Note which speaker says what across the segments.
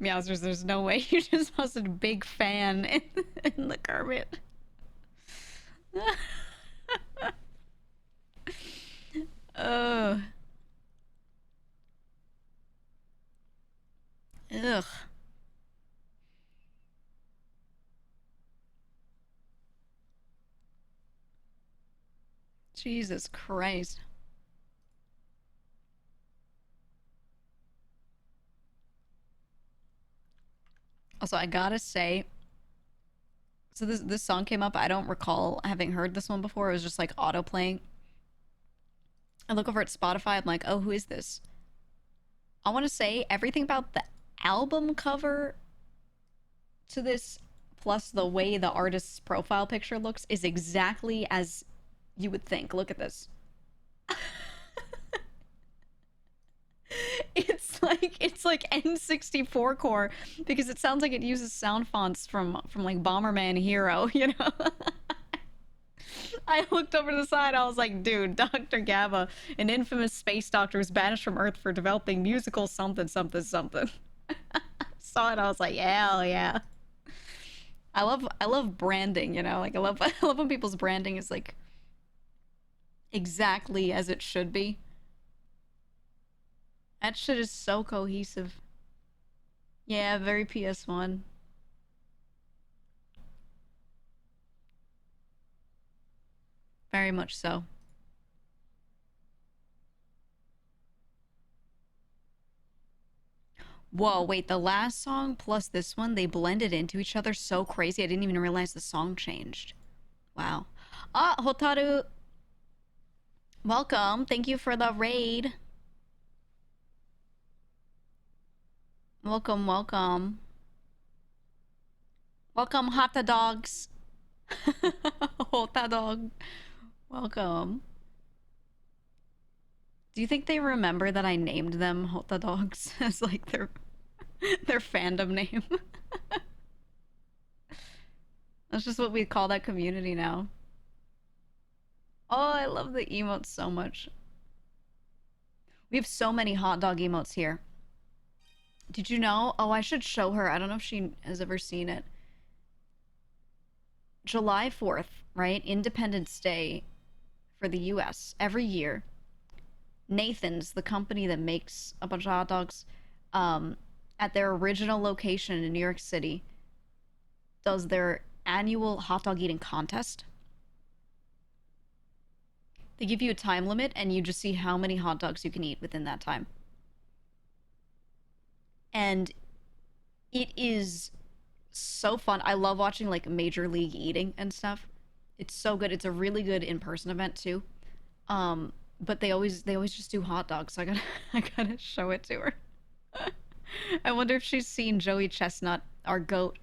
Speaker 1: Meowsers, there's no way you just posted a big fan in the carpet. Ugh. Ugh. Jesus Christ. Also, I gotta say, so this song came up. I don't recall having heard this one before. It was just like auto playing. I look over at Spotify. I'm like, oh, who is this? I want to say everything about the album cover to this, plus the way the artist's profile picture looks, is exactly as you would think. Look at this. It's like N64 core because it sounds like it uses sound fonts from like Bomberman Hero, you know. I looked over to the side. I was like, dude, Dr. Gaba, an infamous space doctor, was banished from Earth for developing musical something something something. Saw it. I was like, yeah, hell yeah. I love branding, you know. Like I love when people's branding is like exactly as it should be. That shit is so cohesive. Yeah, very PS1. Very much so. Whoa, wait, the last song plus this one, they blended into each other so crazy. I didn't even realize the song changed. Wow. Ah, Hotaru, welcome. Thank you for the raid. Welcome, welcome. Welcome, Hota Dogs. Hota Dog. Welcome. Do you think they remember that I named them Hota Dogs as like their fandom name? That's just what we call that community now. Oh, I love the emotes so much. We have so many hot dog emotes here. Did you know? Oh, I should show her. I don't know if she has ever seen it. July 4th, right? Independence Day for the US. Every year, Nathan's, the company that makes a bunch of hot dogs, um, at their original location in New York City, does their annual hot dog eating contest. They give you a time limit and you just see how many hot dogs you can eat within that time. And it is so fun. I love watching like Major League Eating and stuff. It's so good. It's a really good in-person event too. But they always just do hot dogs. So I gotta I gotta show it to her. I wonder if she's seen Joey Chestnut, our goat.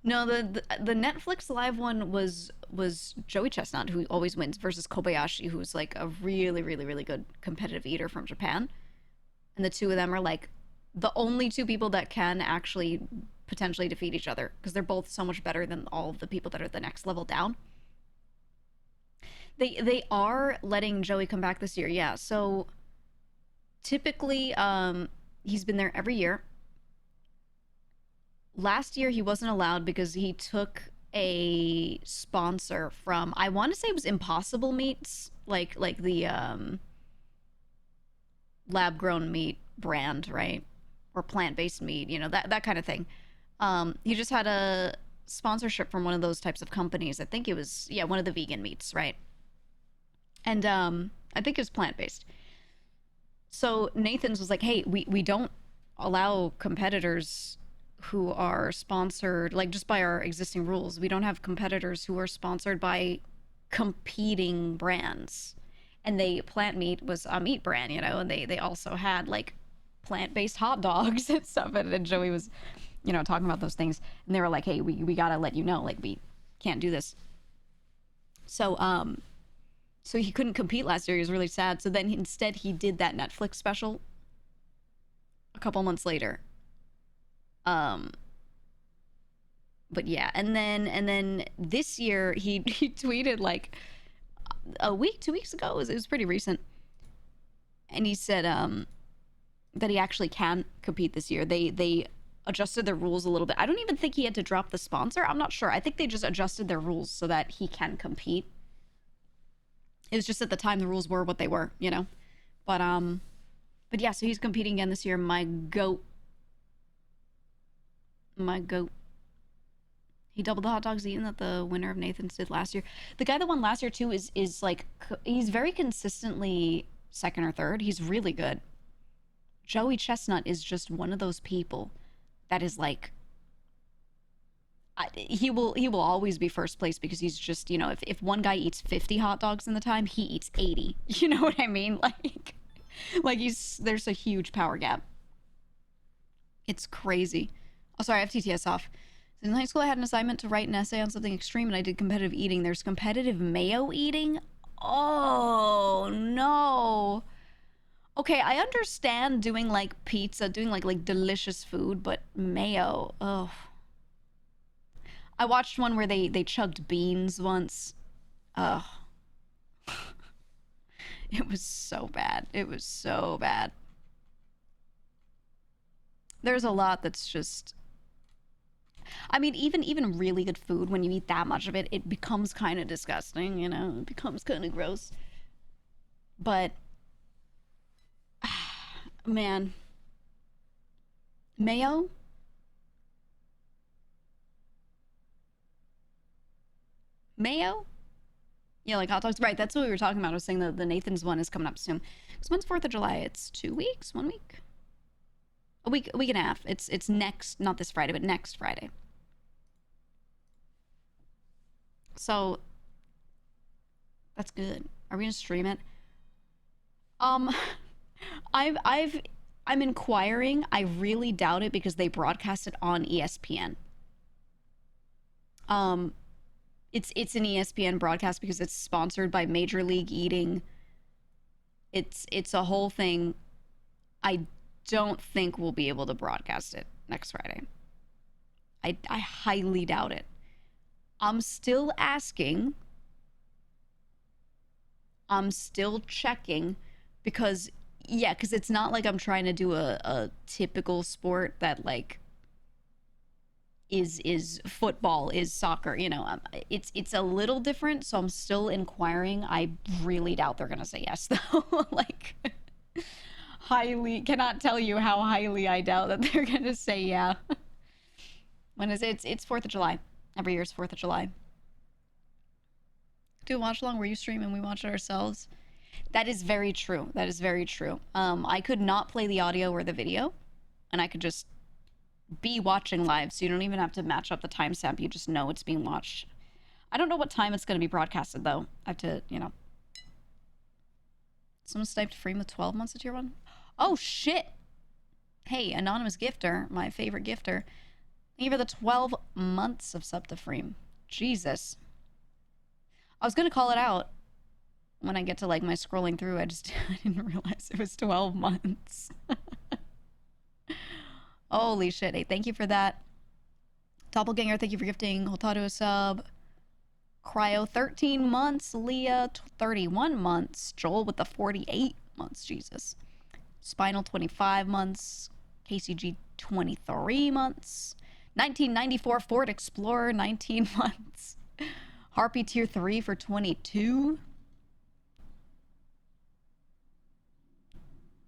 Speaker 1: No, the Netflix live one was Joey Chestnut, who always wins, versus Kobayashi, who's like a really, really, really good competitive eater from Japan. And the two of them are like the only two people that can actually potentially defeat each other because they're both so much better than all of the people that are the next level down. They are letting Joey come back this year, yeah. So typically, he's been there every year. Last year he wasn't allowed because he took a sponsor from, I want to say it was Impossible Meats, like the lab grown meat brand, right? Or plant based meat, you know, that kind of thing. He just had a sponsorship from one of those types of companies. I think it was, yeah, one of the vegan meats, right? And I think it was plant based. So Nathan's was like, hey, we don't allow competitors who are sponsored, like just by our existing rules. We don't have competitors who are sponsored by competing brands. And they plant meat was a meat brand, you know, and they also had like plant-based hot dogs and stuff. And Joey was, you know, talking about those things. And they were like, hey, we gotta let you know, like we can't do this. So so he couldn't compete last year. He was really sad. So then instead he did that Netflix special a couple months later. Um, but yeah, and then this year he tweeted like a week, 2 weeks ago. It was pretty recent, and he said, that he actually can compete this year. They adjusted their rules a little bit. I don't even think he had to drop the sponsor. I'm not sure. I think they just adjusted their rules so that he can compete. It was just at the time the rules were what they were, you know. But yeah, so he's competing again this year. My goat. My goat. He doubled the hot dogs eaten that the winner of Nathan's did last year. The guy that won last year too is like, he's very consistently second or third. He's really good. Joey Chestnut is just one of those people that is like, he will always be first place because he's just, you know, if one guy eats 50 hot dogs in the time, he eats 80. You know what I mean? Like there's a huge power gap. It's crazy. Oh, sorry, I have TTS off. In high school, I had an assignment to write an essay on something extreme, and I did competitive eating. There's competitive mayo eating? Oh, no. Okay, I understand doing, like, pizza, doing, like delicious food, but mayo, oh. I watched one where they chugged beans once. Ugh. It was so bad. It was so bad. There's a lot that's just... I mean, even really good food, when you eat that much of it, it becomes kind of disgusting, you know? It becomes kind of gross. But... man. Mayo? Mayo? Yeah, like hot dogs. Right, that's what we were talking about. I was saying that the Nathan's one is coming up soon. Because when's 4th of July? It's 2 weeks? 1 week? A week and a half. It's next, not this Friday, but next Friday. So, that's good. Are we gonna stream it? I'm inquiring. I really doubt it because they broadcast it on ESPN. It's an ESPN broadcast because it's sponsored by Major League Eating. It's a whole thing. I don't think we'll be able to broadcast it next Friday. I highly doubt it. I'm still asking. I'm still checking because, yeah, because it's not like I'm trying to do a typical sport that, like, is football, is soccer, you know. It's a little different, so I'm still inquiring. I really doubt they're gonna say yes, though. Like, highly, cannot tell you how highly I doubt that they're gonna say yeah. When is it? It's 4th of July. Every year it's 4th of July. Do a watch along where you stream and we watch it ourselves. That is very true. That is very true. I could not play the audio or the video, and I could just be watching live, so you don't even have to match up the timestamp. You just know it's being watched. I don't know what time it's going to be broadcasted, though. I have to, you know. Someone typed Freem with 12 months of tier 1. Oh, shit. Hey, anonymous gifter, my favorite gifter. Thank you for the 12 months of sub to Freem. Jesus. I was going to call it out when I get to, like, my scrolling through. I didn't realize it was 12 months. Holy shit. Hey, thank you for that. Doppelganger, thank you for gifting. Hotaru a sub. Cryo, 13 months. Leah, 31 months. Joel with the 48 months. Jesus. Spinal, 25 months. KCG, 23 months. 1994 Ford Explorer, 19 months. Harpy tier 3 for 22.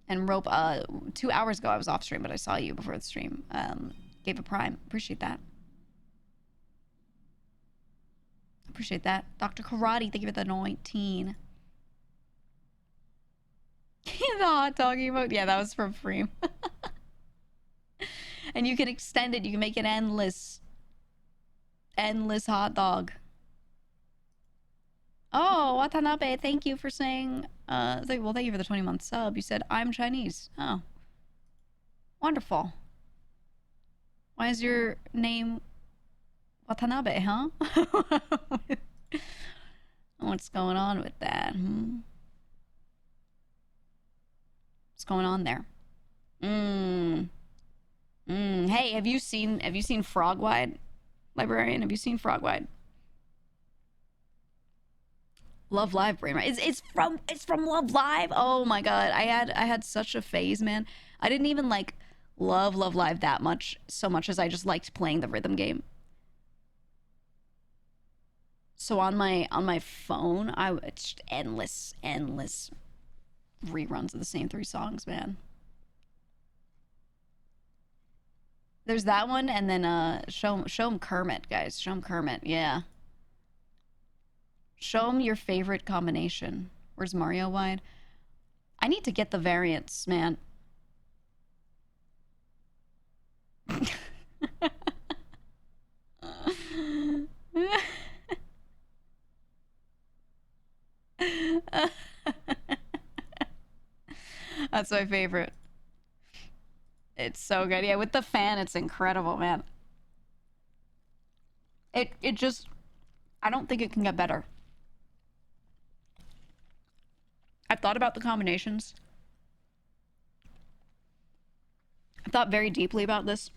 Speaker 1: And Rope, 2 hours ago I was off stream, but I saw you before the stream. Gave a prime. Appreciate that. Appreciate that. Dr. Karate, thank you for the 19. The hot dog emote. Yeah, that was from Freem. And you can extend it. You can make it endless. Endless hot dog. Oh, Watanabe, thank you for saying, well, thank you for the 20-month sub. You said, I'm Chinese. Oh. Wonderful. Why is your name Watanabe, huh? What's going on with that? What's going on there? Hey, have you seen Frogwide? Librarian, have you seen Frogwide? Love Live brain, right? It's from Love Live. Oh my god, I had such a phase, man. I didn't even like love Love Live that much, so much as I just liked playing the rhythm game. So on my phone, it's just endless reruns of the same 3 songs, man. There's that one, and then show him Kermit, guys. Show him Kermit, yeah. Show him your favorite combination. Where's Mario wide? I need to get the variants, man. That's my favorite. It's so good. Yeah, with the fan, it's incredible, man. It just, I don't think it can get better. I've thought about the combinations. I've thought very deeply about this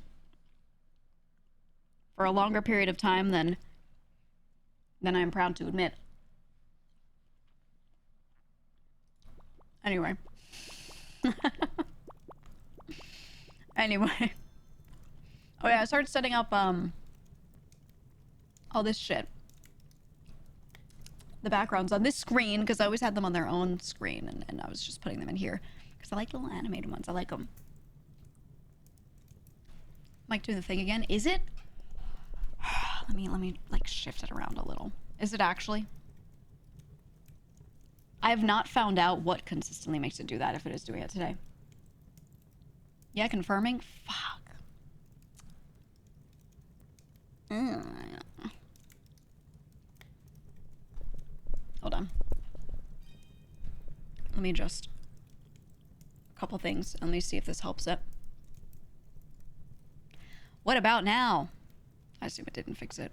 Speaker 1: for a longer period of time than I'm proud to admit. Anyway. Anyway. Oh yeah, I started setting up all this shit. The backgrounds on this screen, because I always had them on their own screen, and I was just putting them in here because I like little animated ones. I like them. Mike doing the thing again. Is it? Let me like shift it around a little. Is it actually? I have not found out what consistently makes it do that, if it is doing it today. Yeah, confirming? Fuck. Hold on. Let me adjust a couple things. Let me see if this helps it. What about now? I assume it didn't fix it.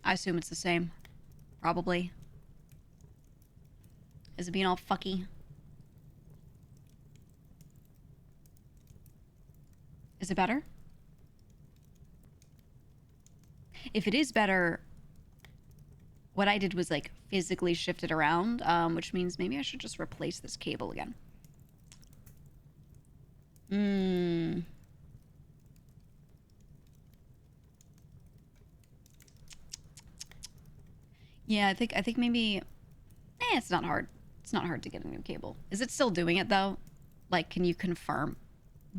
Speaker 1: I assume it's the same. Probably. Is it being all fucky? Is it better? If it is better, what I did was like physically shift it around, which means maybe I should just replace this cable again. Yeah, I think maybe it's not hard. It's not hard to get a new cable. Is it still doing it though? Like, can you confirm?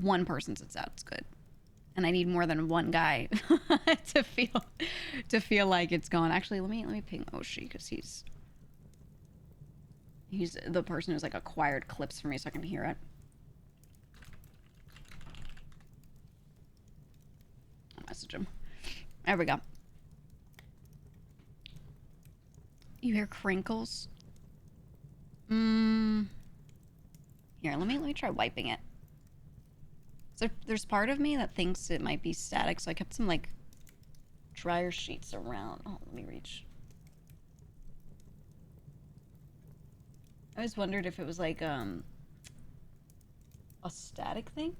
Speaker 1: One person sits out, it's good. And I need more than one guy to feel like it's going. Actually, let me ping Oshi, because he's the person who's like acquired clips for me so I can hear it. I'll message him. There we go. You hear crinkles? Here, let me try wiping it. So there's part of me that thinks it might be static, so I kept some like dryer sheets around. Oh, let me reach. I always wondered if it was like a static thing.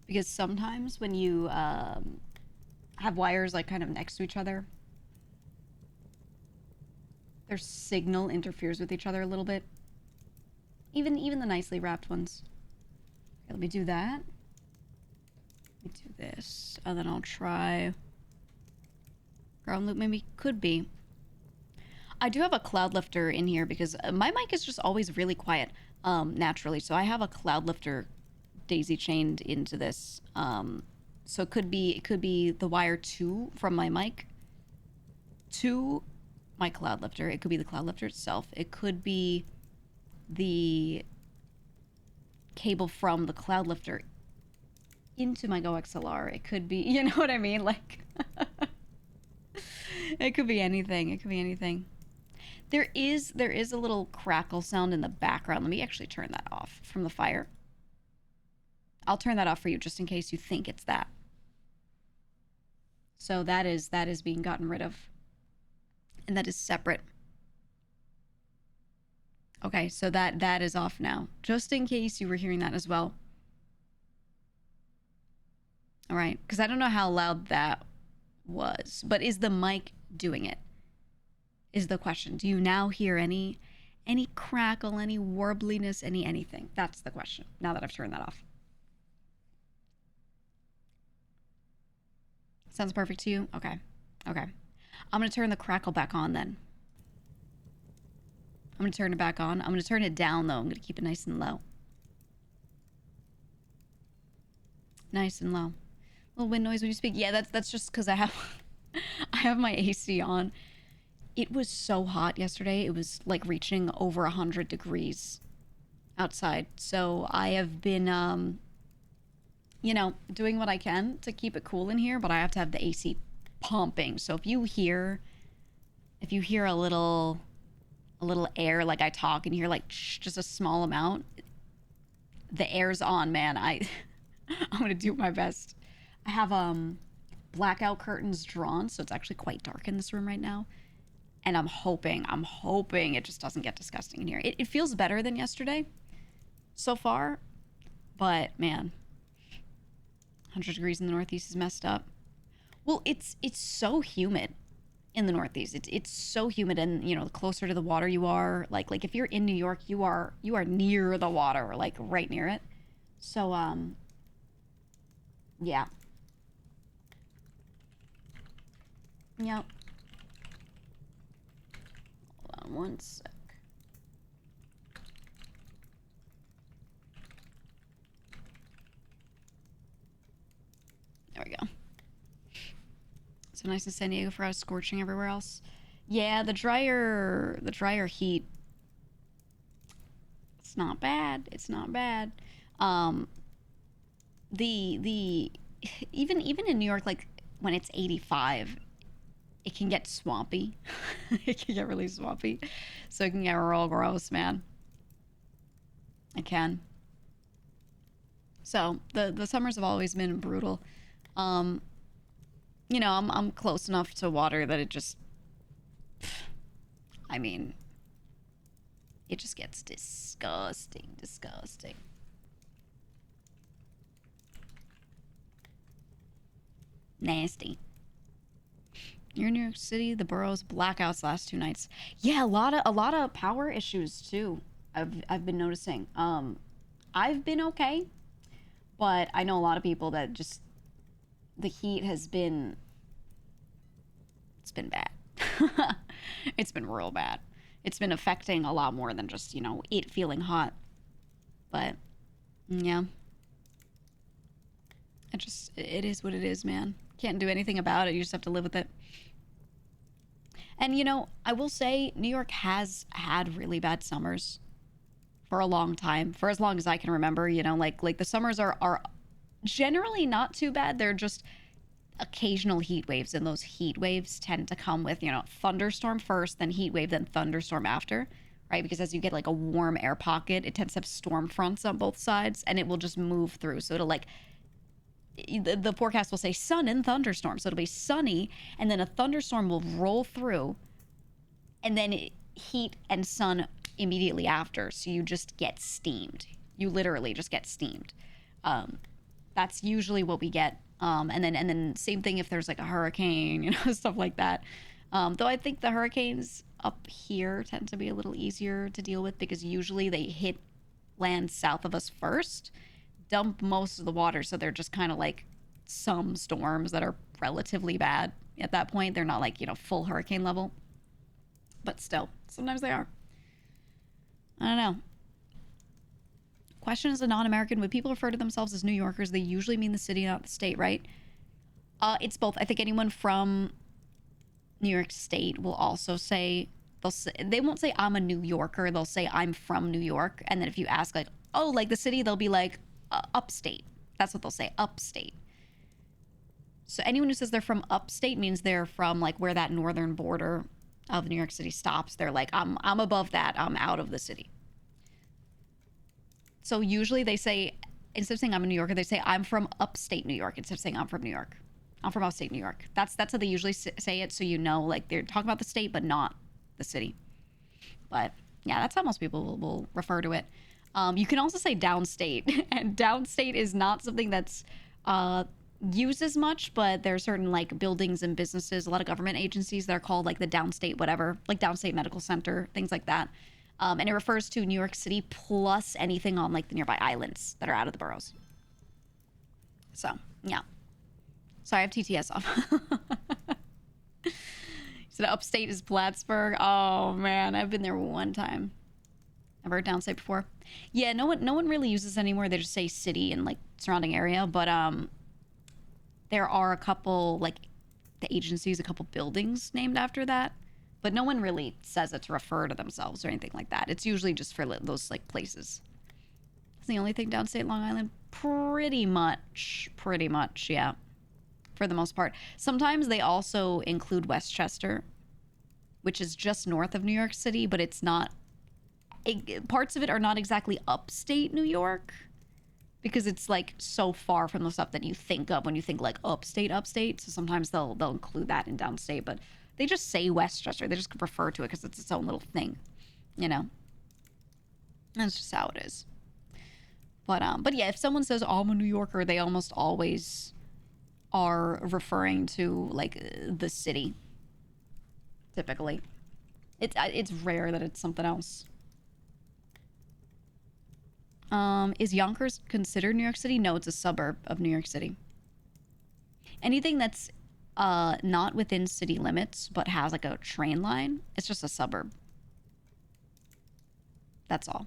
Speaker 1: Because sometimes when you have wires like kind of next to each other, their signal interferes with each other a little bit. Even the nicely wrapped ones. Okay, let me do that. Let me do this, and then I'll try ground loop. Maybe could be. I do have a cloud lifter in here because my mic is just always really quiet naturally. So I have a cloud lifter daisy chained into this. So it could be the wire 2 from my mic to my cloud lifter. It could be the cloud lifter itself. It could be the cable from the cloud lifter into my Go XLR. It could be, you know what I mean? Like, it could be anything. It could be anything. There is a little crackle sound in the background. Let me actually turn that off from the fire. I'll turn that off for you just in case you think it's that. So that is being gotten rid of. And that is separate. Okay, so that is off now. Just in case you were hearing that as well. All right, because I don't know how loud that was, but is the mic doing it? Is the question. Do you now hear any Any crackle, any warbliness, anything? That's the question, now that I've turned that off. Sounds perfect to you? Okay. Okay. I'm going to turn the crackle back on then. I'm going to turn it back on. I'm going to turn it down, though. I'm going to keep it nice and low. Nice and low. Little wind noise when you speak. Yeah, that's just because I have I have my AC on. It was so hot yesterday. It was like reaching over 100 degrees outside. So I have been you know, doing what I can to keep it cool in here, but I have to have the AC pumping. So if you hear a little air, like I talk and you hear like just a small amount, the air's on, man. I'm gonna do my best. I have blackout curtains drawn, so it's actually quite dark in this room right now. And I'm hoping it just doesn't get disgusting in here. It feels better than yesterday so far, but man, 100 degrees in the Northeast is messed up. Well, it's so humid in the Northeast. It's so humid, and you know, the closer to the water you are, like if you're in New York, you are near the water, like right near it. So yeah. Yep. Hold on one sec. There we go. So nice in San Diego for us, scorching everywhere else. Yeah, the drier heat. It's not bad. It's not bad. The even in New York, like when it's 85, it can get swampy. It can get really swampy. So it can get real gross, man. It can. So the summers have always been brutal. Um, you know, I'm close enough to water that it just, I mean, it just gets disgusting, disgusting. Nasty. You're in New York City, the borough's blackouts last 2 nights. Yeah, a lot of power issues too. I've been noticing. I've been okay, but I know a lot of people that just the heat has been it's been bad. It's been real bad. It's been affecting a lot more than just, you know, it feeling hot. But yeah. It is what it is, man. Can't do anything about it. You just have to live with it. And you know, I will say New York has had really bad summers for a long time, for as long as I can remember. You know, like the summers are generally not too bad. They're just occasional heat waves, and those heat waves tend to come with, you know, thunderstorm first, then heat wave, then thunderstorm after, right? Because as you get like a warm air pocket, it tends to have storm fronts on both sides, and it will just move through. So it'll like the forecast will say sun and thunderstorm, so it'll be sunny, and then a thunderstorm will roll through, and then heat and sun immediately after. So you just get steamed. You literally just get steamed. That's usually what we get. And then same thing if there's like a hurricane, you know, stuff like that. Though I think the hurricanes up here tend to be a little easier to deal with because usually they hit land south of us first, dump most of the water, so they're just kind of like some storms that are relatively bad at that point. They're not like, you know, full hurricane level, but still, sometimes they are. I don't know. Question: as a non-American, when people refer to themselves as New Yorkers, they usually mean the city, not the state, right? It's both. I think anyone from New York State will also say, they won't say I'm a New Yorker. They'll say I'm from New York. And then if you ask like, oh, like the city, they'll be like upstate. That's what they'll say, upstate. So anyone who says they're from upstate means they're from like where that northern border of New York City stops. They're like, I'm above that. I'm out of the city. So usually they say, instead of saying I'm a New Yorker, they say I'm from upstate New York instead of saying I'm from New York. I'm from upstate New York. That's how they usually say it, so you know, like they're talking about the state but not the city. But yeah, that's how most people will refer to it. You can also say downstate, and downstate is not something that's used as much, but there are certain like buildings and businesses, a lot of government agencies that are called like the downstate whatever, like downstate medical center, things like that. And it refers to New York City plus anything on like the nearby islands that are out of the boroughs. So, yeah. Sorry, I have TTS off. So the upstate is Plattsburgh. Oh man, I've been there one time. Ever heard downstate before? Yeah, no one really uses it anymore. They just say city and like surrounding area. But there are a couple like the agencies, a couple buildings named after that. But no one really says it to refer to themselves or anything like that. It's usually just for those like places. It's the only thing downstate Long Island. Pretty much, yeah. For the most part. Sometimes they also include Westchester, which is just north of New York City, but it's not... parts of it are not exactly upstate New York, because it's like so far from the stuff that you think of when you think like upstate. So sometimes they'll include that in downstate, but they just say Westchester. They just refer to it because it's its own little thing, you know? That's just how it is. But yeah, if someone says, oh, I'm a New Yorker, they almost always are referring to like the city. Typically, it's rare that it's something else. Is Yonkers considered New York City? No, it's a suburb of New York City. Anything that's not within city limits but has like a train line, it's just a suburb. That's all.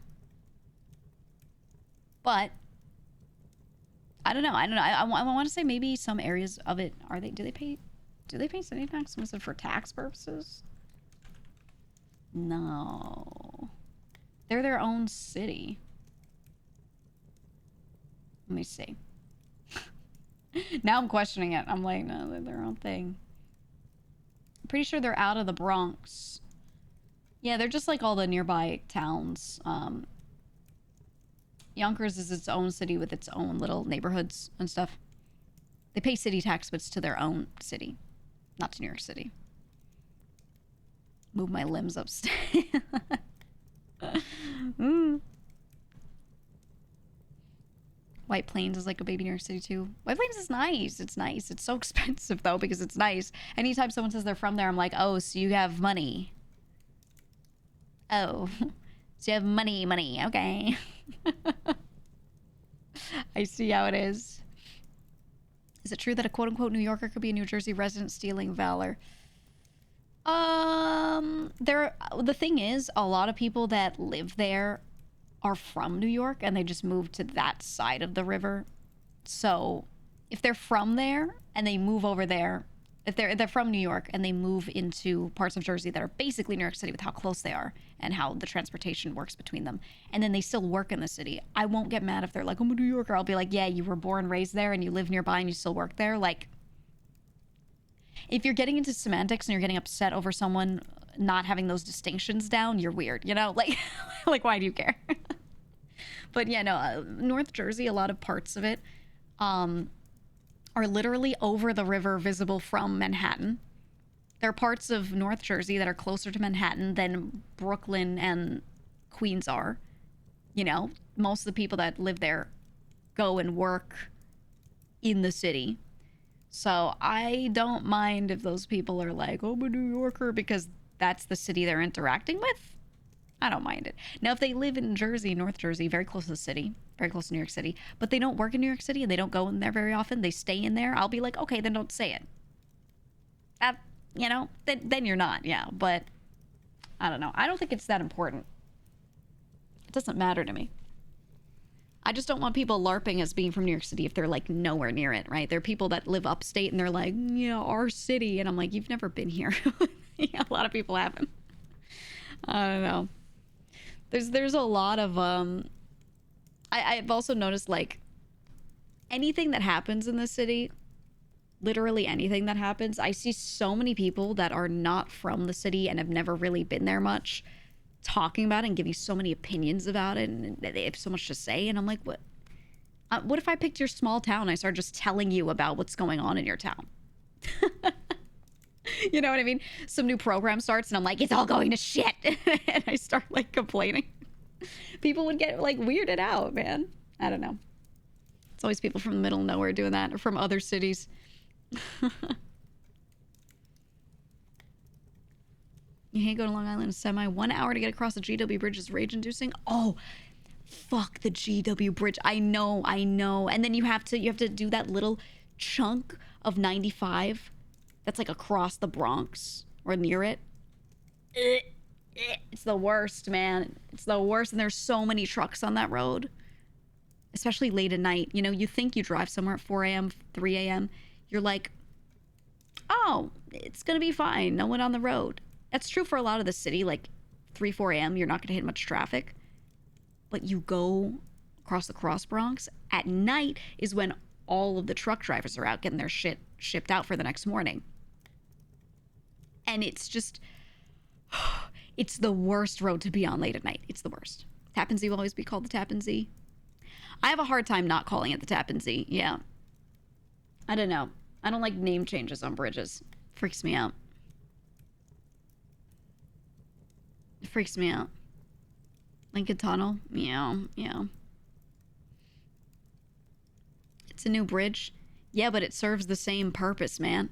Speaker 1: But I don't know. I want to say maybe some areas of it do they pay city tax? Was it for tax purposes? No. They're their own city. Let me see. Now I'm questioning it. I'm like, no, they're their own thing. I'm pretty sure they're out of the Bronx. Yeah, they're just like all the nearby towns. Yonkers is its own city with its own little neighborhoods and stuff. They pay city tax, but it's to their own city, not to New York City. Move my limbs upstate. White Plains is like a baby New York City too. White Plains is nice. It's nice. It's so expensive though because it's nice. Anytime someone says they're from there, I'm like, oh, so you have money. Oh, so you have money. Okay. I see how it is. Is it true that a quote-unquote New Yorker could be a New Jersey resident stealing valor? The thing is, a lot of people that live there are from New York and they just moved to that side of the river. So if they're from there and they move over there, if they're from New York and they move into parts of Jersey that are basically New York City with how close they are and how the transportation works between them, and then they still work in the city, I won't get mad if they're like, I'm a New Yorker. I'll be like, yeah, you were born and raised there and you live nearby and you still work there. Like, if you're getting into semantics and you're getting upset over someone not having those distinctions down, you're weird, you know? Like, like why do you care? But yeah, no, North Jersey, a lot of parts of it are literally over the river, visible from Manhattan. There are parts of North Jersey that are closer to Manhattan than Brooklyn and Queens are. You know, most of the people that live there go and work in the city. So I don't mind if those people are like, oh, I'm a New Yorker, because that's the city they're interacting with. I don't mind it. Now, if they live in Jersey, North Jersey, very close to the city, very close to New York City, but they don't work in New York City and they don't go in there very often, they stay in there, I'll be like, okay, then don't say it. You know, then you're not, yeah. But I don't know. I don't think it's that important. It doesn't matter to me. I just don't want people LARPing as being from New York City if they're like nowhere near it, right? There are people that live upstate and they're like, yeah, our city. And I'm like, you've never been here. Yeah, a lot of people haven't. I don't know. There's a lot of I've also noticed like anything that happens in the city, literally anything that happens, I see so many people that are not from the city and have never really been there much talking about it and giving so many opinions about it, and they have so much to say, and I'm like, what if I picked your small town and I started just telling you about what's going on in your town? You know what I mean? Some new program starts and I'm like, it's all going to shit. And I start like complaining. People would get like weirded out, man. I don't know. It's always people from the middle of nowhere doing that, or from other cities. You hate going to Long Island semi. 1 hour to get across the GW bridge is rage-inducing. Oh, fuck the GW bridge. I know. And then you have to do that little chunk of 95 that's like across the Bronx or near it. It's the worst, man. It's the worst. And there's so many trucks on that road, especially late at night. You know, you think you drive somewhere at 4 a.m., 3 a.m. You're like, oh, it's going to be fine. No one on the road. That's true for a lot of the city. Like 3, 4 a.m., you're not going to hit much traffic. But you go across the Cross Bronx at night is when all of the truck drivers are out getting their shit shipped out for the next morning. And it's just, it's the worst road to be on late at night. It's the worst. Tappan Zee will always be called the Tappan Zee. I have a hard time not calling it the Tappan Zee. Yeah. I don't know. I don't like name changes on bridges. Freaks me out. It freaks me out. Lincoln Tunnel? Yeah. It's a new bridge. Yeah, but it serves the same purpose, man.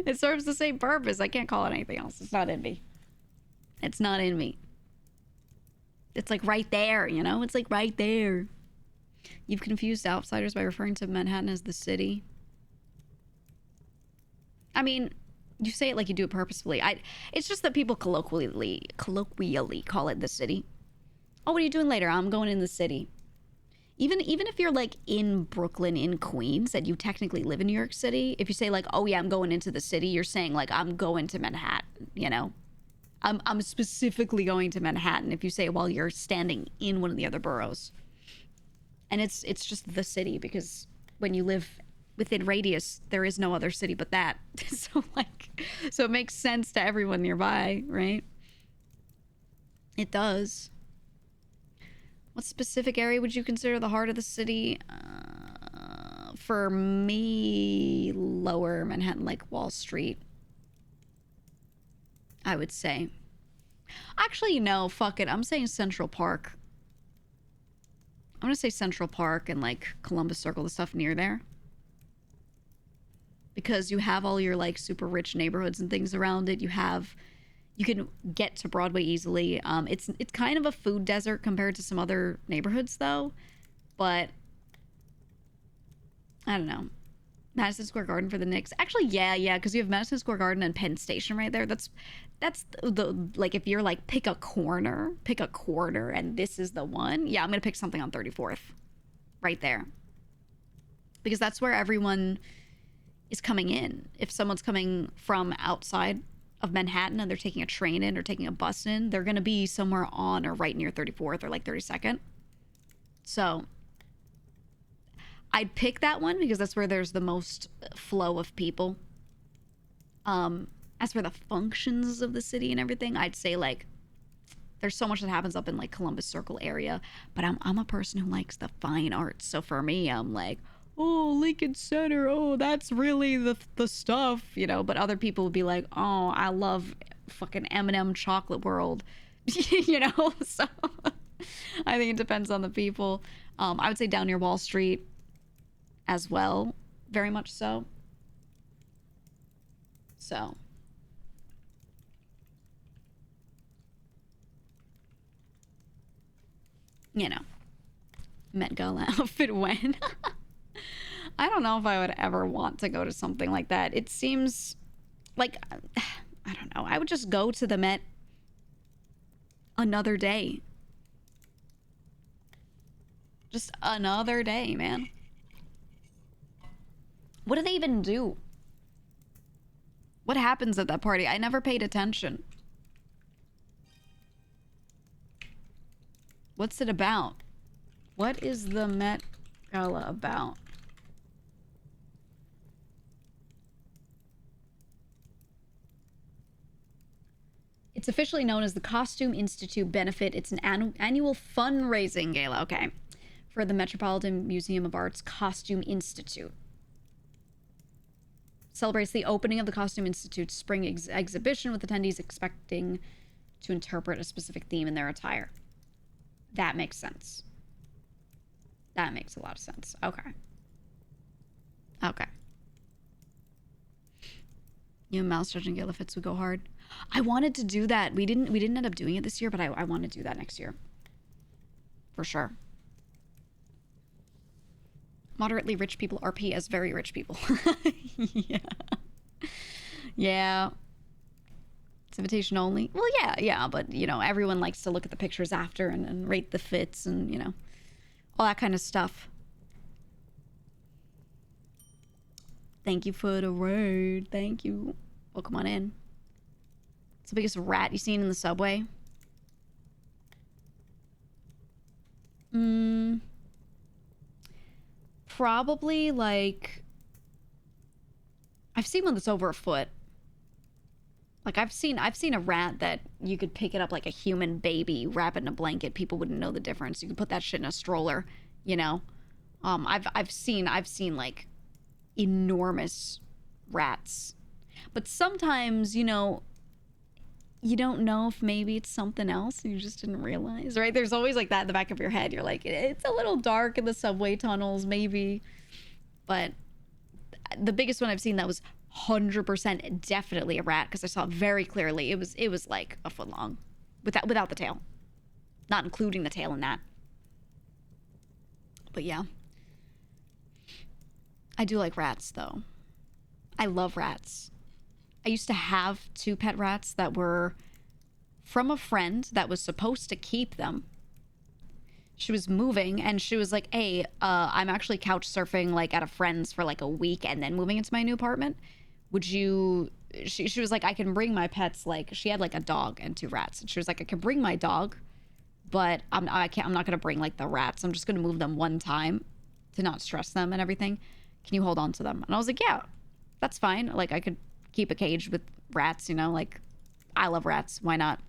Speaker 1: It serves the same purpose. I can't call it anything else. It's not in me. It's not in me. It's like right there, you know? It's like right there. You've confused outsiders by referring to Manhattan as the city. I mean, you say it like you do it purposefully. It's just that people colloquially call it the city. Oh, what are you doing later? I'm going in the city. Even if you're like in Brooklyn, in Queens, and you technically live in New York City, if you say like, oh yeah, I'm going into the city, you're saying like, I'm going to Manhattan, you know? I'm specifically going to Manhattan if you say it while you're standing in one of the other boroughs. And it's just the city, because when you live within radius, there is no other city but that. So it makes sense to everyone nearby, right? It does. What specific area would you consider the heart of the city? For me, lower Manhattan, like Wall Street, I would say. Actually, no, fuck it. I'm saying Central Park. I'm gonna say Central Park and like Columbus Circle, the stuff near there. Because you have all your like super rich neighborhoods and things around it. You can get to Broadway easily. It's kind of a food desert compared to some other neighborhoods though. But I don't know. Madison Square Garden for the Knicks. Actually, yeah, because you have Madison Square Garden and Penn Station right there. That's the like, if you're like pick a corner and this is the one. Yeah, I'm gonna pick something on 34th, right there, because that's where everyone is coming in. If someone's coming from outside of Manhattan and they're taking a train in or taking a bus in, they're gonna be somewhere on or right near 34th or like 32nd. So I'd pick that one because that's where there's the most flow of people. As for the functions of the city and everything, I'd say like there's so much that happens up in like Columbus Circle area, but I'm a person who likes the fine arts. So for me, I'm like, oh, Lincoln Center, oh, that's really the stuff, you know. But other people would be like, oh, I love fucking M&M Chocolate World, you know. So I think it depends on the people. I would say down near Wall Street as well, very much so. So you know, Met Gala outfit when. I don't know if I would ever want to go to something like that. It seems like, I don't know, I would just go to the Met another day. Just another day, man. What do they even do? What happens at that party? I never paid attention. What's it about? What is the Met Gala about? It's officially known as the Costume Institute Benefit. It's an annual fundraising gala, okay, for the Metropolitan Museum of Art's Costume Institute. Celebrates the opening of the Costume Institute's spring exhibition, with attendees expecting to interpret a specific theme in their attire. That makes sense. That makes a lot of sense. Okay. Okay. You and Mouse judging Gala fits would go hard. I wanted to do that. We didn't end up doing it this year, but I want to do that next year. For sure. Moderately rich people RP as very rich people. Yeah. Yeah. It's invitation only. Well, yeah, but, you know, everyone likes to look at the pictures after and rate the fits and, you know, all that kind of stuff. Thank you for the raid. Thank you. Welcome on in. It's the biggest rat you've seen in the subway. Probably like... I've seen one that's over a foot. Like I've seen a rat that you could pick it up like a human baby, wrap it in a blanket. People wouldn't know the difference. You could put that shit in a stroller, you know. I've seen like enormous rats, but sometimes, you know, you don't know if maybe it's something else and you just didn't realize, right? There's always like that in the back of your head. You're like, it's a little dark in the subway tunnels, maybe. But the biggest one I've seen that was 100% definitely a rat, because I saw it very clearly. It was like a foot long, without the tail, not including the tail in that. But yeah, I do like rats though. I love rats. I used to have 2 pet rats that were from a friend that was supposed to keep them. She was moving and she was like, hey, I'm actually couch surfing like at a friend's for like a week and then moving into my new apartment. Would you... She was like, I can bring my pets. Like, she had like a dog and 2 rats. And she was like, I can bring my dog, but I'm not going to bring like the rats. I'm just going to move them one time to not stress them and everything. Can you hold on to them? And I was like, yeah, that's fine. Like, I could keep a cage with rats, you know, like I love rats. Why not?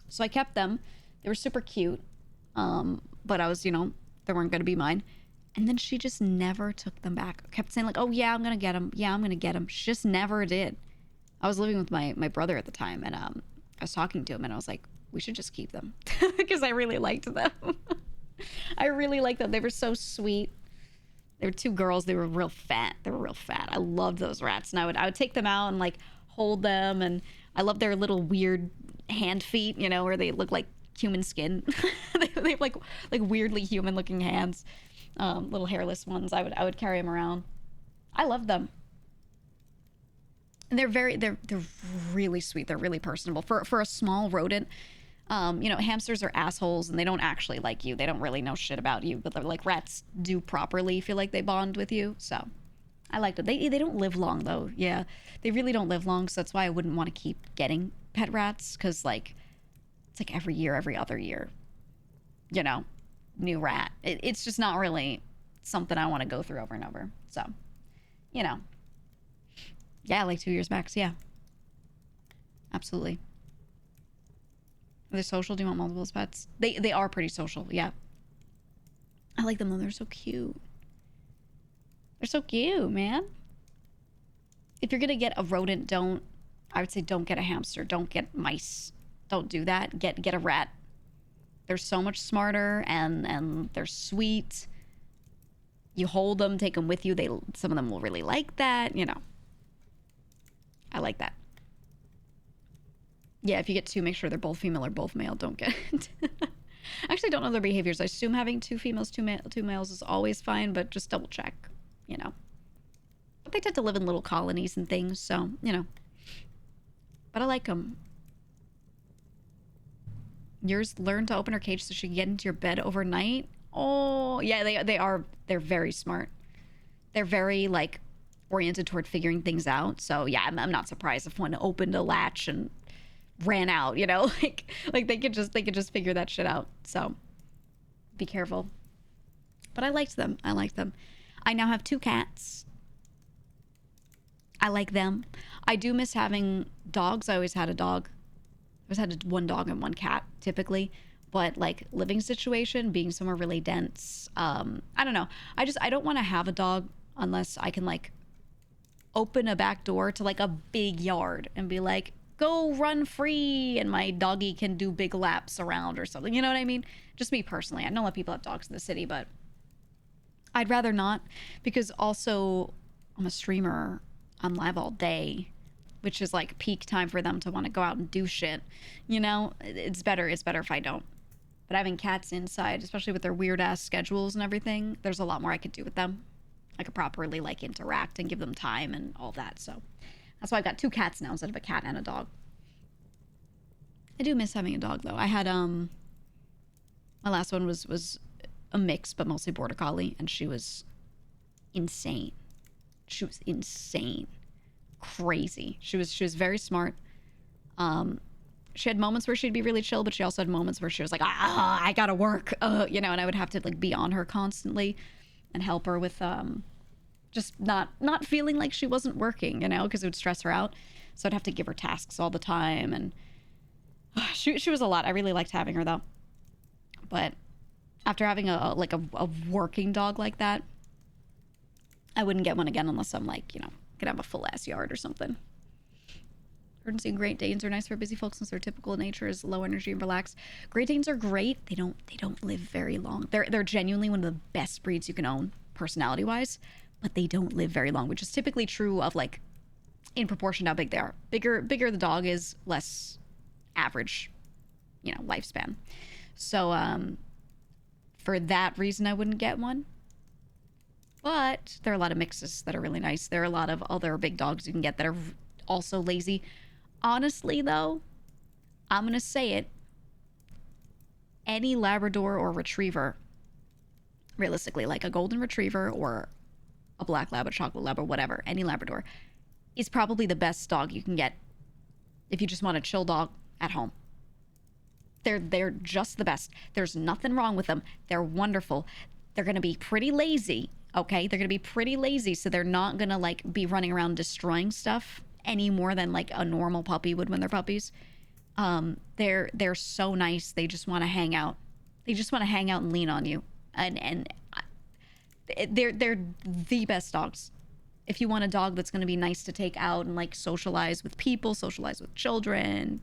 Speaker 1: So I kept them. They were super cute. But I was, you know, they weren't going to be mine. And then she just never took them back. Kept saying like, oh yeah, I'm going to get them. Yeah, I'm going to get them. She just never did. I was living with my brother at the time, and I was talking to him and I was like, we should just keep them because I really liked them. I really liked them. They were so sweet. They were 2 girls. They were real fat. I loved those rats. And I would take them out and like hold them. And I love their little weird hand feet, you know, where they look like human skin. they have like weirdly human looking hands, little hairless ones. I would carry them around. I love them. And they're really sweet. They're really personable for a small rodent. You know, hamsters are assholes and they don't actually like you. They don't really know shit about you, but they're like, rats do properly feel like they bond with you. So I liked it. They don't live long though. Yeah, they really don't live long. So that's why I wouldn't want to keep getting pet rats, because like it's like every year, every other year, you know, new rat. It's just not really something I want to go through over and over. So, you know, yeah, like 2 years max. Yeah, absolutely. They're social. Do you want multiple pets? They are pretty social. Yeah. I like them though. They're so cute. They're so cute, man. If you're gonna get a rodent, I would say don't get a hamster. Don't get mice. Don't do that. Get a rat. They're so much smarter and they're sweet. You hold them, take them with you. Some of them will really like that, you know. I like that. Yeah, if you get 2, make sure they're both female or both male. Don't get... I actually don't know their behaviors. I assume having 2 females, 2 males is always fine, but just double check, you know. But they tend to live in little colonies and things, so, you know. But I like them. Yours learned to open her cage so she can get into your bed overnight? Oh, yeah, they're very smart. They're very, like, oriented toward figuring things out. So, yeah, I'm not surprised if one opened a latch and ran out, you know, like they could just figure that shit out. So be careful. But I liked them. I now have 2 cats. I like them. I do miss having dogs. I always had a dog. I always had 1 dog and 1 cat typically, but like living situation, being somewhere really dense, I don't know. I don't want to have a dog unless I can like open a back door to like a big yard and be like, go run free, and my doggy can do big laps around or something. You know what I mean? Just me personally. I know a lot of people have dogs in the city, but I'd rather not, because also I'm a streamer. I'm live all day. which is like peak time for them to want to go out and do shit. You know, it's better if I don't. But having cats inside, especially with their weird ass schedules and everything, there's a lot more I could do with them. I could properly like interact and give them time and all that. So that's why I've got 2 cats now instead of a cat and a dog. I do miss having a dog though. I had my last one was a mix, but mostly border collie, and she was insane. She was insane. Crazy. She was very smart. She had moments where she'd be really chill, but she also had moments where she was like, I gotta work, you know, and I would have to like be on her constantly and help her with just not feeling like she wasn't working, you know, because it would stress her out. So I'd have to give her tasks all the time, and she was a lot. I really liked having her though. But after having a working dog like that, I wouldn't get one again unless I'm like, you know, gonna have a full ass yard or something. Gordon saying Great Danes are nice for busy folks since their typical nature is low energy and relaxed. Great Danes are great. They don't live very long. They're genuinely one of the best breeds you can own personality wise, but they don't live very long, which is typically true of like in proportion to how big they are. Bigger the dog is, less average, you know, lifespan. So for that reason I wouldn't get one. But there are a lot of mixes that are really nice. There are a lot of other big dogs you can get that are also lazy. Honestly, though, I'm going to say it. Any Labrador or Retriever, realistically, like a Golden Retriever or a Black Lab, a Chocolate Lab, or whatever, any Labrador, is probably the best dog you can get if you just want a chill dog at home. They're just the best. There's nothing wrong with them. They're wonderful. They're going to be pretty lazy, okay? They're going to be pretty lazy, so they're not going to, like, be running around destroying stuff any more than, like, a normal puppy would when they're puppies. They're so nice. They just want to hang out. They just want to hang out and lean on you. And they're the best dogs. If you want a dog that's going to be nice to take out and, like, socialize with people, socialize with children,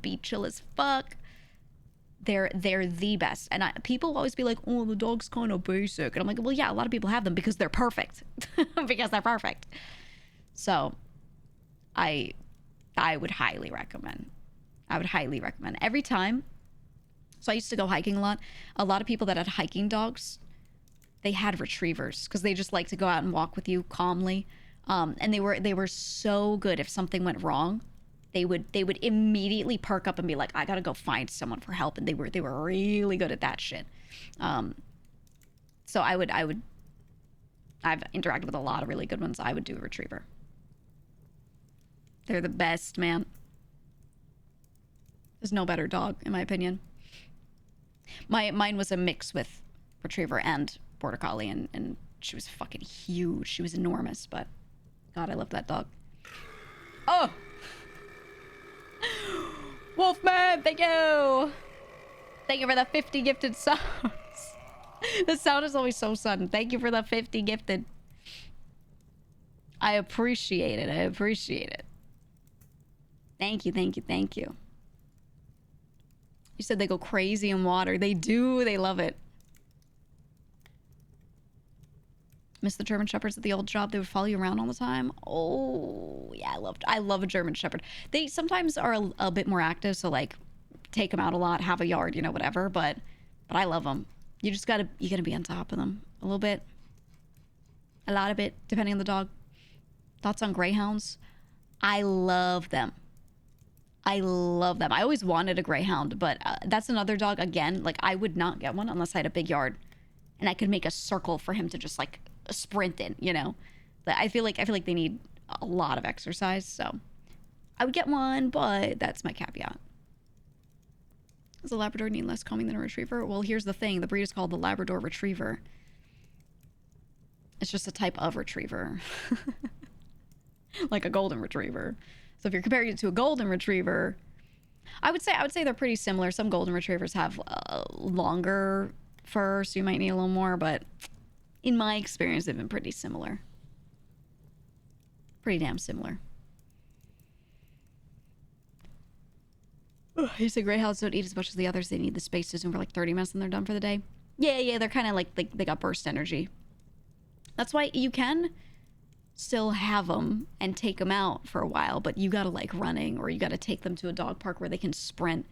Speaker 1: be chill as fuck, they're the best. And people always be like, oh, the dog's kind of basic. And I'm like, well, yeah, a lot of people have them because they're perfect. Because they're perfect. So I would highly recommend. I would highly recommend. Every time. So I used to go hiking a lot. A lot of people that had hiking dogs, they had retrievers because they just like to go out and walk with you calmly. And they were so good. If something went wrong, they would immediately perk up and be like, I gotta go find someone for help. And they were really good at that shit. So I've interacted with a lot of really good ones. I would do a retriever. They're the best, man. There's no better dog, in my opinion. Mine was a mix with retriever and border collie, and she was fucking huge. She was enormous, but God, I love that dog. Oh! Wolfman, thank you! Thank you for the 50 gifted subs. The sound is always so sudden. Thank you for the 50 gifted. I appreciate it. I appreciate it. Thank you, thank you, thank you. You said they go crazy in water. They do. They love it. Miss the German Shepherds at the old job. They would follow you around all the time. Oh, yeah, I love a German Shepherd. They sometimes are a bit more active, so like take them out a lot, have a yard, you know, whatever. But I love them. You gotta be on top of them a little bit, a lot of it, depending on the dog. Thoughts on greyhounds? I love them. I love them. I always wanted a greyhound, but that's another dog. Again, like I would not get one unless I had a big yard, and I could make a circle for him to just like sprint in. You know, but I feel like they need a lot of exercise, so I would get one, but that's my caveat. Does a Labrador need less combing than a Retriever? Well, here's the thing: the breed is called the Labrador Retriever. It's just a type of Retriever, like a Golden Retriever. So if you're comparing it to a Golden Retriever, I would say they're pretty similar. Some Golden Retrievers have longer fur, so you might need a little more, but in my experience, they've been pretty similar. Pretty damn similar. He said greyhounds don't eat as much as the others. They need the space to zoom for like 30 minutes and they're done for the day. Yeah, they're kind of like, they got burst energy. That's why you can still have them and take them out for a while, but you gotta like running, or you gotta take them to a dog park where they can sprint.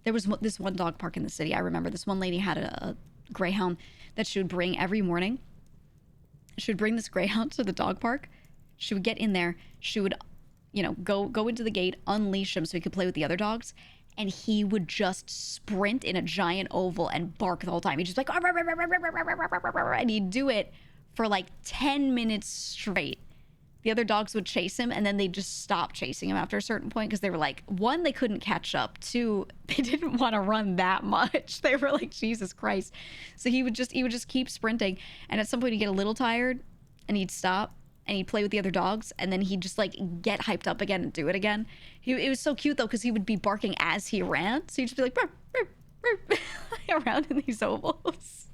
Speaker 1: There was this one dog park in the city. I remember this one lady had a greyhound that she would bring every morning. She would bring this greyhound to the dog park. She would get in there. She would, go into the gate, unleash him so he could play with the other dogs, and he would just sprint in a giant oval and bark the whole time. He'd just like, and he'd do it for like 10 minutes straight. The other dogs would chase him, and then they'd just stop chasing him after a certain point because they were like, one, they couldn't catch up. Two, they didn't want to run that much. They were like, Jesus Christ. So he would just keep sprinting, and at some point he'd get a little tired, and he'd stop, and he'd play with the other dogs, and then he'd just like get hyped up again and do it again. It was so cute though because he would be barking as he ran, so he'd just be like burr, burr, burr, around in these ovals.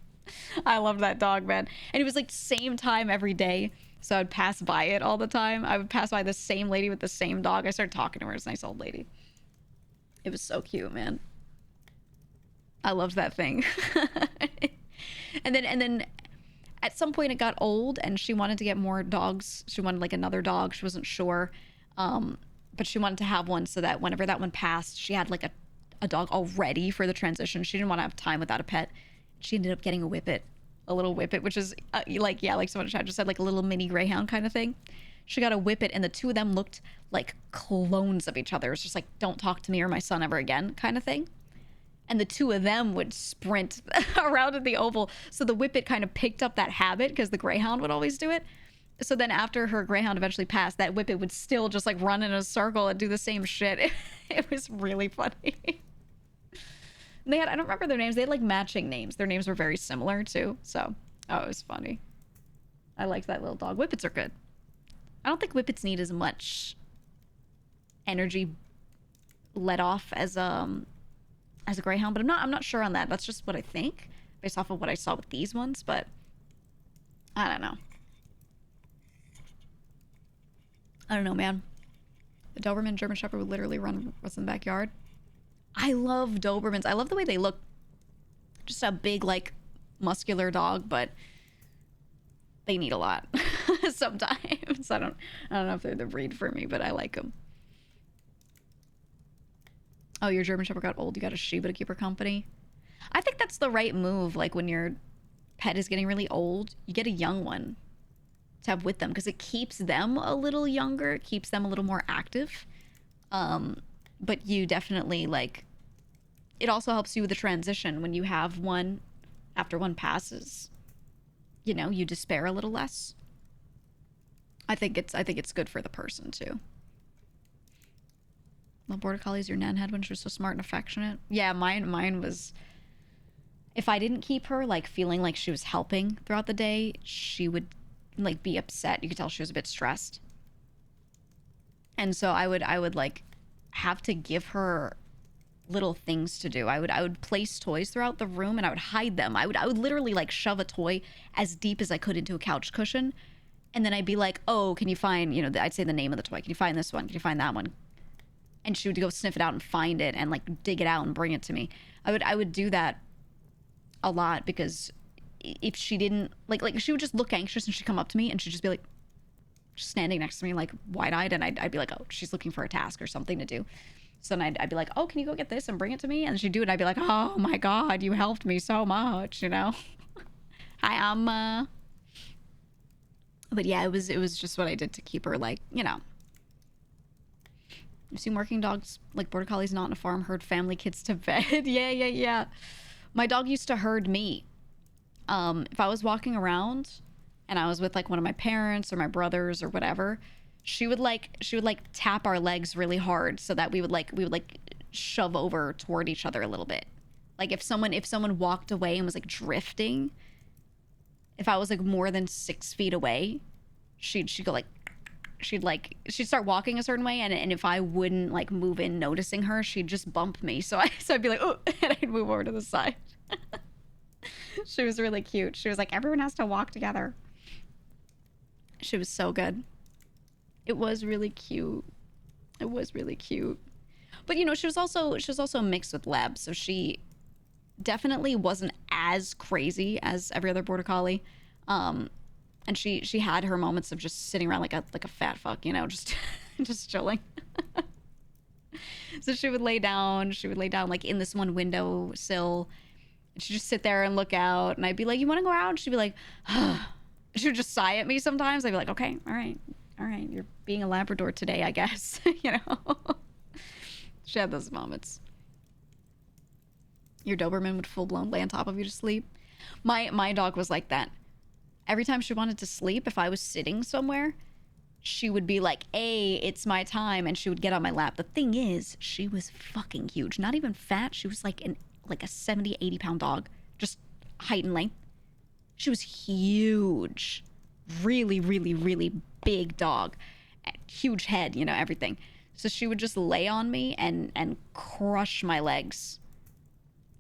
Speaker 1: I loved that dog, man. And it was like same time every day. So I'd pass by it all the time. I would pass by the same lady with the same dog. I started talking to her. It's a nice old lady. It was so cute, man. I loved that thing. and then at some point it got old and she wanted to get more dogs. She wanted like another dog. She wasn't sure. But she wanted to have one so that whenever that one passed, she had like a dog already for the transition. She didn't want to have time without a pet. She ended up getting a whippet. A little whippet, which is like someone in chat just said, like a little mini greyhound kind of thing. She got a whippet, and the two of them looked like clones of each other. It's just like, don't talk to me or my son ever again kind of thing. And the two of them would sprint around in the oval. So the whippet kind of picked up that habit because the greyhound would always do it. So then after her greyhound eventually passed, that whippet would still just like run in a circle and do the same shit. It was really funny. They had, I don't remember their names. They had like matching names. Their names were very similar too. So, it was funny. I liked that little dog. Whippets are good. I don't think whippets need as much energy let off as a greyhound, but I'm not sure on that. That's just what I think based off of what I saw with these ones, but I don't know. I don't know, man. The Doberman German Shepherd would literally run what's in the backyard. I love Dobermans. I love the way they look. Just a big, like, muscular dog, but they need a lot sometimes. I don't know if they're the breed for me, but I like them. Oh, your German Shepherd got old. You got a Shiba to keep her company. I think that's the right move. Like, when your pet is getting really old, you get a young one to have with them because it keeps them a little younger. It keeps them a little more active. But you definitely, like, it also helps you with the transition when you have one after one passes. You know, you despair a little less. I think it's good for the person too. Well, Border Collies, your nan had when she was so smart and affectionate. Yeah, mine was. If I didn't keep her like feeling like she was helping throughout the day, she would like be upset. You could tell she was a bit stressed. And so I would like have to give her little things to do. I would place toys throughout the room and I would hide them. I would literally like shove a toy as deep as I could into a couch cushion, and then I'd be like, "Oh, can you find?" I'd say the name of the toy. Can you find this one? Can you find that one? And she would go sniff it out and find it and like dig it out and bring it to me. I would do that a lot because if she didn't like she would just look anxious and she'd come up to me and she'd just be like just standing next to me like wide-eyed, and I'd be like, oh, she's looking for a task or something to do. So then I'd be like, oh, can you go get this and bring it to me? And she'd do it and I'd be like, oh my god, you helped me so much, Hi, Amma. But yeah, it was just what I did to keep her like, You've seen working dogs like Border Collies not in a farm herd family kids to bed. Yeah. My dog used to herd me. If I was walking around and I was with like one of my parents or my brothers or whatever, she would tap our legs really hard so that we would shove over toward each other a little bit. Like if someone walked away and was like drifting, if I was like more than 6 feet away, she'd go like, she'd start walking a certain way, and if I wouldn't like move in noticing her, she'd just bump me. So I'd be like, oh, and I'd move over to the side. She was really cute. She was like, everyone has to walk together. She was so good. It was really cute. It was really cute. But she was also mixed with Leb, so she definitely wasn't as crazy as every other Border Collie. And she had her moments of just sitting around like a fat fuck, you know, just just chilling. So she would lay down. She would lay down like in this one window sill. And she'd just sit there and look out. And I'd be like, "You want to go out?" And she'd be like, she would just sigh at me sometimes. I'd be like, "Okay, all right, all right. You're being a Labrador today, I guess." You know. She had those moments. Your Doberman would full blown lay on top of you to sleep. My dog was like that. Every time she wanted to sleep, if I was sitting somewhere, she would be like, "Hey, it's my time," and she would get on my lap. The thing is, she was fucking huge. Not even fat. She was like a 70, 80 pound dog. Just height and length. She was huge. Really, really, really big dog. Huge head, you know, everything. So she would just lay on me and crush my legs.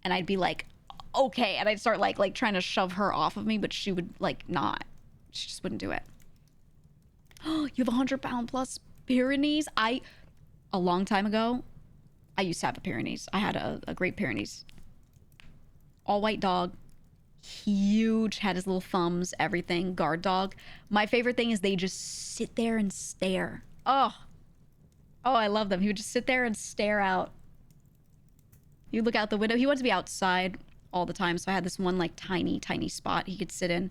Speaker 1: And I'd be like, "Okay," and I'd start like trying to shove her off of me, but she would like not. She just wouldn't do it. Oh, you have 100 pound plus Pyrenees? A long time ago, I used to have a Pyrenees. I had a Great Pyrenees. All white dog. Huge, had his little thumbs, everything. Guard dog. My favorite thing is they just sit there and stare. Oh. Oh, I love them. He would just sit there and stare out. You look out the window. He wanted to be outside all the time, so I had this one like tiny, tiny spot he could sit in.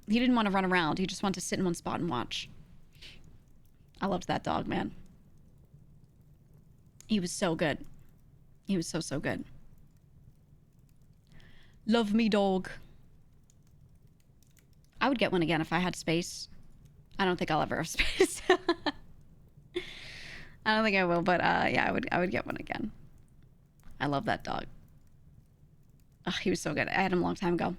Speaker 1: He didn't want to run around. He just wanted to sit in one spot and watch. I loved that dog, man. He was so good. He was so, so good. Love me, dog. I would get one again if I had space. I don't think I'll ever have space. I don't think I will, but yeah, I would get one again. I love that dog. Ugh, he was so good. I had him a long time ago.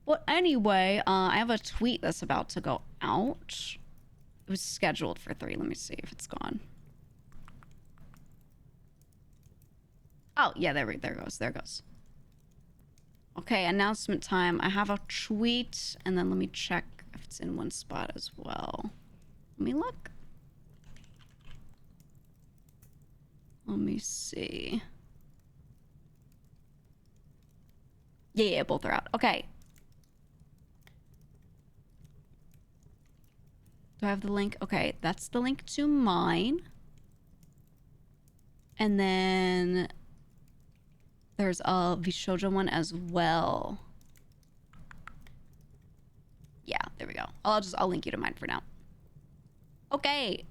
Speaker 1: But anyway, I have a tweet that's about to go out. It was scheduled for 3. Let me see if it's gone. Oh, yeah, there goes. There goes. Okay, announcement time. I have a tweet, and then let me check if it's in one spot as well. Let me look. Let me see. Yeah, both are out. Okay. Do I have the link? Okay, that's the link to mine. And then there's a VShojo one as well. Yeah, there we go. I'll link you to mine for now. Okay.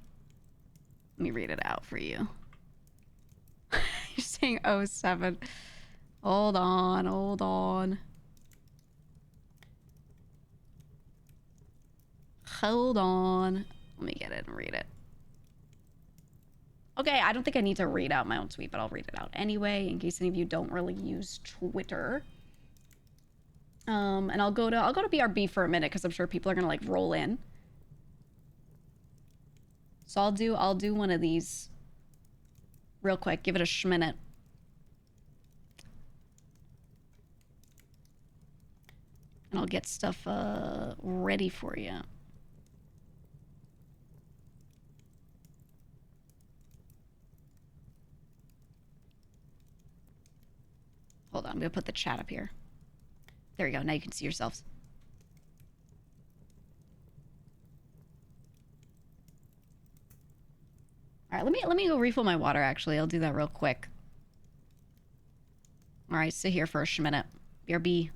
Speaker 1: Let me read it out for you. You're saying 07. Hold on, hold on. Hold on. Let me get it and read it. Okay, I don't think I need to read out my own tweet, but I'll read it out anyway, in case any of you don't really use Twitter. And I'll go to BRB for a minute, because I'm sure people are gonna like roll in. So I'll do one of these real quick. Give it a schminute. And I'll get stuff ready for you. Hold on, I'm gonna put the chat up here. There you go, now you can see yourselves. All right, let me go refill my water, actually. I'll do that real quick. All right, sit here for a minute. BRB.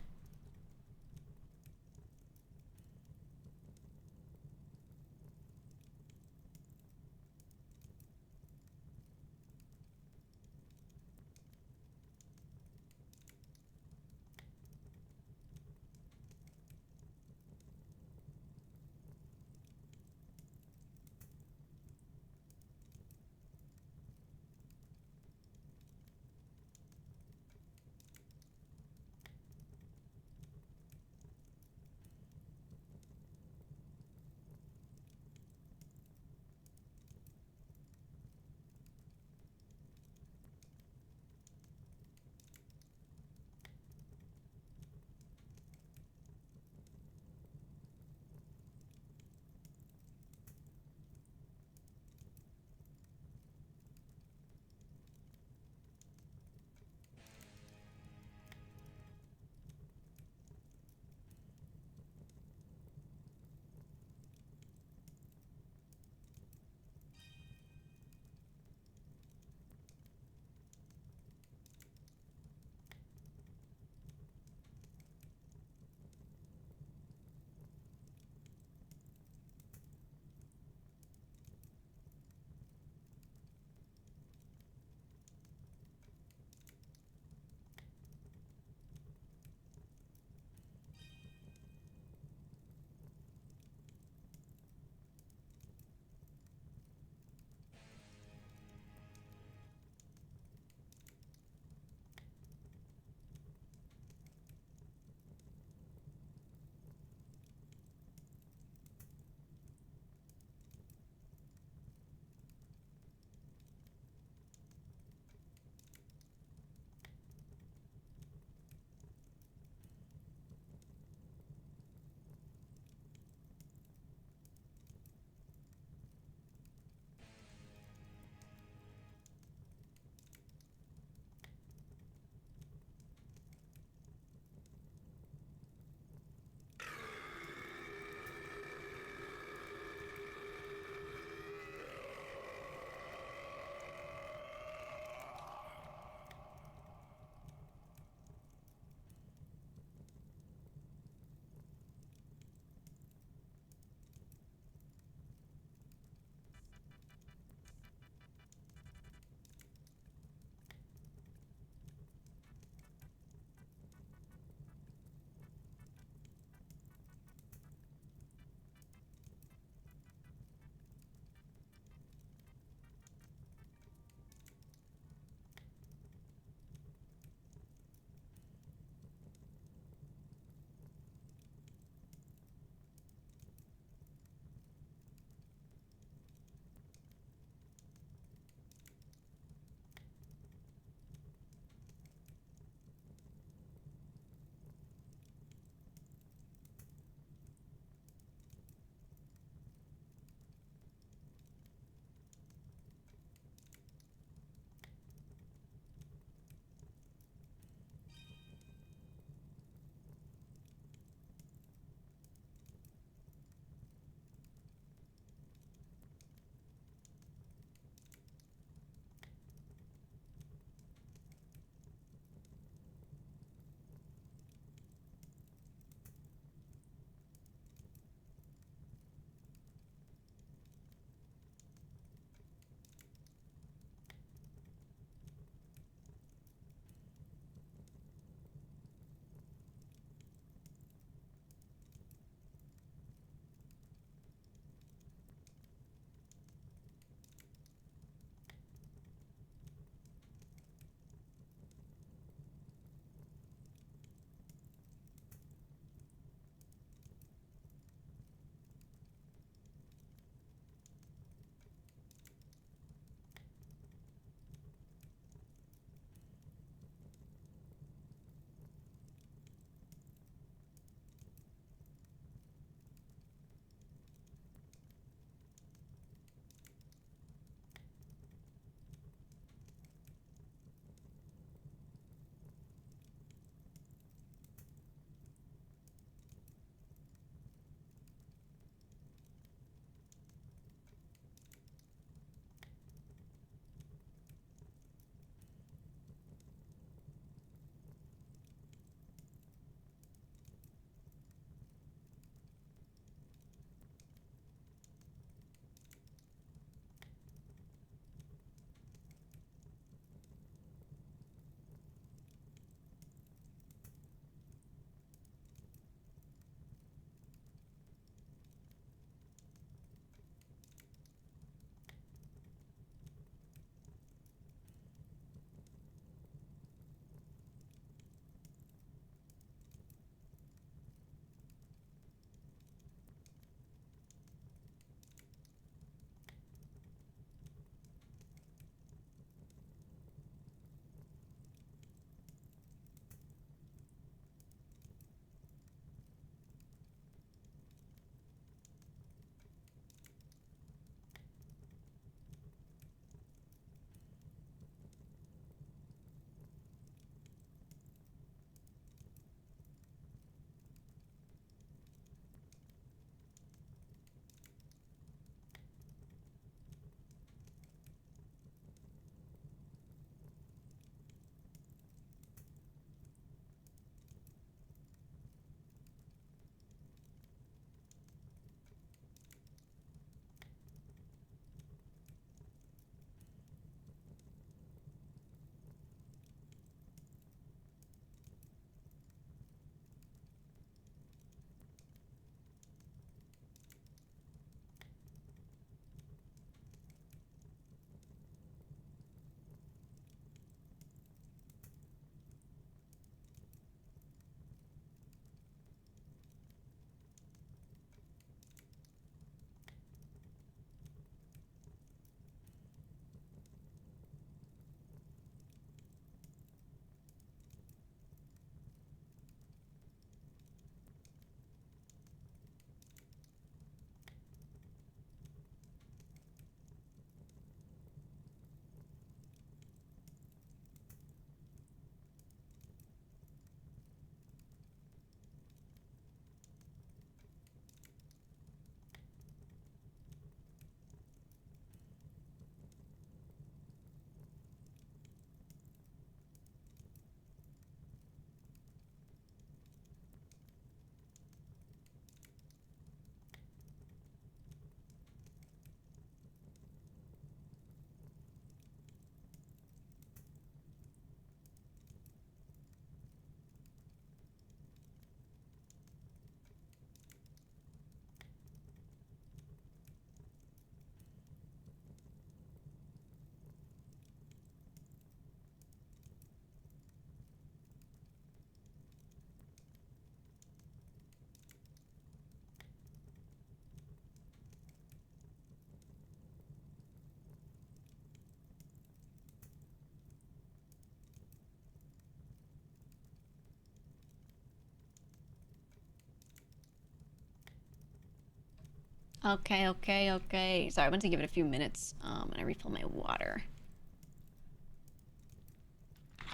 Speaker 1: Okay, okay, okay. Sorry, I want to give it a few minutes. And I refill my water.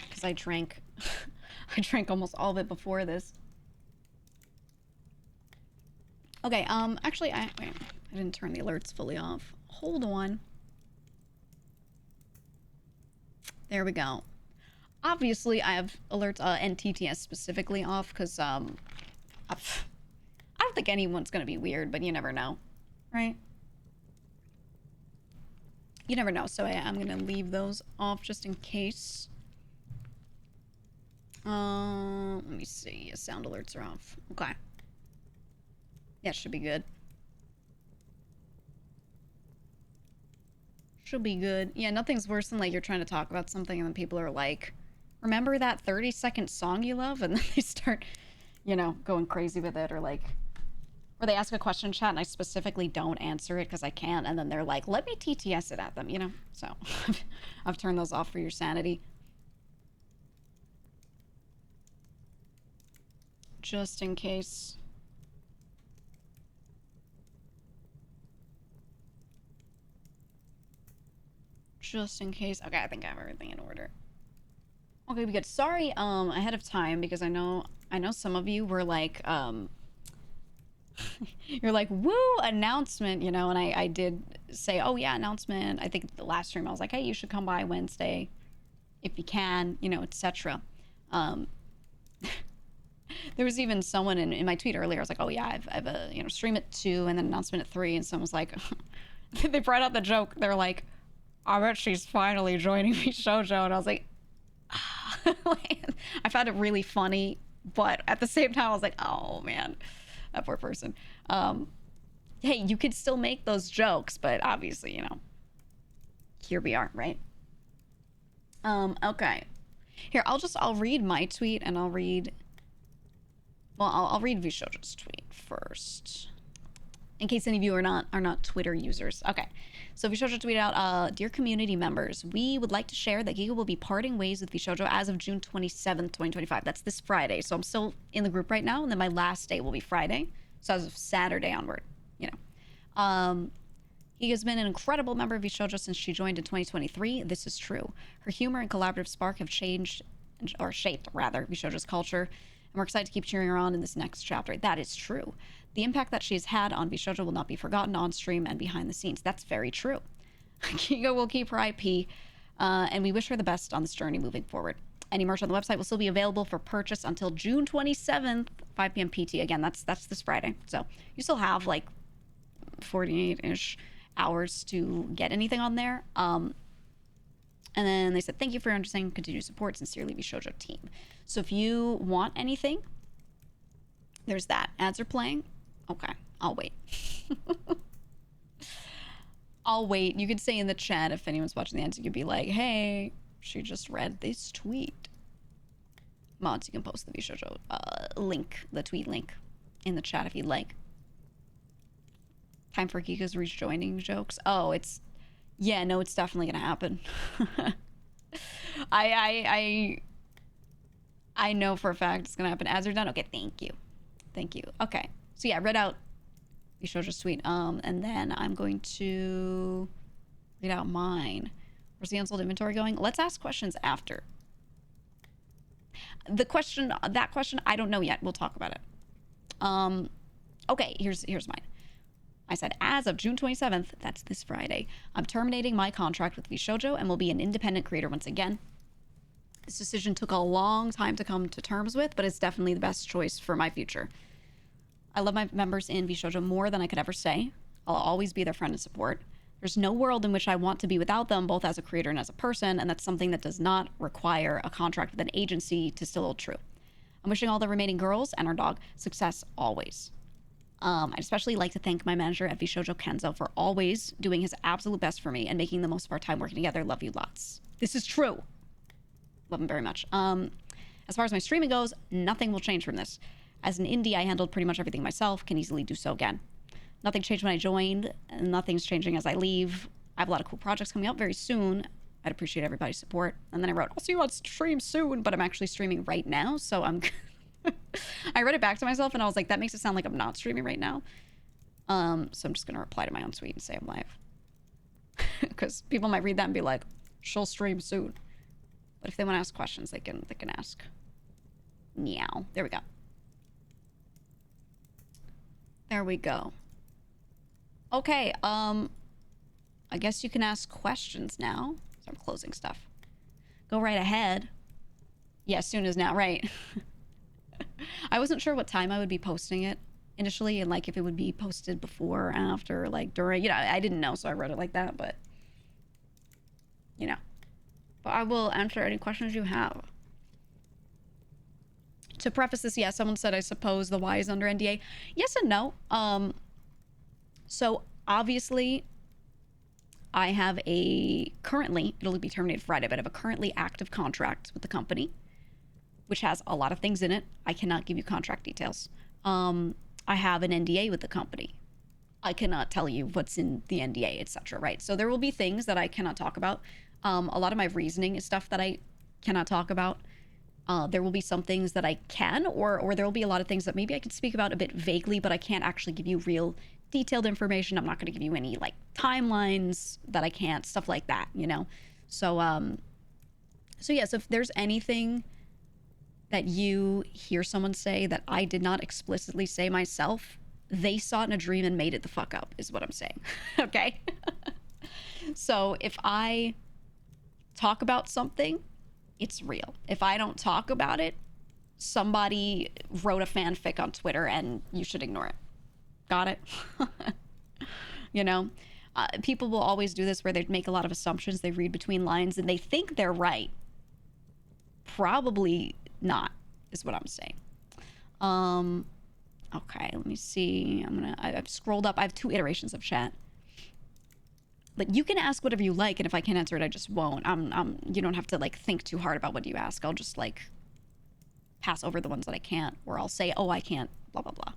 Speaker 1: Because I drank... I drank almost all of it before this. Okay, actually, wait, I didn't turn the alerts fully off. Hold on. There we go. Obviously, I have alerts and TTS specifically off because, I don't think anyone's gonna be weird, but you never know, right? You never know, so I'm gonna leave those off just in case. Let me see. Sound alerts are off. Okay. Yeah, should be good. Should be good. Yeah, nothing's worse than like you're trying to talk about something and then people are like, remember that 30-second song you love? And then they start, you know, going crazy with it, or like, or they ask a question in chat and I specifically don't answer it because I can't, and then they're like, let me TTS it at them, you know? So I've turned those off for your sanity. Just in case. Just in case. Okay, I think I have everything in order. Okay, we good. Sorry, ahead of time, because I know some of you were like, you're like, woo, announcement, you know, and I did say, oh yeah, announcement. I think the last stream I was like, hey, you should come by Wednesday if you can, you know, etc. There was even someone in my tweet earlier. I was like, oh yeah, I've a, you know, stream at 2 and then announcement at 3, and someone was like, they brought out the joke. They're like, I bet she's finally joining VShojo, and I was like, I found it really funny, but at the same time, I was like, oh man, that poor person. Hey, you could still make those jokes, but obviously, you know, here we are, right? Okay. Here, I'll read my tweet, and I'll read, well, I'll read VShojo's tweet first, in case any of you are not Twitter users. Okay. So VShojo tweeted out, dear community members, we would like to share that GEEGA will be parting ways with VShojo as of June 27th, 2025. That's this Friday. So I'm still in the group right now, and then my last day will be Friday. So as of Saturday onward, you know. GEEGA's been an incredible member of VShojo since she joined in 2023. This is true. Her humor and collaborative spark have changed, or shaped rather, VShojo's culture, and we're excited to keep cheering her on in this next chapter. That is true. The impact that she has had on VShojo will not be forgotten on stream and behind the scenes. That's very true. GEEGA will keep her IP, and we wish her the best on this journey moving forward. Any merch on the website will still be available for purchase until June 27th, 5 p.m. PT. Again, that's this Friday. So you still have like 48-ish hours to get anything on there. And then they said, thank you for your understanding and continued support. Sincerely, VShojo team. So if you want anything, there's that. Ads are playing. Okay, I'll wait. I'll wait. You could say in the chat if anyone's watching the ads, you could be like, hey, she just read this tweet. Mods, you can post the VShojo link, the tweet link, in the chat if you'd like. Time for GEEGA's rejoining jokes. Oh, it's... Yeah, no, it's definitely gonna happen. I know for a fact it's gonna happen. Ads are done? Okay, thank you. Thank you. Okay. So yeah, I read out VShojo's tweet. And then I'm going to read out mine. Where's the unsold inventory going? Let's ask questions after. That question, I don't know yet. We'll talk about it. Okay, here's mine. I said, as of June 27th, that's this Friday, I'm terminating my contract with VShojo and will be an independent creator once again. This decision took a long time to come to terms with, but it's definitely the best choice for my future. I love my members in VShojo more than I could ever say. I'll always be their friend and support. There's no world in which I want to be without them, both as a creator and as a person, and that's something that does not require a contract with an agency to still hold true. I'm wishing all the remaining girls and our dog success always. I'd especially like to thank my manager at VShojo, Kenzo, for always doing his absolute best for me and making the most of our time working together. Love you lots. This is true. Love him very much. As far as my streaming goes, nothing will change from this. As an indie, I handled pretty much everything myself, can easily do so again. Nothing changed when I joined, and nothing's changing as I leave. I have a lot of cool projects coming out very soon. I'd appreciate everybody's support. And then I wrote, I'll see you on stream soon, but I'm actually streaming right now, so I'm... I read it back to myself, and I was like, that makes it sound like I'm not streaming right now. So I'm just gonna reply to my own tweet and say I'm live. Because people might read that and be like, she'll stream soon. But if they want to ask questions, they can ask. Meow. There we go. There we go. Okay, I guess you can ask questions now. So I'm closing stuff. Go right ahead. Yeah, soon as now, right. I wasn't sure what time I would be posting it initially, and like if it would be posted before or after, like during, you know, I didn't know, so I wrote it like that, but you know. But I will answer any questions you have. To preface this, yeah, someone said, I suppose the Y is under NDA. Yes and no. So obviously I have currently, it'll be terminated Friday, but I have a currently active contract with the company, which has a lot of things in it. I cannot give you contract details. I have an NDA with the company. I cannot tell you what's in the NDA, etc. Right? So there will be things that I cannot talk about. A lot of my reasoning is stuff that I cannot talk about. There will be some things that I can, or there will be a lot of things that maybe I can speak about a bit vaguely, but I can't actually give you real detailed information. I'm not going to give you any like timelines that I can't, stuff like that, you know? So yes, if there's anything that you hear someone say that I did not explicitly say myself, they saw it in a dream and made it the fuck up, is what I'm saying. Okay? So if I talk about something, it's real. If I don't talk about it, somebody wrote a fanfic on Twitter and you should ignore it. Got it? You know? People will always do this where they make a lot of assumptions. They read between lines and they think they're right. Probably not, is what I'm saying. Okay, let me see. I've scrolled up. I have 2 iterations of chat. But you can ask whatever you like, and if I can't answer it, I just won't. You don't have to like think too hard about what you ask. I'll just like pass over the ones that I can't, or I'll say, oh, I can't, blah, blah, blah.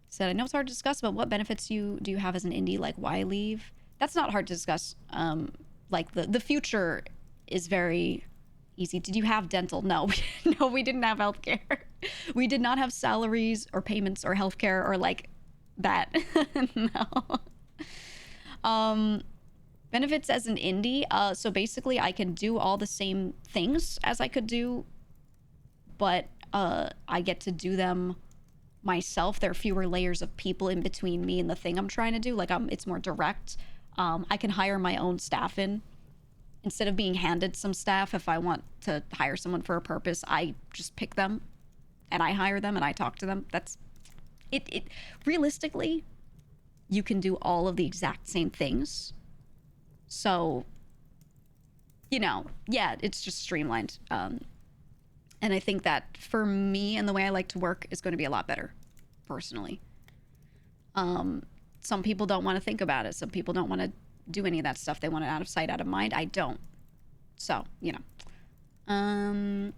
Speaker 1: Said, I know it's hard to discuss, but what benefits do you have as an indie? Like, why leave? That's not hard to discuss. Like the future is very easy. Did you have dental? No, no, we didn't have healthcare. We did not have salaries or payments or healthcare or like that. No. Benefits as an indie. So basically I can do all the same things as I could do, but I get to do them myself. There are fewer layers of people in between me and the thing I'm trying to do. Like it's more direct. I can hire my own staff in. Instead of being handed some staff, if I want to hire someone for a purpose, I just pick them and I hire them and I talk to them. That's it. Realistically, you can do all of the exact same things. So, you know, yeah, it's just streamlined. And I think that for me and the way I like to work is going to be a lot better, personally. Some people don't want to think about it. Some people don't want to do any of that stuff. They want it out of sight, out of mind. I don't. So, you know.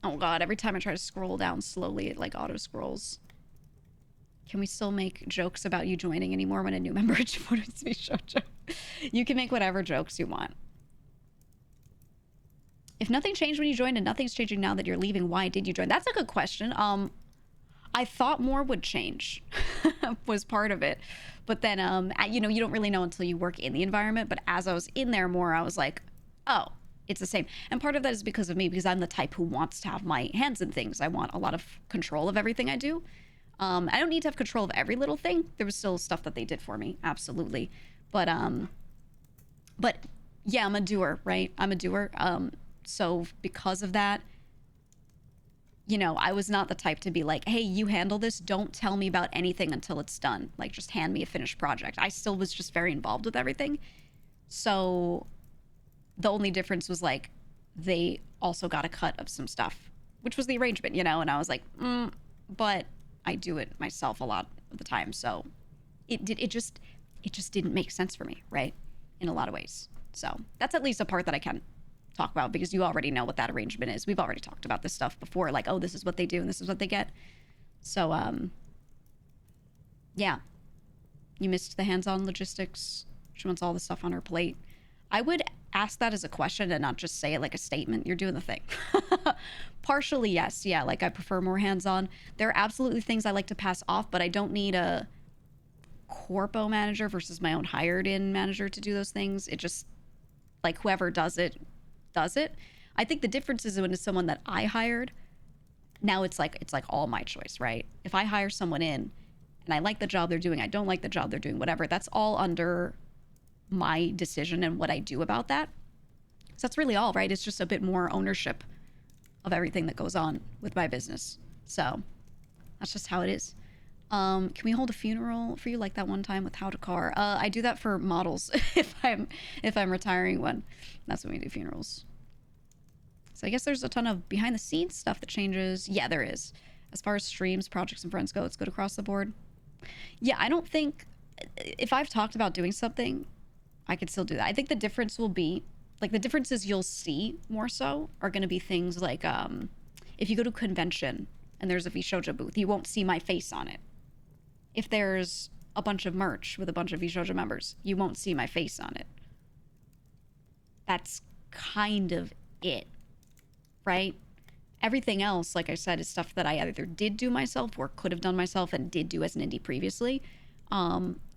Speaker 1: Oh God, every time I try to scroll down slowly, it like auto scrolls. Can we still make jokes about you joining anymore when a new member joins VShojo? You can make whatever jokes you want. If nothing changed when you joined and nothing's changing now that you're leaving, why did you join? That's a good question. I thought more would change was part of it. But then, you know, you don't really know until you work in the environment. But as I was in there more, I was like, oh, it's the same. And part of that is because of me, because I'm the type who wants to have my hands in things. I want a lot of control of everything I do. I don't need to have control of every little thing. There was still stuff that they did for me. Absolutely. But yeah, I'm a doer, right? I'm a doer. So because of that, you know, I was not the type to be like, hey, you handle this. Don't tell me about anything until it's done. Like, just hand me a finished project. I still was just very involved with everything. So the only difference was like, they also got a cut of some stuff, which was the arrangement, you know? And I was like, but I do it myself a lot of the time. So it just didn't make sense for me, right? In a lot of ways. So that's at least a part that I can talk about, because you already know what that arrangement is. We've already talked about this stuff before, like, oh, this is what they do and this is what they get. So yeah, you missed the hands-on logistics. She wants all the stuff on her plate. I would ask that as a question and not just say it like a statement, you're doing the thing. Partially, yes. Yeah, like I prefer more hands-on. There are absolutely things I like to pass off, but I don't need a corpo manager versus my own hired-in manager to do those things. It just, like, whoever does it, does it. I think the difference is when it's someone that I hired, now it's like all my choice, right? If I hire someone in and I like the job they're doing, I don't like the job they're doing, whatever, that's all under my decision and what I do about that. So that's really all, right? It's just a bit more ownership of everything that goes on with my business. So that's just how it is. Can we hold a funeral for you like that one time with How to Car? I do that for models if I'm retiring one. That's when we do funerals. So I guess there's a ton of behind the scenes stuff that changes. Yeah, there is. As far as streams, projects, and friends go, it's good across the board. Yeah, I don't think if I've talked about doing something, I could still do that. I think the difference will be, like, the differences you'll see more so are going to be things like if you go to a convention and there's a VShojo booth, you won't see my face on it. If there's a bunch of merch with a bunch of VShojo members, you won't see my face on it. That's kind of it, right? Everything else, like I said, is stuff that I either did do myself or could have done myself and did do as an indie previously.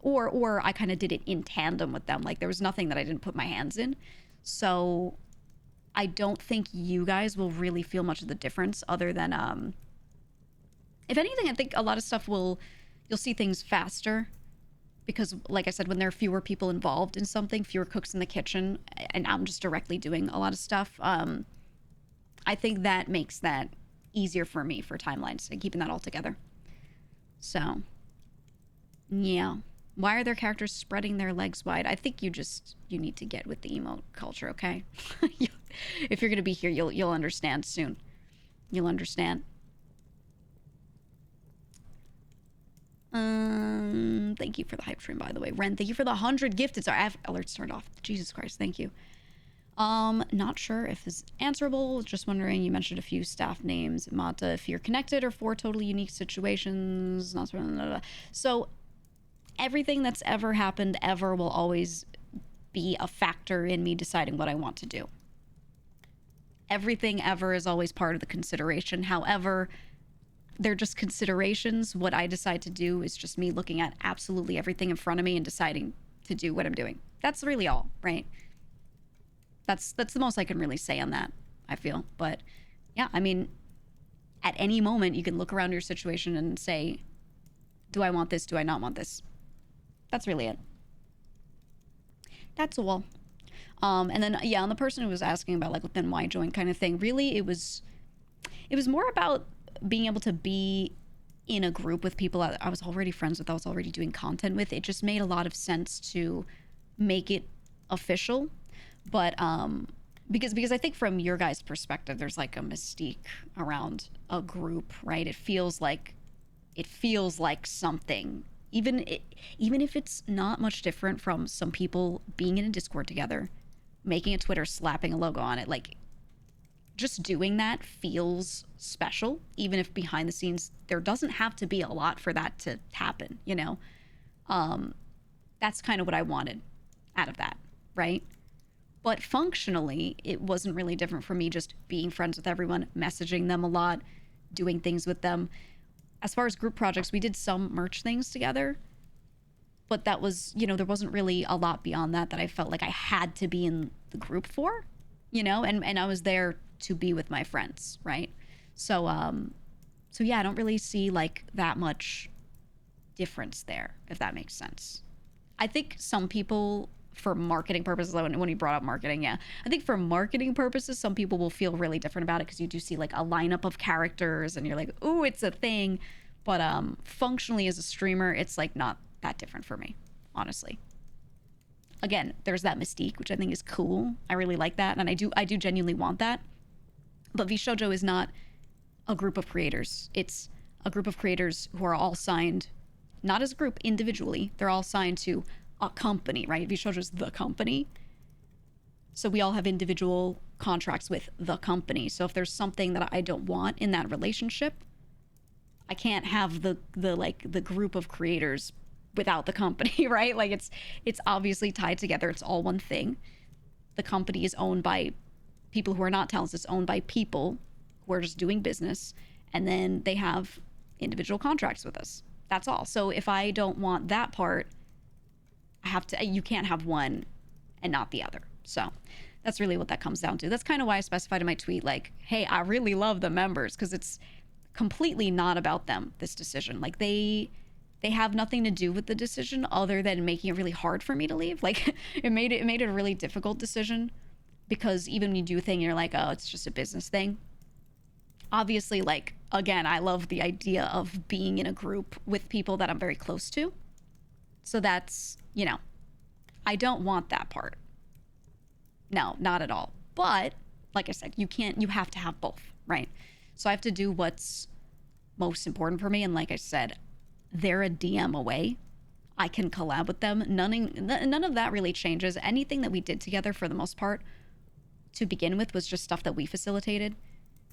Speaker 1: Or I kind of did it in tandem with them. Like, there was nothing that I didn't put my hands in. So I don't think you guys will really feel much of the difference other than, if anything, I think a lot of stuff you'll see things faster because, like I said, when there are fewer people involved in something, fewer cooks in the kitchen, and I'm just directly doing a lot of stuff, I think that makes that easier for me for timelines and keeping that all together. So, yeah. Why are their characters spreading their legs wide? I think you need to get with the emote culture, okay? If you're going to be here, you'll understand soon. You'll understand. Thank you for the hype stream, by the way. Ren, thank you for the 100 gifted. Sorry, I have alerts turned off. Jesus Christ, thank you. Not sure if this is answerable. Just wondering, you mentioned a few staff names. Mata, if you're connected or for totally unique situations. Not so everything that's ever happened ever will always be a factor in me deciding what I want to do. Everything ever is always part of the consideration. However, they're just considerations. What I decide to do is just me looking at absolutely everything in front of me and deciding to do what I'm doing. That's really all, right? That's the most I can really say on that, I feel. But yeah, I mean, at any moment you can look around your situation and say, do I want this? Do I not want this? That's really it. That's all. And then, yeah, on the person who was asking about, like, then why join kind of thing, really, it was more about being able to be in a group with people I was already friends with, I was already doing content with. It just made a lot of sense to make it official. But because I think from your guys' perspective, there's like a mystique around a group, right? It feels like something, even if it's not much different from some people being in a Discord together, making a Twitter, slapping a logo on it. Like, just doing that feels special, even if behind the scenes there doesn't have to be a lot for that to happen, you know? That's kind of what I wanted out of that, right? But functionally, it wasn't really different for me just being friends with everyone, messaging them a lot, doing things with them. As far as group projects, we did some merch things together, but that was, you know, there wasn't really a lot beyond that I felt like I had to be in the group for, you know, and I was there to be with my friends, right? So yeah, I don't really see like that much difference there, if that makes sense. I think some people, for marketing purposes, when you brought up marketing, yeah, I think for marketing purposes, some people will feel really different about it because you do see like a lineup of characters and you're like, ooh, it's a thing. But functionally as a streamer, it's like not that different for me, honestly. Again, there's that mystique, which I think is cool. I really like that, and I do genuinely want that. But VShojo is not a group of creators. It's a group of creators who are all signed, not as a group individually. They're all signed to a company, right? VShojo is the company. So we all have individual contracts with the company. So if there's something that I don't want in that relationship, I can't have the group of creators without the company, right? Like it's obviously tied together. It's all one thing. the company is owned by people who are not talents. It's owned by people who are just doing business, and then they have individual contracts with us. That's all. So if I don't want that part, I have to, you can't have one and not the other. So that's really what that comes down to. That's kind of why I specified in my tweet, like, hey, I really love the members, because it's completely not about them, this decision. Like, they have nothing to do with the decision other than making it really hard for me to leave. Like, it made it a really difficult decision, because even when you do a thing, you're like, oh, it's just a business thing. Obviously, like, again, I love the idea of being in a group with people that I'm very close to. So that's, you know, I don't want that part. No, not at all. But like I said, you have to have both, right? So I have to do what's most important for me. And like I said, they're a DM away. I can collab with them. None of that really changes. Anything that we did together, for the most part, to begin with, was just stuff that we facilitated.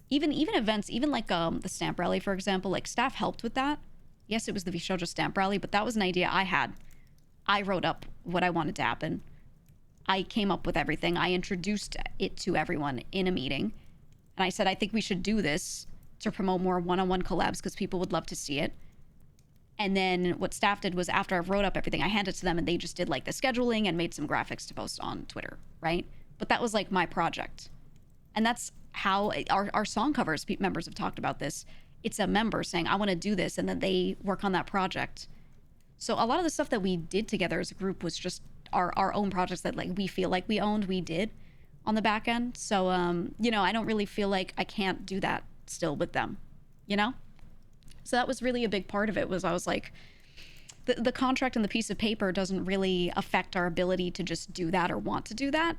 Speaker 1: Even events, even like the stamp rally, for example, like, staff helped with that. Yes, it was the VShojo stamp rally, but that was an idea I had. I wrote up what I wanted to happen. I came up with everything. I introduced it to everyone in a meeting. And I said, I think we should do this to promote more one-on-one collabs, because people would love to see it. And then what staff did was, after I wrote up everything, I handed it to them, and they just did like the scheduling and made some graphics to post on Twitter, right? But that was like my project. And that's how our song covers members have talked about this. It's a member saying, I want to do this, and then they work on that project. So a lot of the stuff that we did together as a group was just our own projects that, like, we feel like we owned, we did on the back end. So, you know, I don't really feel like I can't do that still with them, you know? So that was really a big part of it. Was I was like, the contract and the piece of paper doesn't really affect our ability to just do that or want to do that.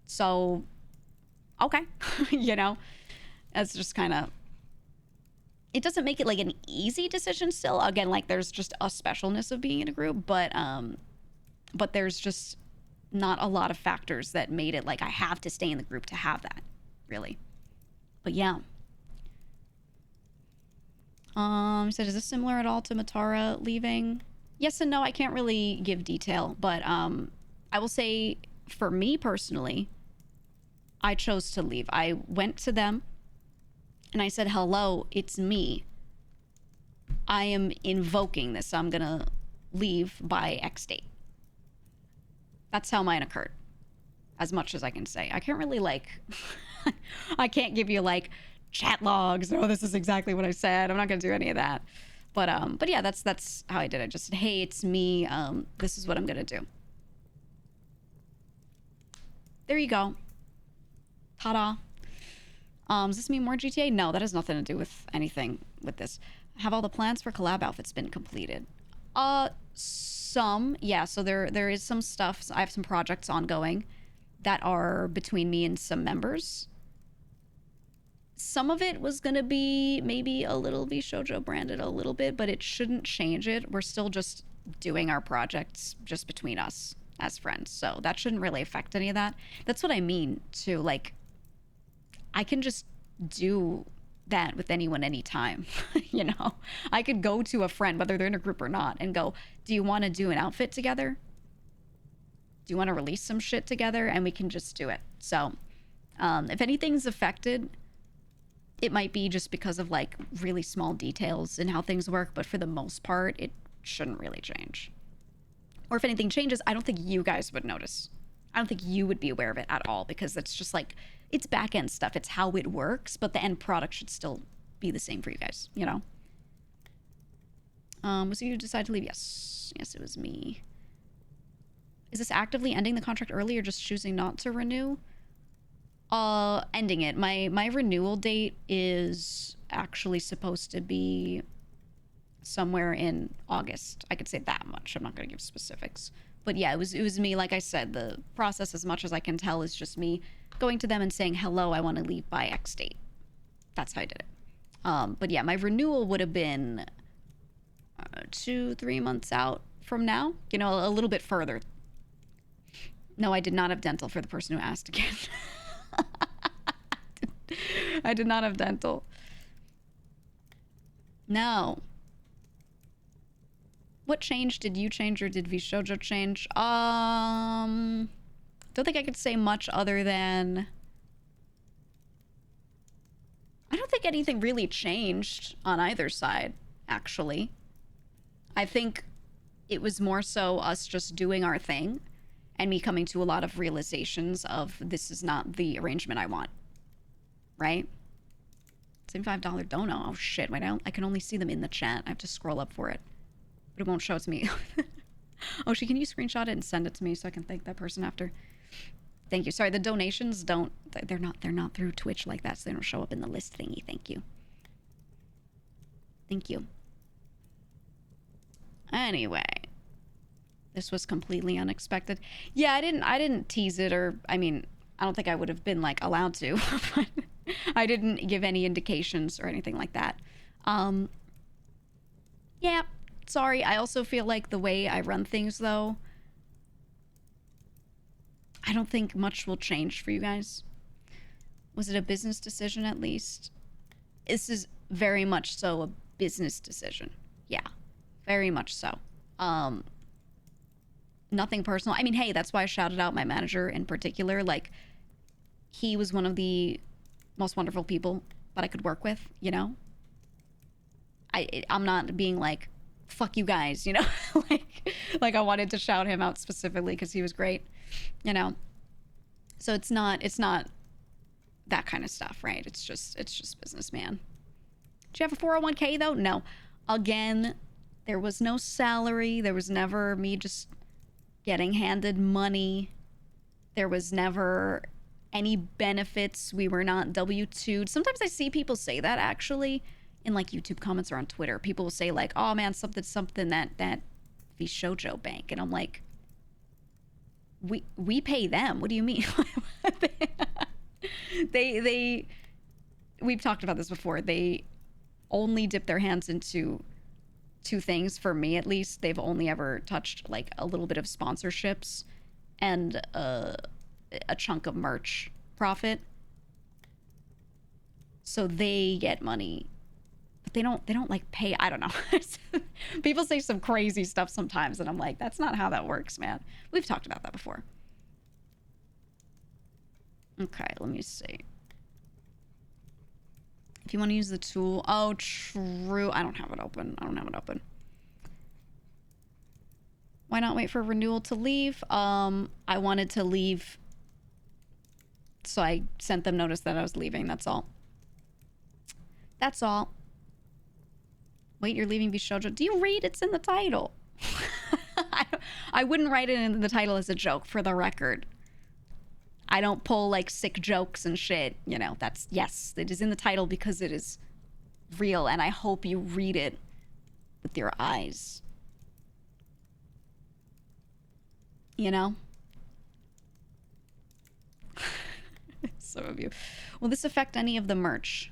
Speaker 1: So, okay, you know, it's just kind of, it doesn't make it like an easy decision still. Again, like, there's just a specialness of being in a group, but there's just not a lot of factors that made it like I have to stay in the group to have that, really. But yeah. He said, is this similar at all to Matara leaving? Yes and no. I can't really give detail, but I will say, for me personally, I chose to leave. I went to them and I said, hello, it's me. I am invoking this. I'm gonna leave by X date. That's how mine occurred, as much as I can say. I can't really, like, I can't give you, like, chat logs. Oh, this is exactly what I said. I'm not gonna do any of that. But yeah, that's how I did it. Just said, hey, it's me. This is what I'm gonna do. There you go. Ta-da. Does this mean more GTA? No, that has nothing to do with anything with this. Have all the plans for collab outfits been completed? Some, yeah. So there is some stuff. So I have some projects ongoing that are between me and some members. Some of it was gonna be maybe a little VShojo branded a little bit, but it shouldn't change it. We're still just doing our projects just between us as friends. So that shouldn't really affect any of that. That's what I mean too. Like, I can just do that with anyone anytime. You know, I could go to a friend, whether they're in a group or not, and go, do you want to do an outfit together? Do you want to release some shit together? And we can just do it. So if anything's affected, it might be just because of, like, really small details in how things work, but for the most part, it shouldn't really change. Or if anything changes, I don't think you guys would notice. I don't think you would be aware of it at all, because it's just like, it's back end stuff. It's how it works, but the end product should still be the same for you guys, you know? Was you decide to leave? Yes. Yes, it was me. Is this actively ending the contract early or just choosing not to renew? Ending it. My renewal date is actually supposed to be somewhere in August. I could say that much. I'm not going to give specifics. But yeah, it was me. Like I said, the process, as much as I can tell, is just me going to them and saying, hello, I want to leave by X date. That's how I did it. But yeah, my renewal would have been 2-3 months out from now. You know, a little bit further. No, I did not have dental, for the person who asked again. I did not have dental. No. What change? Did you change or did VShojo change? Don't think I could say much other than I don't think anything really changed on either side, actually. I think it was more so us just doing our thing and me coming to a lot of realizations of this is not the arrangement I want. Right? $75 dono. Oh shit, wait, I can only see them in the chat. I have to scroll up for it. But it won't show it to me. Oh, can you screenshot it and send it to me so I can thank that person after? Thank you. Sorry, the donations don't they're not through Twitch like that, so they don't show up in the list thingy. Thank you. Thank you. Anyway, this was completely unexpected. Yeah, I didn't tease it, or I mean, I don't think I would have been like allowed to, but I didn't give any indications or anything like that. Yeah, sorry. I also feel like the way I run things though, I don't think much will change for you guys. Was it a business decision at least? This is very much so a business decision. Yeah, very much so. Nothing personal. I mean, hey, that's why I shouted out my manager in particular. Like, he was one of the most wonderful people that I could work with, you know? I'm not being like, fuck you guys, you know? like I wanted to shout him out specifically because he was great, you know? So it's not that kind of stuff, right? It's just businessman. Do you have a 401k though? No. Again, there was no salary. There was never me just getting handed money. There was never any benefits. We were not W-2'd. Sometimes I see people say that actually in like YouTube comments or on Twitter. People will say like, oh man, something that VShojo bank. And I'm like, we pay them. What do you mean? they we've talked about this before. They only dip their hands into two things, for me at least. They've only ever touched like a little bit of sponsorships and a chunk of merch profit. So they get money, but they don't like pay. I don't know. People say some crazy stuff sometimes and I'm like, that's not how that works, man. We've talked about that before. Okay, let me see. If you want to use the tool. Oh, true. I don't have it open. Why not wait for renewal to leave? I wanted to leave, so I sent them notice that I was leaving. That's all. That's all. Wait, you're leaving VShojo. Do you read? It's in the title. I wouldn't write it in the title as a joke, for the record. I don't pull like sick jokes and shit, you know. That's, yes, it is in the title because it is real, and I hope you read it with your eyes. You know? Some of you. Will this affect any of the merch?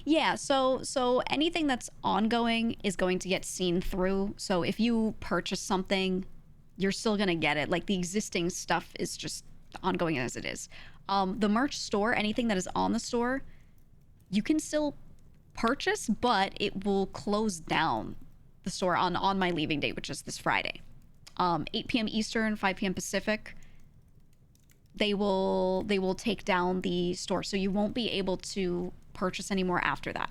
Speaker 1: Yeah, so anything that's ongoing is going to get seen through. So if you purchase something, you're still gonna get it. Like, the existing stuff is just ongoing as it is. The merch store, anything that is on the store, you can still purchase, but it will close down the store on my leaving date, which is this Friday. 8 p.m. Eastern, 5 p.m. Pacific. They will take down the store, so you won't be able to purchase anymore after that.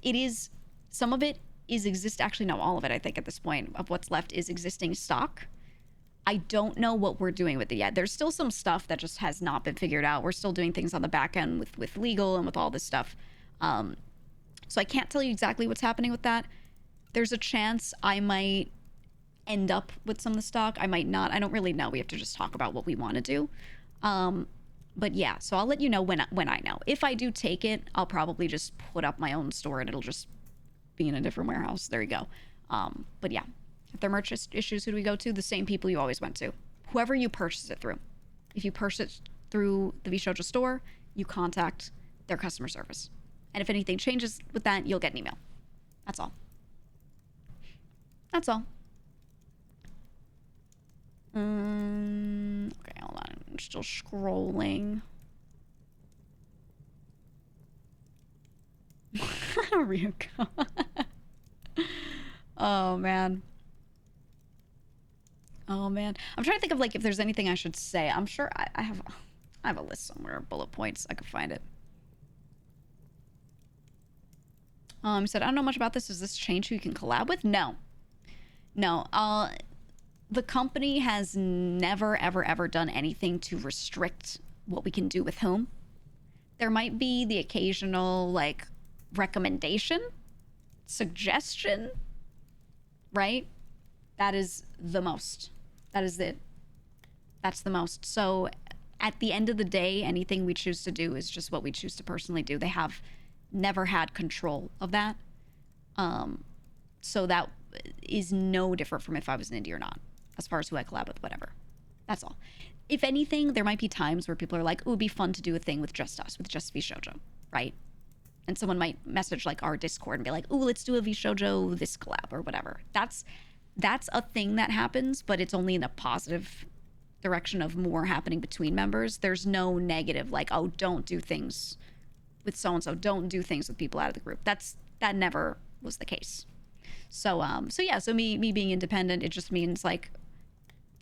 Speaker 1: It is, some of it is actually no, all of it, I think at this point of what's left is existing stock. I don't know what we're doing with it yet. There's still some stuff that just has not been figured out. We're still doing things on the back end with legal and with all this stuff. So I can't tell you exactly what's happening with that. There's a chance I might end up with some of the stock. I might not. I don't really know. We have to just talk about what we want to do. But yeah, so I'll let you know when I know. If I do take it, I'll probably just put up my own store and it'll just be in a different warehouse. There you go. But yeah, if there are merch issues, who do we go to? The same people you always went to. Whoever you purchase it through. If you purchase it through the VShojo store, you contact their customer service. And if anything changes with that, you'll get an email. That's all. That's all. Okay, hold on. I'm still scrolling. Ryuko. Oh, man. Oh man, I'm trying to think of like if there's anything I should say. I'm sure I have a list somewhere, bullet points. I could find it. He said, I don't know much about this. Does this change who you can collab with? No, no. The company has never, ever, ever done anything to restrict what we can do with whom. There might be the occasional like recommendation, suggestion, right? That is the most. That is it. That's the most. So at the end of the day, anything we choose to do is just what we choose to personally do. They have never had control of that. So that is no different from if I was an indie or not, as far as who I collab with, whatever. That's all. If anything, there might be times where people are like, oh, it'd be fun to do a thing with just us, with just VShojo, right? And someone might message like our Discord and be like, oh, let's do a VShojo this collab or whatever. That's a thing that happens, but it's only in a positive direction of more happening between members. There's no negative like, oh, don't do things with so-and-so, don't do things with people out of the group. That never was the case. So me being independent, it just means like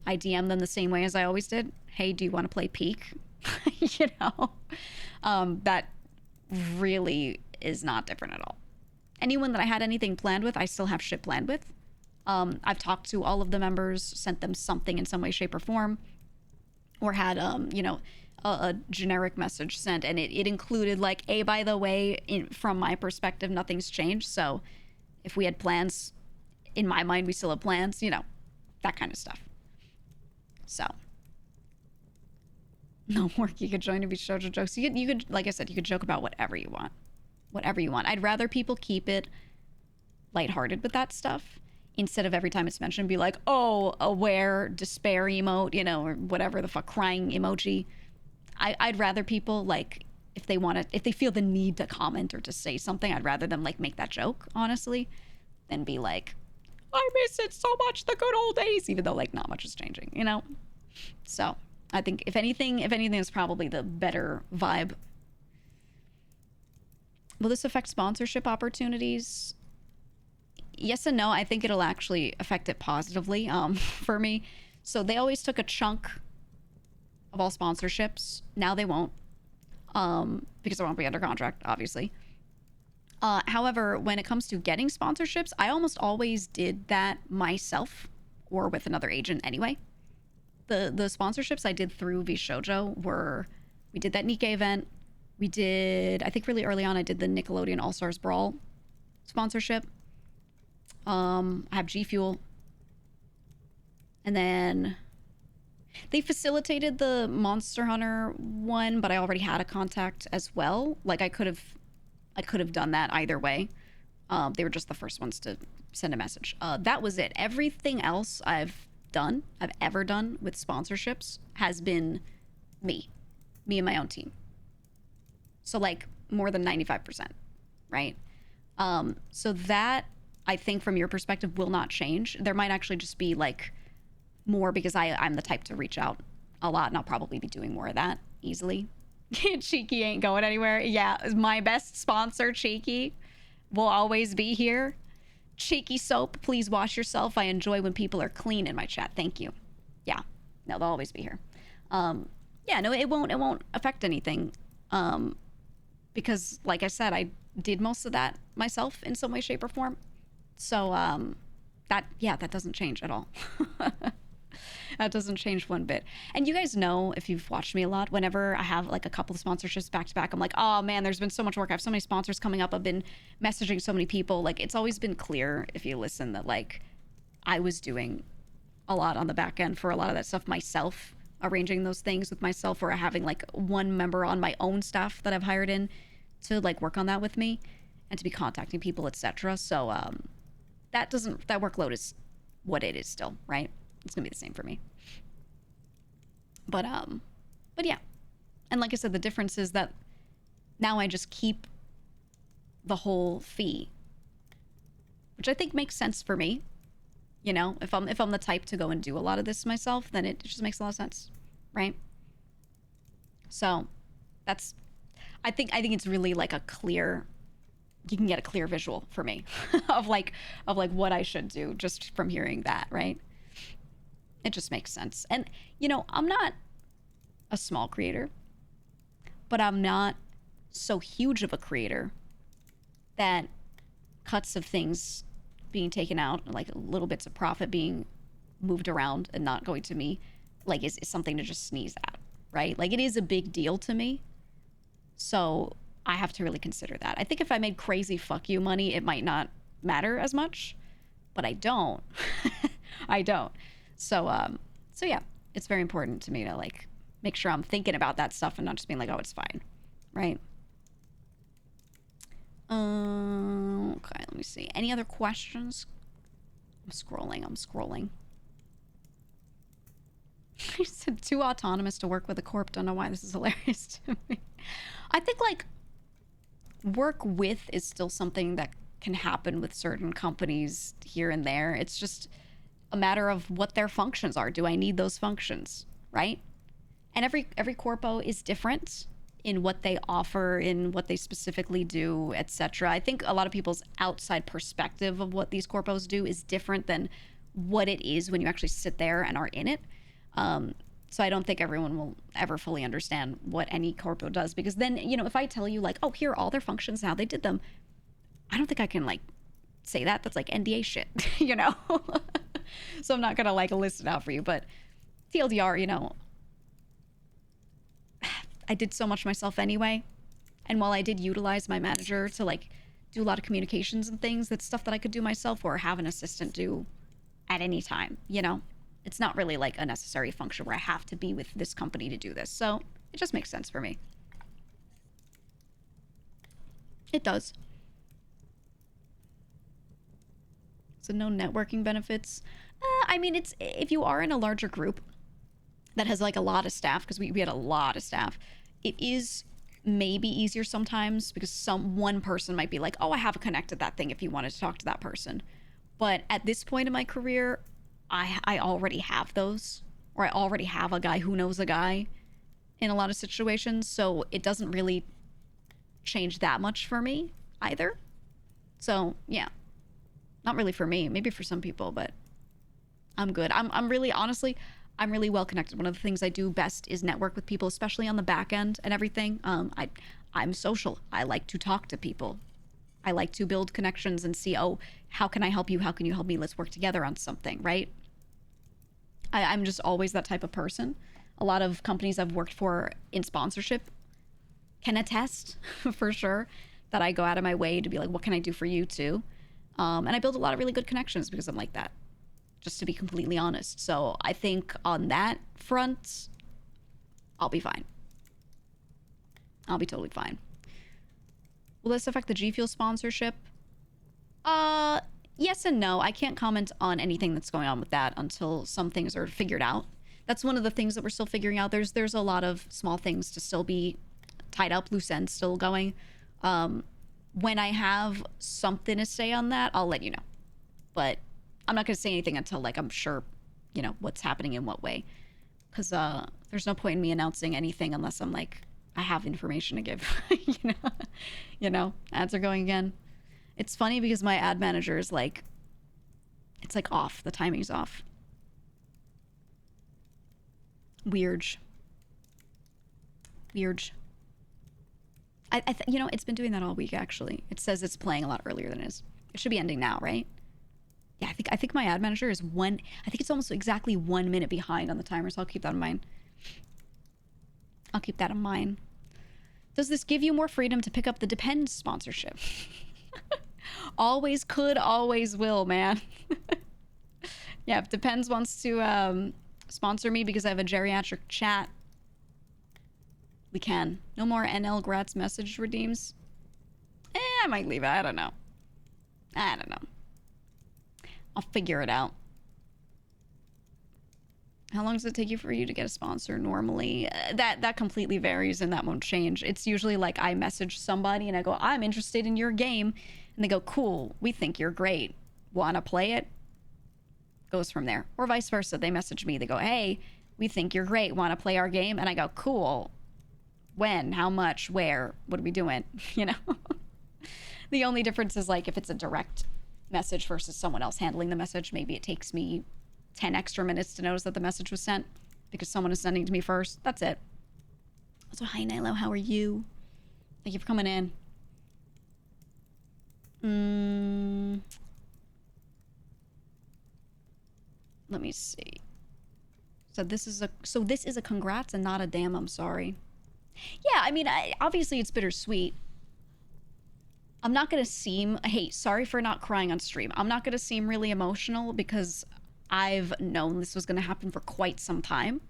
Speaker 1: I DM them the same way as I always did. Hey, do you want to play Peak? You know, that really is not different at all. Anyone that I had anything planned with, I still have shit planned with. I've talked to all of the members, sent them something in some way, shape, or form, or had a generic message sent, and it included like, hey, by the way, from my perspective, nothing's changed. So if we had plans, in my mind, we still have plans, you know, that kind of stuff. So no work. You could join to be shoujo jokes. You could, like I said, you could joke about whatever you want. Whatever you want. I'd rather people keep it lighthearted with that stuff instead of every time it's mentioned be like, oh, aware, despair emote, you know, or whatever the fuck, crying emoji. I'd rather people like, if they feel the need to comment or to say something, I'd rather them like make that joke, honestly, than be like, I miss it so much, the good old days, even though like not much is changing, you know? So I think if anything is probably the better vibe. Will this affect sponsorship opportunities? Yes and no. I think it'll actually affect it positively for me. So they always took a chunk of all sponsorships. Now they won't, because I won't be under contract, obviously. However, when it comes to getting sponsorships, I almost always did that myself or with another agent anyway. The sponsorships I did through VShojo were, we did that Nikkei event. We did, I think really early on, I did the Nickelodeon All-Stars Brawl sponsorship. I have G Fuel. And then they facilitated the Monster Hunter one, but I already had a contact as well. Like I could have done that either way. They were just the first ones to send a message. That was it. Everything else I've ever done with sponsorships has been me and my own team. So like more than 95%, right? So that, I think from your perspective, will not change. There might actually just be like more because I'm the type to reach out a lot, and I'll probably be doing more of that easily. Cheeky ain't going anywhere. Yeah, my best sponsor, Cheeky, will always be here. Cheeky soap, please wash yourself. I enjoy when people are clean in my chat. Thank you. Yeah, no, they'll always be here. Yeah, no, it won't affect anything. Because like I said, I did most of that myself in some way, shape, or form. So that doesn't change at all. That doesn't change one bit. And you guys know, if you've watched me a lot, whenever I have like a couple of sponsorships back to back, I'm like, oh man, there's been so much work. I have so many sponsors coming up. I've been messaging so many people. Like, it's always been clear, if you listen, that like I was doing a lot on the back end for a lot of that stuff myself, arranging those things with myself, or having like one member on my own staff that I've hired in to like work on that with me and to be contacting people, etc. So that workload is what it is still, right? It's gonna be the same for me. But yeah. And like I said, the difference is that now I just keep the whole fee, which I think makes sense for me. You know, if I'm the type to go and do a lot of this myself, then it just makes a lot of sense, right? So that's, I think it's really like a clear, you can get a clear visual for me of like what I should do just from hearing that, right? It just makes sense. And, you know, I'm not a small creator, but I'm not so huge of a creator that cuts of things being taken out, like little bits of profit being moved around and not going to me, like is something to just sneeze at, right? Like it is a big deal to me. So I have to really consider that. I think if I made crazy fuck you money, it might not matter as much, but I don't. I don't. So yeah, it's very important to me to like make sure I'm thinking about that stuff and not just being like, oh, it's fine, right? Okay, let me see. Any other questions? I'm scrolling. He said too autonomous to work with a corp. Don't know why this is hilarious to me. I think like work with is still something that can happen with certain companies here and there. It's just a matter of what their functions are. Do I need those functions, right? And every corpo is different in what they offer, in what they specifically do, etc. I think a lot of people's outside perspective of what these corpos do is different than what it is when you actually sit there and are in it. So I don't think everyone will ever fully understand what any corpo does, because then, you know, if I tell you like, oh, here are all their functions, how they did them, I don't think I can like say that. That's like NDA shit, you know? So I'm not gonna like list it out for you, but TLDR, you know, I did so much myself anyway. And while I did utilize my manager to like do a lot of communications and things, that's stuff that I could do myself or have an assistant do at any time, you know? It's not really like a necessary function where I have to be with this company to do this. So it just makes sense for me. It does. So no networking benefits. I mean, it's if you are in a larger group that has like a lot of staff, because we had a lot of staff, it is maybe easier sometimes because one person might be like, oh, I have connected that thing if you wanted to talk to that person. But at this point in my career, I already have those, or I already have a guy who knows a guy in a lot of situations, so it doesn't really change that much for me either. So yeah, not really for me, maybe for some people, but I'm good. I'm really, honestly, I'm really well connected. One of the things I do best is network with people, especially on the back end and everything. I'm social. I like to talk to people. I like to build connections and see, oh, how can I help you? How can you help me? Let's work together on something, right? I'm just always that type of person. A lot of companies I've worked for in sponsorship can attest for sure that I go out of my way to be like, what can I do for you too? And I build a lot of really good connections because I'm like that, just to be completely honest. So I think on that front, I'll be fine. I'll be totally fine. Will this affect the G Fuel sponsorship? Yes and no. I can't comment on anything that's going on with that until some things are figured out. That's one of the things that we're still figuring out. There's a lot of small things to still be tied up, loose ends still going. When I have something to say on that, I'll let you know. But I'm not going to say anything until like I'm sure, you know, what's happening in what way. Because there's no point in me announcing anything unless I'm like, I have information to give. You know, ads are going again. It's funny because my ad manager is like, it's like off. The timing's off. Weird. You know, it's been doing that all week actually. It says it's playing a lot earlier than it is. It should be ending now, right? Yeah, I think my ad manager is I think it's almost exactly 1 minute behind on the timer, so I'll keep that in mind. Does this give you more freedom to pick up the Depends sponsorship? Always could, always will, man. Yeah, if Depends wants to sponsor me because I have a geriatric chat, we can. No more NL Gratz message redeems. I might leave it. I don't know. I'll figure it out. How long does it take you for you to get a sponsor normally? That completely varies and that won't change. It's usually like I message somebody and I go, I'm interested in your game. And they go, cool, we think you're great. Wanna play it? Goes from there. Or vice versa. They message me. They go, hey, we think you're great. Wanna play our game? And I go, cool. When? How much? Where? What are we doing? You know? The only difference is like if it's a direct message versus someone else handling the message, maybe it takes me 10 extra minutes to notice that the message was sent because someone is sending to me first. That's it. So, hi, Nilo. How are you? Thank you for coming in. Let me see. So this is a congrats and not a damn I'm sorry. Yeah, I mean, obviously it's bittersweet. I'm not gonna seem, hey, sorry for not crying on stream. I'm not gonna seem really emotional because I've known this was gonna happen for quite some time.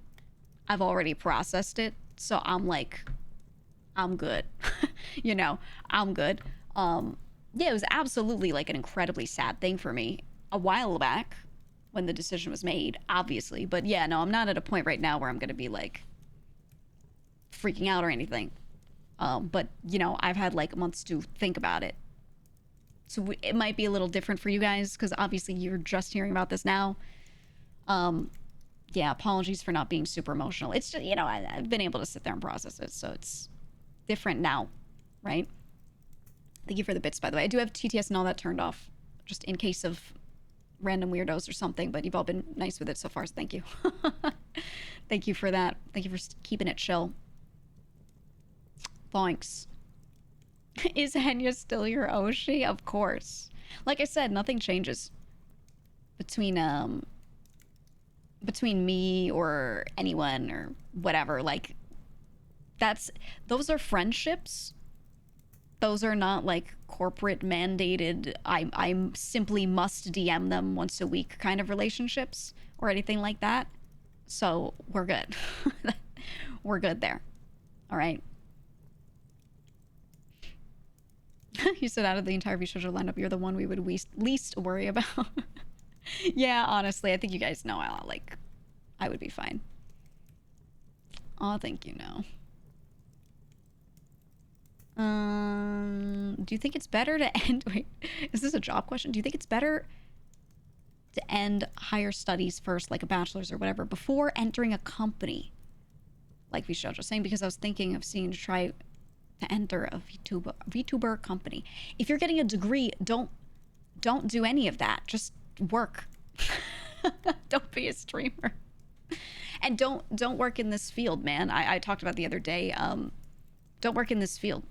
Speaker 1: I've already processed it, so I'm like, I'm good. You know, I'm good. Yeah, it was absolutely like an incredibly sad thing for me a while back when the decision was made, obviously. But yeah, no, I'm not at a point right now where I'm gonna be like freaking out or anything. But you know, I've had like months to think about it. So it might be a little different for you guys because obviously you're just hearing about this now. Yeah, apologies for not being super emotional. It's just, you know, I've been able to sit there and process it, so it's different now, right? Thank you for the bits, by the way. I do have TTS and all that turned off, just in case of random weirdos or something, but you've all been nice with it so far, so thank you. Thank you for that. Thank you for keeping it chill. Thanks. Is Henya still your Oshi? Of course. Like I said, nothing changes between me or anyone or whatever. Like, those are friendships. Those are not like corporate mandated, I simply must DM them once a week kind of relationships or anything like that. So we're good. We're good there. All right. You said out of the entire VShojo lineup, you're the one we would least worry about. Yeah, honestly, I think you guys know I would be fine. Oh, thank you, no. Do you think it's better to end... Wait, is this a job question? Do you think it's better to end higher studies first, like a bachelor's or whatever, before entering a company like VShojo? Saying because I was thinking of seeing to try to enter a VTuber company. If you're getting a degree, don't do any of that. Just work. Don't be a streamer. And don't work in this field, man. I talked about the other day. Don't work in this field.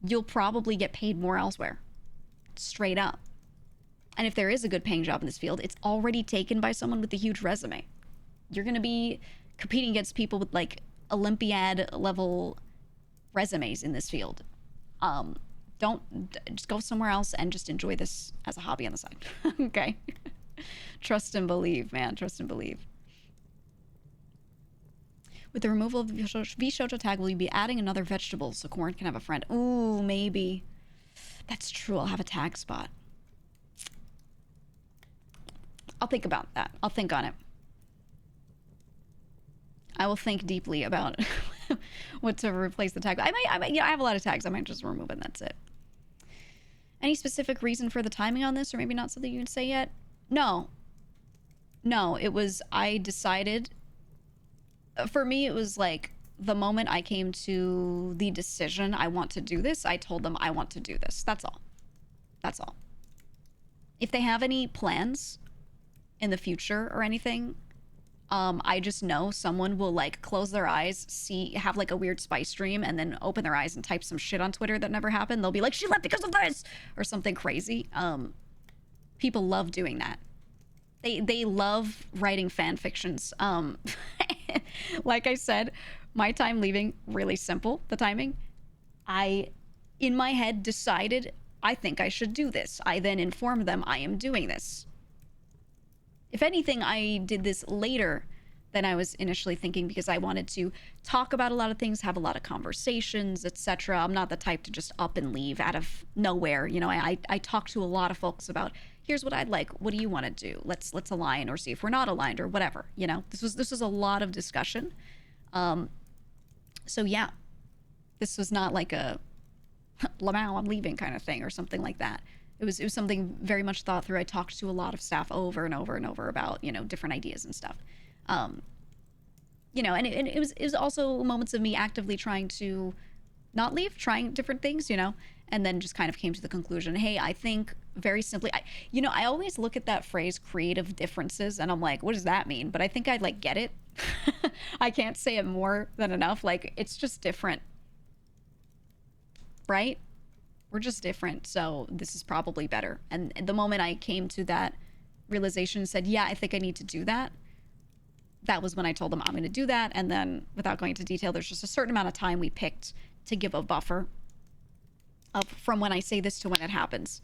Speaker 1: You'll probably get paid more elsewhere. Straight up. And if there is a good paying job in this field, it's already taken by someone with a huge resume. You're going to be competing against people with like Olympiad level resumes in this field. Just go somewhere else and just enjoy this as a hobby on the side. Okay. Trust and believe, man. Trust and believe. With the removal of the VShojo tag, will you be adding another vegetable so Corn can have a friend? Ooh, maybe. That's true. I'll have a tag spot. I'll think about that. I'll think on it. I will think deeply about what to replace the tag. I might, you know, I have a lot of tags. I might just remove it and that's it. Any specific reason for the timing on this, or maybe not something you can say yet? No. No, it was, I decided, for me, it was like the moment I came to the decision, I want to do this, I told them I want to do this. That's all. That's all. If they have any plans in the future or anything, I just know someone will like close their eyes, have like a weird spice dream, and then open their eyes and type some shit on Twitter that never happened. They'll be like, she left because of this, or something crazy. People love doing that. They love writing fan fictions. Like I said, my time leaving, really simple, the timing. I, in my head, decided I think I should do this. I then informed them I am doing this. If anything, I did this later than I was initially thinking because I wanted to talk about a lot of things, have a lot of conversations, etc. I'm not the type to just up and leave out of nowhere. You know, I talk to a lot of folks about, here's what I'd like. What do you want to do? Let's align or see if we're not aligned or whatever. You know, this was a lot of discussion. So yeah, this was not like a Lamau, I'm leaving kind of thing or something like that. It was something very much thought through. I talked to a lot of staff over and over and over about, you know, different ideas and stuff. You know, and it was also moments of me actively trying to not leave, trying different things, you know, and then just kind of came to the conclusion, hey, I think very simply, I always look at that phrase creative differences and I'm like, what does that mean? But I think I like get it. I can't say it more than enough. Like, it's just different, right? We're just different. So this is probably better. And the moment I came to that realization and said, yeah, I think I need to do that, that was when I told them I'm going to do that. And then, without going into detail, there's just a certain amount of time we picked to give a buffer of from when I say this to when it happens.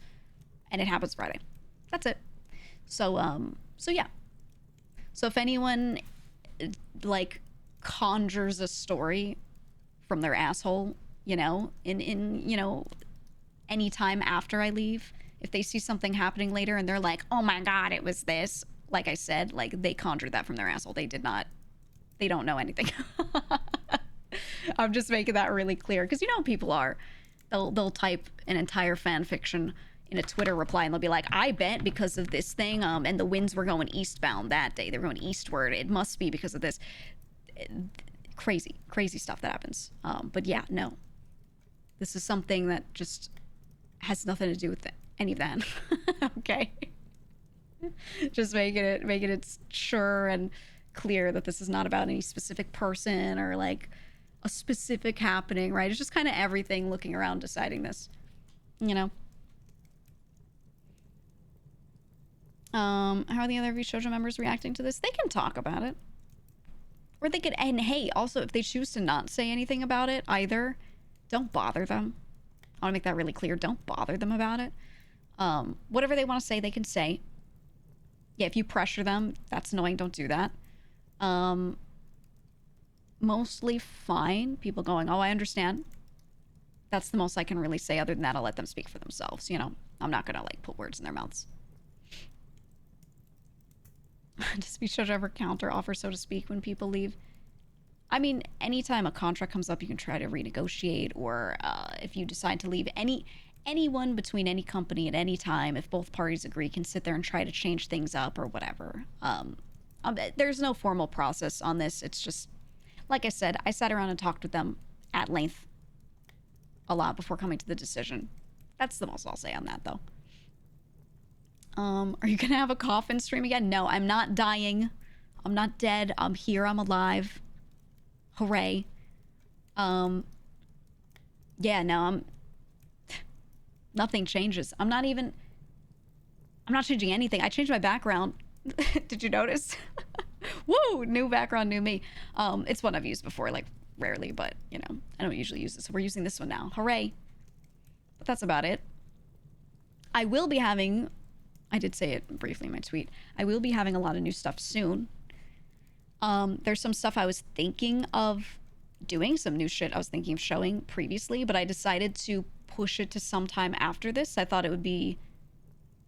Speaker 1: And it happens Friday. That's it. So yeah. So if anyone like conjures a story from their asshole, in any time after I leave, if they see something happening later and they're like, oh my god, it was this, like I said, like, they conjured that from their asshole. They don't know anything. I'm just making that really clear, because people are, they'll type an entire fan fiction in a Twitter reply and they'll be like, I bet because of this thing, and the winds were going eastbound that day, they're going eastward, it must be because of this. Crazy stuff that happens. But yeah, no, this is something that just has nothing to do with any of that. Okay. Just making it sure and clear that this is not about any specific person or like a specific happening, right? It's just kind of everything looking around deciding this, How are the other VShojo members reacting to this? They can talk about it. Or they could, and hey, also, if they choose to not say anything about it either, don't bother them. I want to make that really clear. Don't bother them about it. Whatever they want to say, they can say. Yeah, if you pressure them, that's annoying. Don't do that. Mostly fine. People going, oh, I understand. That's the most I can really say. Other than that, I'll let them speak for themselves. I'm not going to, like, put words in their mouths. Does VShojo ever counter offer, so to speak, when people leave? I mean, anytime a contract comes up, you can try to renegotiate, or if you decide to leave, anyone between any company at any time, if both parties agree, can sit there and try to change things up or whatever. There's no formal process on this. It's just, like I said, I sat around and talked with them at length a lot before coming to the decision. That's the most I'll say on that, though. Are you gonna have a coffin stream again? No, I'm not dying. I'm not dead. I'm here. I'm alive. Hooray. Yeah, no, nothing changes. I'm not changing anything. I changed my background. Did you notice? Woo! New background, new me. It's one I've used before, like, rarely, but, I don't usually use this. So we're using this one now. Hooray. But that's about it. I will be having... I did say it briefly in my tweet. I will be having a lot of new stuff soon. There's some stuff I was thinking of doing, some new shit I was thinking of showing previously, but I decided to push it to sometime after this. I thought it would be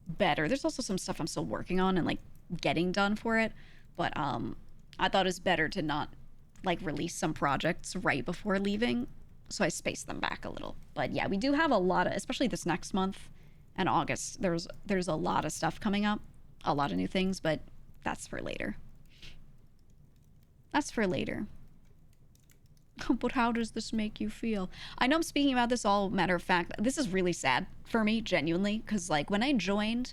Speaker 1: better. There's also some stuff I'm still working on and, like, getting done for it, but I thought it was better to not, like, release some projects right before leaving, so I spaced them back a little. But yeah, we do have a lot of, especially this next month, and August, there's a lot of stuff coming up, a lot of new things, but that's for later. That's for later. But how does this make you feel? I know I'm speaking about this all matter of fact. This is really sad for me, genuinely, because, like, when I joined,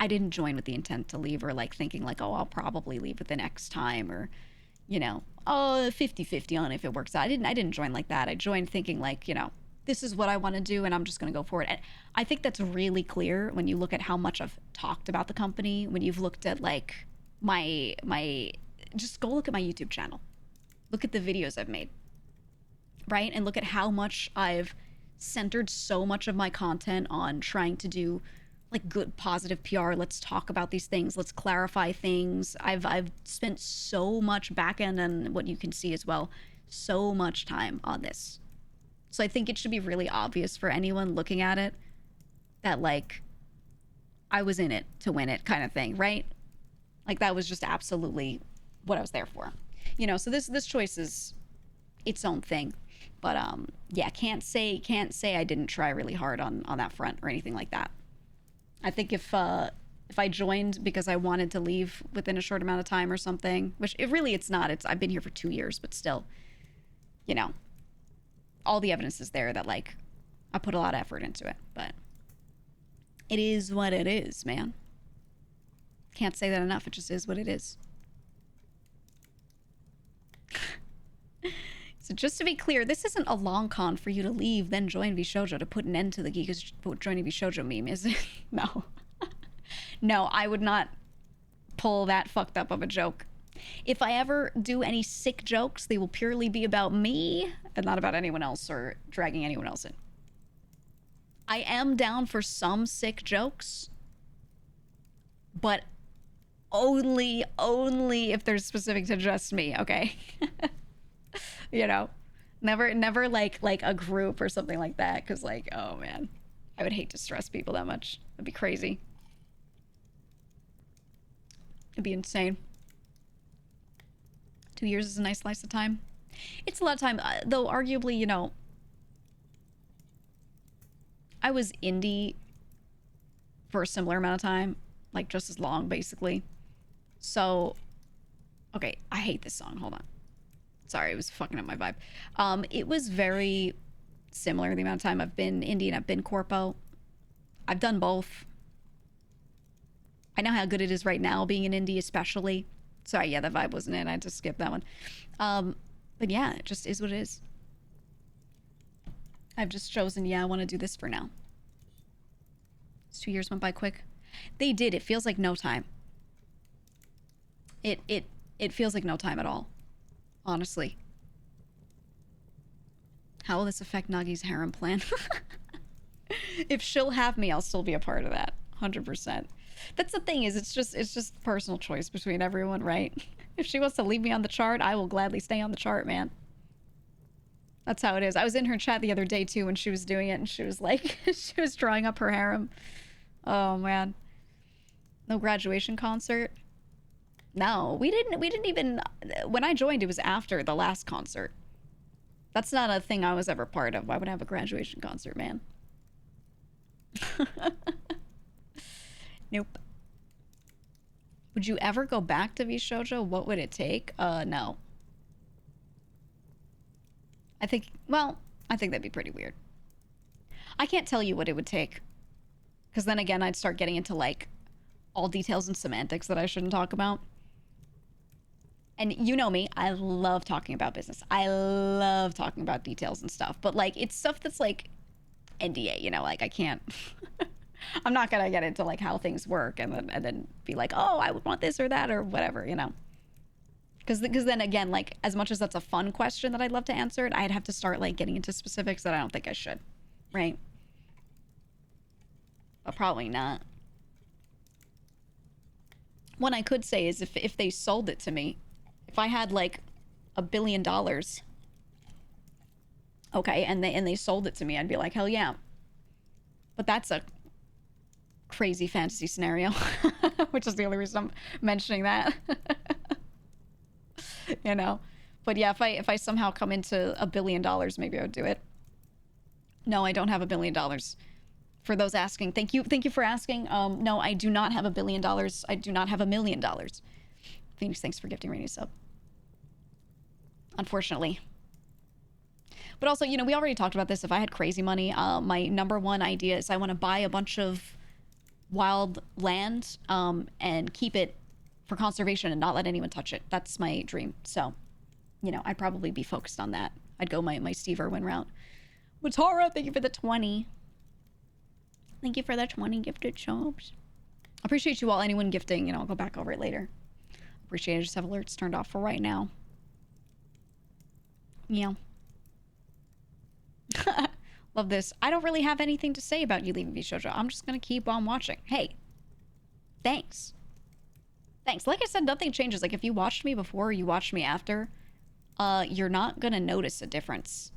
Speaker 1: I didn't join with the intent to leave or, like, thinking, like, oh, I'll probably leave within X time, or, 50-50 on if it works out. I didn't join like that. I joined thinking, like, this is what I want to do, and I'm just going to go for it. And I think that's really clear when you look at how much I've talked about the company, when you've looked at, like, my just go look at my YouTube channel. Look at the videos I've made, right? And look at how much I've centered so much of my content on trying to do, like, good, positive PR. Let's talk about these things. Let's clarify things. I've spent so much back end, and what you can see as well, so much time on this. So I think it should be really obvious for anyone looking at it that, like, I was in it to win it kind of thing, right? Like, that was just absolutely what I was there for. So this choice is its own thing. But yeah, can't say I didn't try really hard on that front or anything like that. I think if I joined because I wanted to leave within a short amount of time or something, which it's not. I've been here for 2 years, but still, all the evidence is there that, like, I put a lot of effort into it. But It is what it is, man. Can't say that enough. It just is what it is. So just to be clear, this isn't a long con for you to leave, then join VShojo to put an end to the GEEGA joining VShojo meme, is it? No. No, I would not pull that fucked up of a joke. If I ever do any sick jokes, they will purely be about me and not about anyone else or dragging anyone else in. I am down for some sick jokes, but only if they're specific to just me, okay? You know, never like a group or something like that, because like, oh man, I would hate to stress people that much. That'd be crazy. It'd be insane. 2 years is a nice slice of time. It's a lot of time, though arguably, you know, I was indie for a similar amount of time, like just as long, basically. So, okay, I hate this song. Hold on. Sorry, it was fucking up my vibe. It was very similar the amount of time I've been indie and I've been corpo. I've done both. I know how good it is right now being an indie, especially. Sorry, yeah, that vibe wasn't it. I had to skip that one. But yeah, it just is what it is. I've just chosen, yeah, I want to do this for now. These 2 years went by quick. They did. It feels like no time. It feels like no time at all. Honestly. How will this affect Nagi's harem plan? If she'll have me, I'll still be a part of that. 100%. That's the thing, is it's just personal choice between everyone, right? If she wants to leave me on the chart, I will gladly stay on the chart, man. That's how it is. I was in her chat the other day too when she was doing it, and she was like, she was drawing up her harem. Oh man. No graduation concert? No, we didn't even, when I joined, it was after the last concert. That's not a thing I was ever part of. Why would I have a graduation concert, man? Nope. Would you ever go back to VShojo? What would it take? No. I think that'd be pretty weird. I can't tell you what it would take. Because then again, I'd start getting into like all details and semantics that I shouldn't talk about. And you know me, I love talking about business. I love talking about details and stuff. But like, it's stuff that's like NDA, you know, like I can't, I'm not gonna get into like how things work and then be like, oh, I would want this or that or whatever, you know. Because then again, like, as much as that's a fun question that I'd love to answer, I'd have to start like getting into specifics that I don't think I should, right? But probably not. What I could say is if they sold it to me, if I had like $1 billion, okay, and they sold it to me, I'd be like, hell yeah. But that's a crazy fantasy scenario, which is the only reason I'm mentioning that. You know, but yeah, if I somehow come into $1 billion, maybe I would do it. No, I don't have $1 billion. For those asking, thank you for asking. No, I do not have $1 billion. I do not have $1 million. Phoenix, thanks for gifting Rainy sub. Unfortunately. But also, you know, we already talked about this. If I had crazy money, my number one idea is I want to buy a bunch of wild land and keep it for conservation and not let anyone touch it. That's my dream. So, you know, I'd probably be focused on that. I'd go my Steve Irwin route. Watara, thank you for the 20. Thank you for the 20 gifted shops. Appreciate you all. Anyone gifting, you know, I'll go back over it later. Appreciate it. Just have alerts turned off for right now. Yeah. Love this. I don't really have anything to say about you leaving VShojo. I'm just going to keep on watching. Hey, thanks. Thanks. Like I said, nothing changes. Like if you watched me before or you watched me after, you're not going to notice a difference.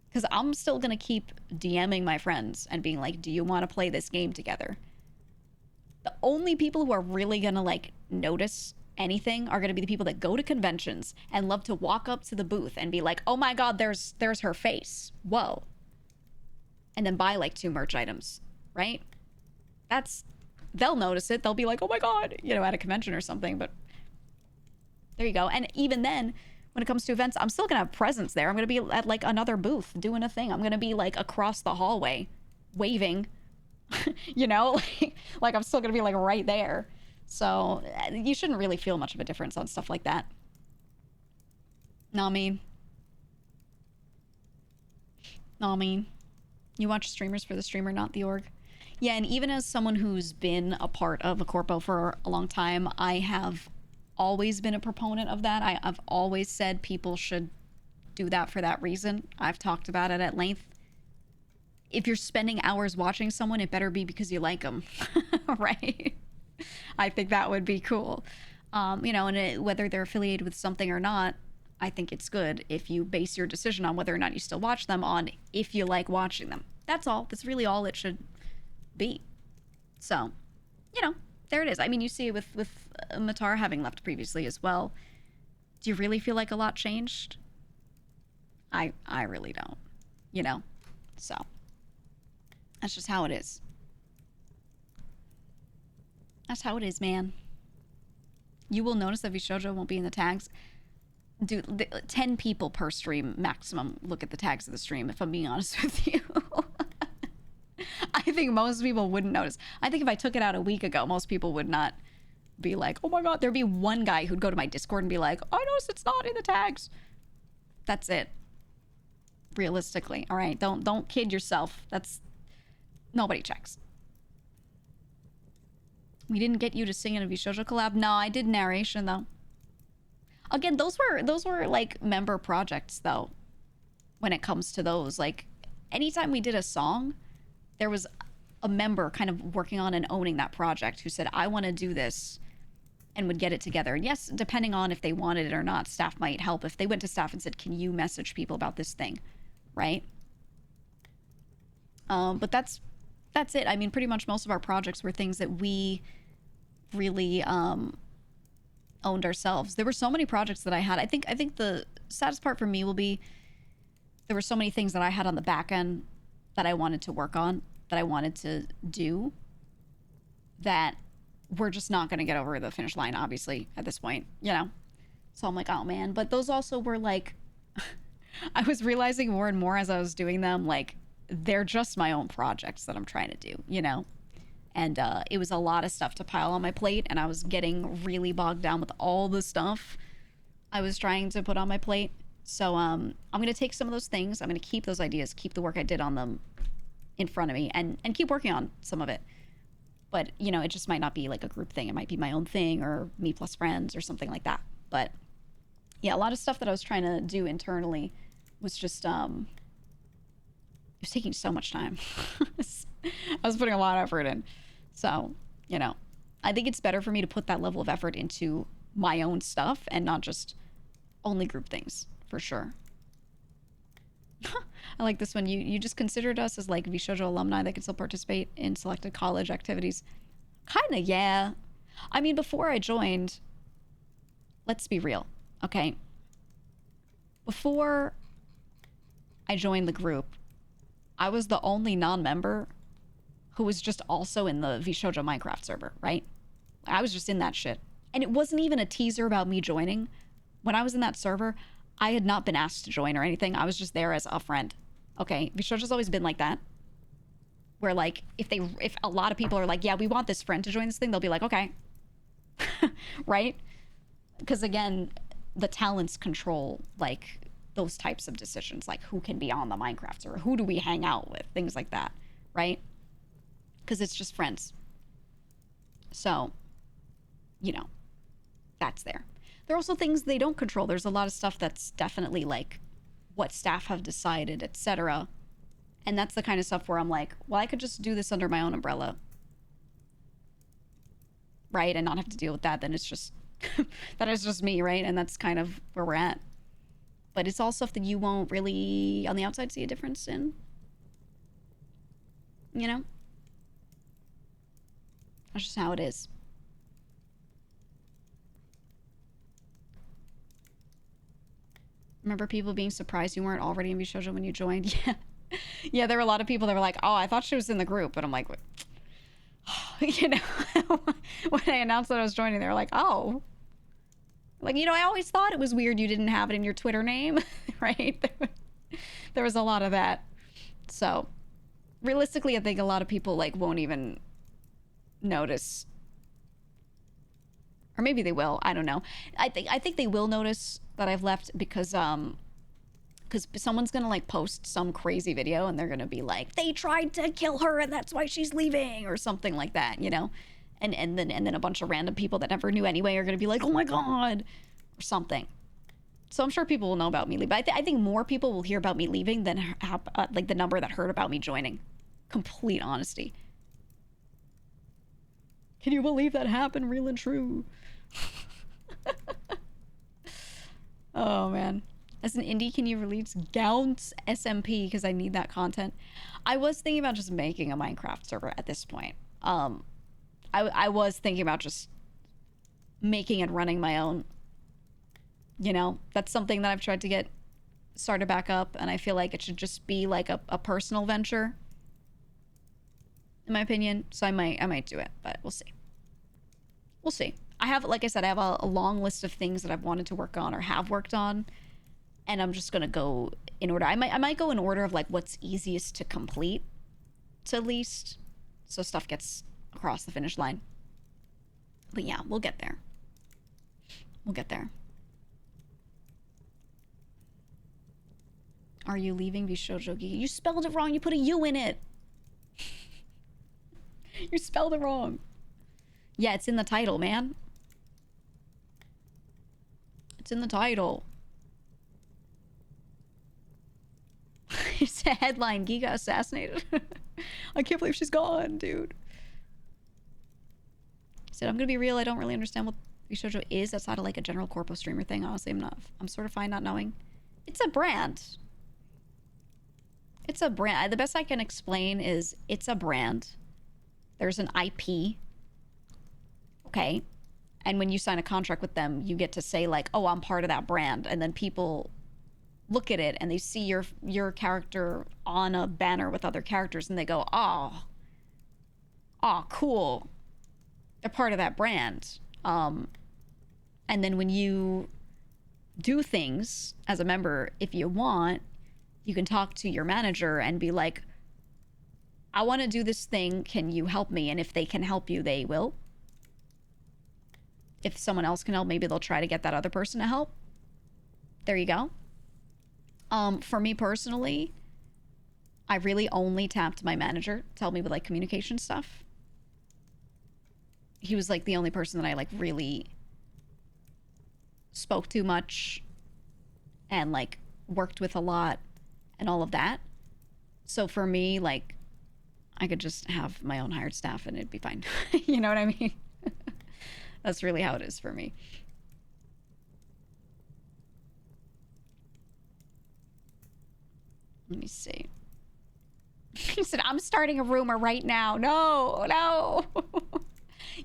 Speaker 1: Because I'm still going to keep DMing my friends and being like, do you want to play this game together? The only people who are really going to like notice anything are going to be the people that go to conventions and love to walk up to the booth and be like, oh my God, there's her face. Whoa. And then buy like 2 merch items, right? They'll notice it. They'll be like, oh my God, you know, at a convention or something. But there you go. And even then, when it comes to events, I'm still going to have presence there. I'm going to be at like another booth doing a thing. I'm going to be like across the hallway waving You know, like I'm still gonna be like right there. So you shouldn't really feel much of a difference on stuff like that. No, I mean, no, I mean, you watch streamers for the streamer, not the org. Yeah, and even as someone who's been a part of a corpo for a long time, I have always been a proponent of that. I've always said people should do that for that reason. I've talked about it at length. If you're spending hours watching someone, it better be because you like them, right? I think that would be cool. You know, and whether they're affiliated with something or not, I think it's good if you base your decision on whether or not you still watch them on if you like watching them. That's all. That's really all it should be. So, you know, there it is. I mean, you see it with Matar having left previously as well. Do you really feel like a lot changed? I really don't. You know, so that's just how it is. That's how it is, man. You will notice that VShojo won't be in the tags. Dude, 10 people per stream maximum look at the tags of the stream, if I'm being honest with you. I think most people wouldn't notice. I think if I took it out a week ago, most people would not be like, oh my god. There'd be one guy who'd go to my Discord and be like, I noticed it's not in the tags. That's it. Realistically. All right, don't kid yourself. That's... Nobody checks. We didn't get you to sing in a VShojo collab. No, I did narration though. Again, those were like member projects though. When it comes to those, like anytime we did a song, there was a member kind of working on and owning that project who said, I want to do this, and would get it together. And yes, depending on if they wanted it or not, staff might help. If they went to staff and said, can you message people about this thing, right? But that's it. I mean, pretty much most of our projects were things that we really owned ourselves. There were so many projects that I had. I think the saddest part for me will be there were so many things that I had on the back end that I wanted to work on, that I wanted to do, that we're just not going to get over the finish line, obviously, at this point, you know? So I'm like, oh man. But those also were like, I was realizing more and more as I was doing them, like, they're just my own projects that I'm trying to do, you know? And it was a lot of stuff to pile on my plate, and I was getting really bogged down with all the stuff I was trying to put on my plate. So I'm going to take some of those things, I'm going to keep those ideas, keep the work I did on them in front of me, and keep working on some of it. But, you know, it just might not be like a group thing. It might be my own thing, or me plus friends, or something like that. But yeah, a lot of stuff that I was trying to do internally was just, it was taking so much time. I was putting a lot of effort in. So, you know, I think it's better for me to put that level of effort into my own stuff and not just only group things, for sure. I like this one. You just considered us as like VShojo alumni that can still participate in selected college activities. Kinda, yeah. I mean, before I joined, let's be real, okay? Before I joined the group, I was the only non-member who was just also in the VShojo Minecraft server, right? I was just in that shit. And it wasn't even a teaser about me joining. When I was in that server, I had not been asked to join or anything. I was just there as a friend. Okay, VShojo's always been like that. Where like, if a lot of people are like, yeah, we want this friend to join this thing, they'll be like, okay. Right? Because again, the talents control like those types of decisions, like who can be on the Minecraft server, who do we hang out with, things like that, right? Because it's just friends. So, you know, that's there. There are also things they don't control. There's a lot of stuff that's definitely like what staff have decided, etc. And that's the kind of stuff where I'm like, well, I could just do this under my own umbrella, right? And not have to deal with that. Then it's just, that is just me, right? And that's kind of where we're at. But it's all stuff that you won't really, on the outside, see a difference in. You know? That's just how it is. Remember people being surprised you weren't already in VShojo when you joined? Yeah. Yeah, there were a lot of people that were like, oh, I thought she was in the group. But I'm like, you know, when I announced that I was joining, they were like, oh. Like, you know, I always thought it was weird you didn't have it in your Twitter name, right? There was a lot of that. So, realistically, I think a lot of people like won't even notice, or maybe they will. I don't know. I think they will notice that I've left because someone's gonna like post some crazy video and they're gonna be like, they tried to kill her and that's why she's leaving, or something like that, you know. And then a bunch of random people that never knew anyway are gonna be like, oh my god, or something. So I'm sure people will know about me leaving. But I think more people will hear about me leaving than like the number that heard about me joining. Complete honesty. Can you believe that happened? Real and true. Oh man. As an indie, can you release Gaunt's SMP? Because I need that content. I was thinking about just making a Minecraft server at this point. I was thinking about just making and running my own. You know, that's something that I've tried to get started back up, and I feel like it should just be like a personal venture, in my opinion. So I might do it, but we'll see. We'll see. I have, like I said, I have a long list of things that I've wanted to work on or have worked on, and I'm just gonna go in order. I might go in order of like what's easiest to complete, to least, so stuff gets across the finish line. But yeah, we'll get there. We'll get there. Are you leaving VShojo GEEGA? You spelled it wrong. You put a U in it. You spelled it wrong. Yeah, it's in the title, man. It's in the title. It's a headline. GEEGA assassinated. I can't believe she's gone, dude. He said, I'm gonna be real. I don't really understand what VShojo is outside of like a general corpo streamer thing. Honestly, I'm sort of fine not knowing. It's a brand. It's a brand. The best I can explain is it's a brand. There's an IP. Okay. And when you sign a contract with them, you get to say like, oh, I'm part of that brand. And then people look at it and they see your character on a banner with other characters and they go, oh, cool. They're part of that brand. And then when you do things as a member, if you want, you can talk to your manager and be like, I want to do this thing. Can you help me? And if they can help you, they will. If someone else can help, maybe they'll try to get that other person to help. There you go. For me personally, I really only tapped my manager to help me with like communication stuff. He was like the only person that I like really spoke to much and like worked with a lot and all of that. So for me, like, I could just have my own hired staff and it'd be fine. You know what I mean? That's really how it is for me. Let me see. He said, I'm starting a rumor right now. No.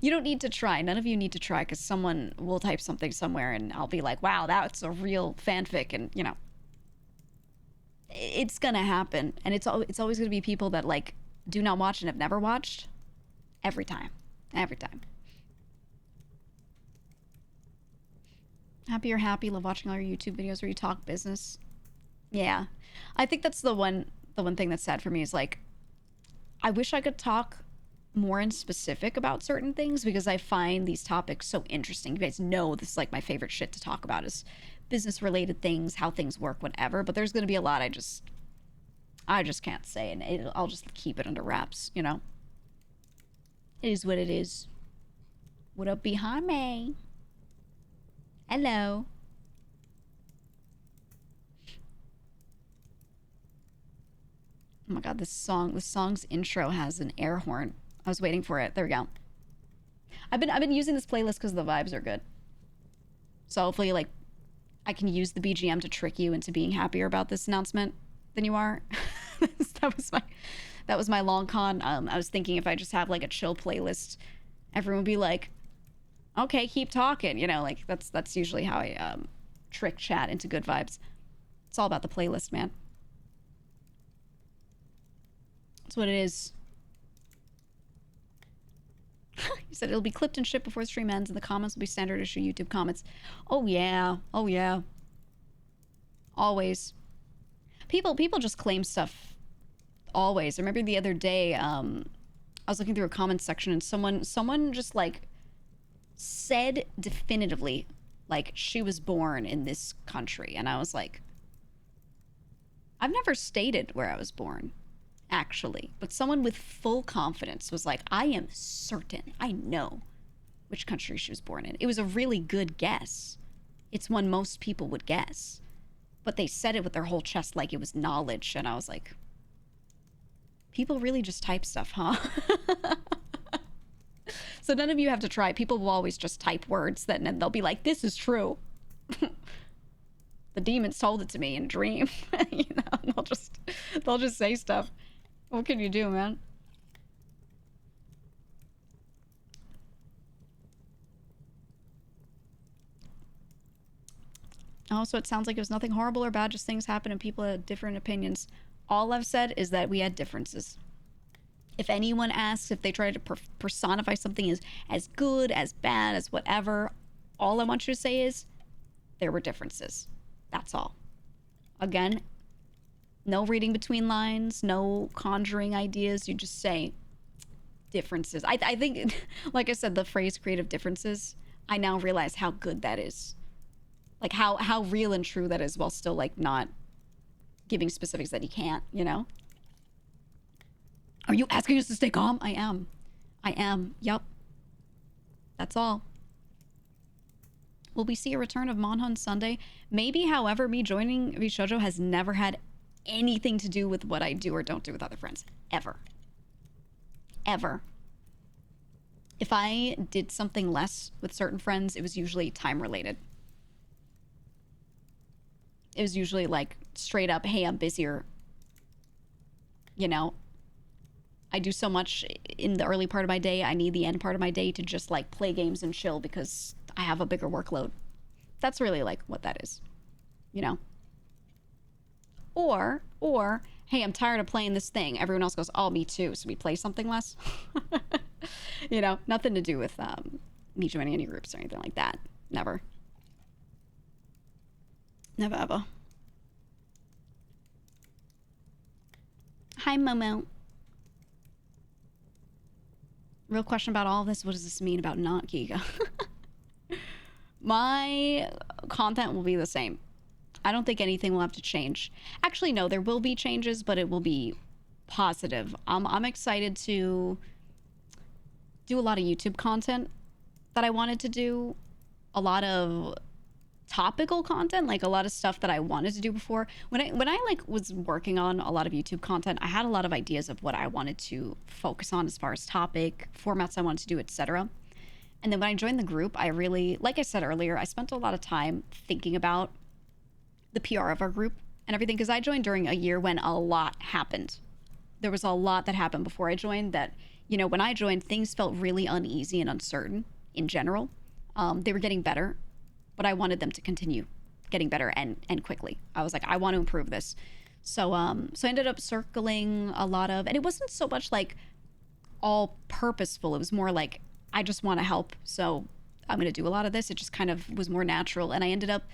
Speaker 1: You don't need to try. None of you need to try, because someone will type something somewhere and I'll be like, wow, that's a real fanfic. And, you know, it's gonna happen. And it's always gonna be people that, like, do not watch and have never watched. Every time. Happy or happy. Love watching all your YouTube videos where you talk business. Yeah. I think that's the one thing that's sad for me is, like, I wish I could talk more in specific about certain things, because I find these topics so interesting. You guys know this is like my favorite shit to talk about, is business related things, how things work, whatever. But there's gonna be a lot I just can't say, and I'll just keep it under wraps, you know? It is what it is. What up, behind me? Hello. Oh my god, this song's intro has an air horn. I was waiting for it. There we go. I've been using this playlist because the vibes are good. So hopefully, like, I can use the BGM to trick you into being happier about this announcement than you are. that was my long con. I was thinking if I just have like a chill playlist, everyone would be like, okay, keep talking. You know, like that's usually how I trick chat into good vibes. It's all about the playlist, man. That's what it is. He said it'll be clipped and shipped before the stream ends, and the comments will be standard issue YouTube comments. Oh yeah. Always. People just claim stuff always. I remember the other day, I was looking through a comments section and someone just like said definitively like she was born in this country, and I was like, I've never stated where I was born, actually, but someone with full confidence was like, I am certain, I know which country she was born in. It was a really good guess. It's one most people would guess, but they said it with their whole chest like it was knowledge, and I was like, people really just type stuff, huh? So none of you have to try. People will always just type words that, and then they'll be like, this is true. The demons told it to me in a dream. You know, they'll just say stuff. What can you do, man? Oh, so it sounds like it was nothing horrible or bad, just things happen and people had different opinions. All I've said is that we had differences. If anyone asks if they try to personify something as good, as bad, as whatever, all I want you to say is there were differences. That's all. Again, no reading between lines, no conjuring ideas. You just say differences. I think, like I said, the phrase creative differences, I now realize how good that is. Like how real and true that is while still like not giving specifics that you can't, you know? Are you asking us to stay calm? I am. Yup. That's all. Will we see a return of Monhun Sunday? Maybe, however, me joining VShojo has never had anything to do with what I do or don't do with other friends. Ever. Ever. If I did something less with certain friends, it was usually time related. It was usually like straight up, hey, I'm busier. You know? I do so much in the early part of my day. I need the end part of my day to just like play games and chill because I have a bigger workload. That's really like what that is, you know? Or, hey, I'm tired of playing this thing. Everyone else goes, oh, me too. So we play something less. You know, nothing to do with me joining any groups or anything like that. Never. Never ever. Hi, Momo. Real question about all of this. What does this mean about not GEEGA? My content will be the same. I don't think anything will have to change. Actually, no, there will be changes, but it will be positive. I'm excited to do a lot of YouTube content that I wanted to do. A lot of topical content, like a lot of stuff that I wanted to do before. When I like was working on a lot of YouTube content, I had a lot of ideas of what I wanted to focus on as far as topic, formats I wanted to do, etc. And then when I joined the group, I really, like I said earlier, I spent a lot of time thinking about the PR of our group and everything, because I joined during a year when a lot happened. There was a lot that happened before I joined that, you know, when I joined, things felt really uneasy and uncertain in general. They were getting better, but I wanted them to continue getting better and quickly. I was like, I want to improve this. So I ended up circling a lot of, and it wasn't so much like all purposeful. It was more like, I just want to help. So I'm going to do a lot of this. It just kind of was more natural. And I ended up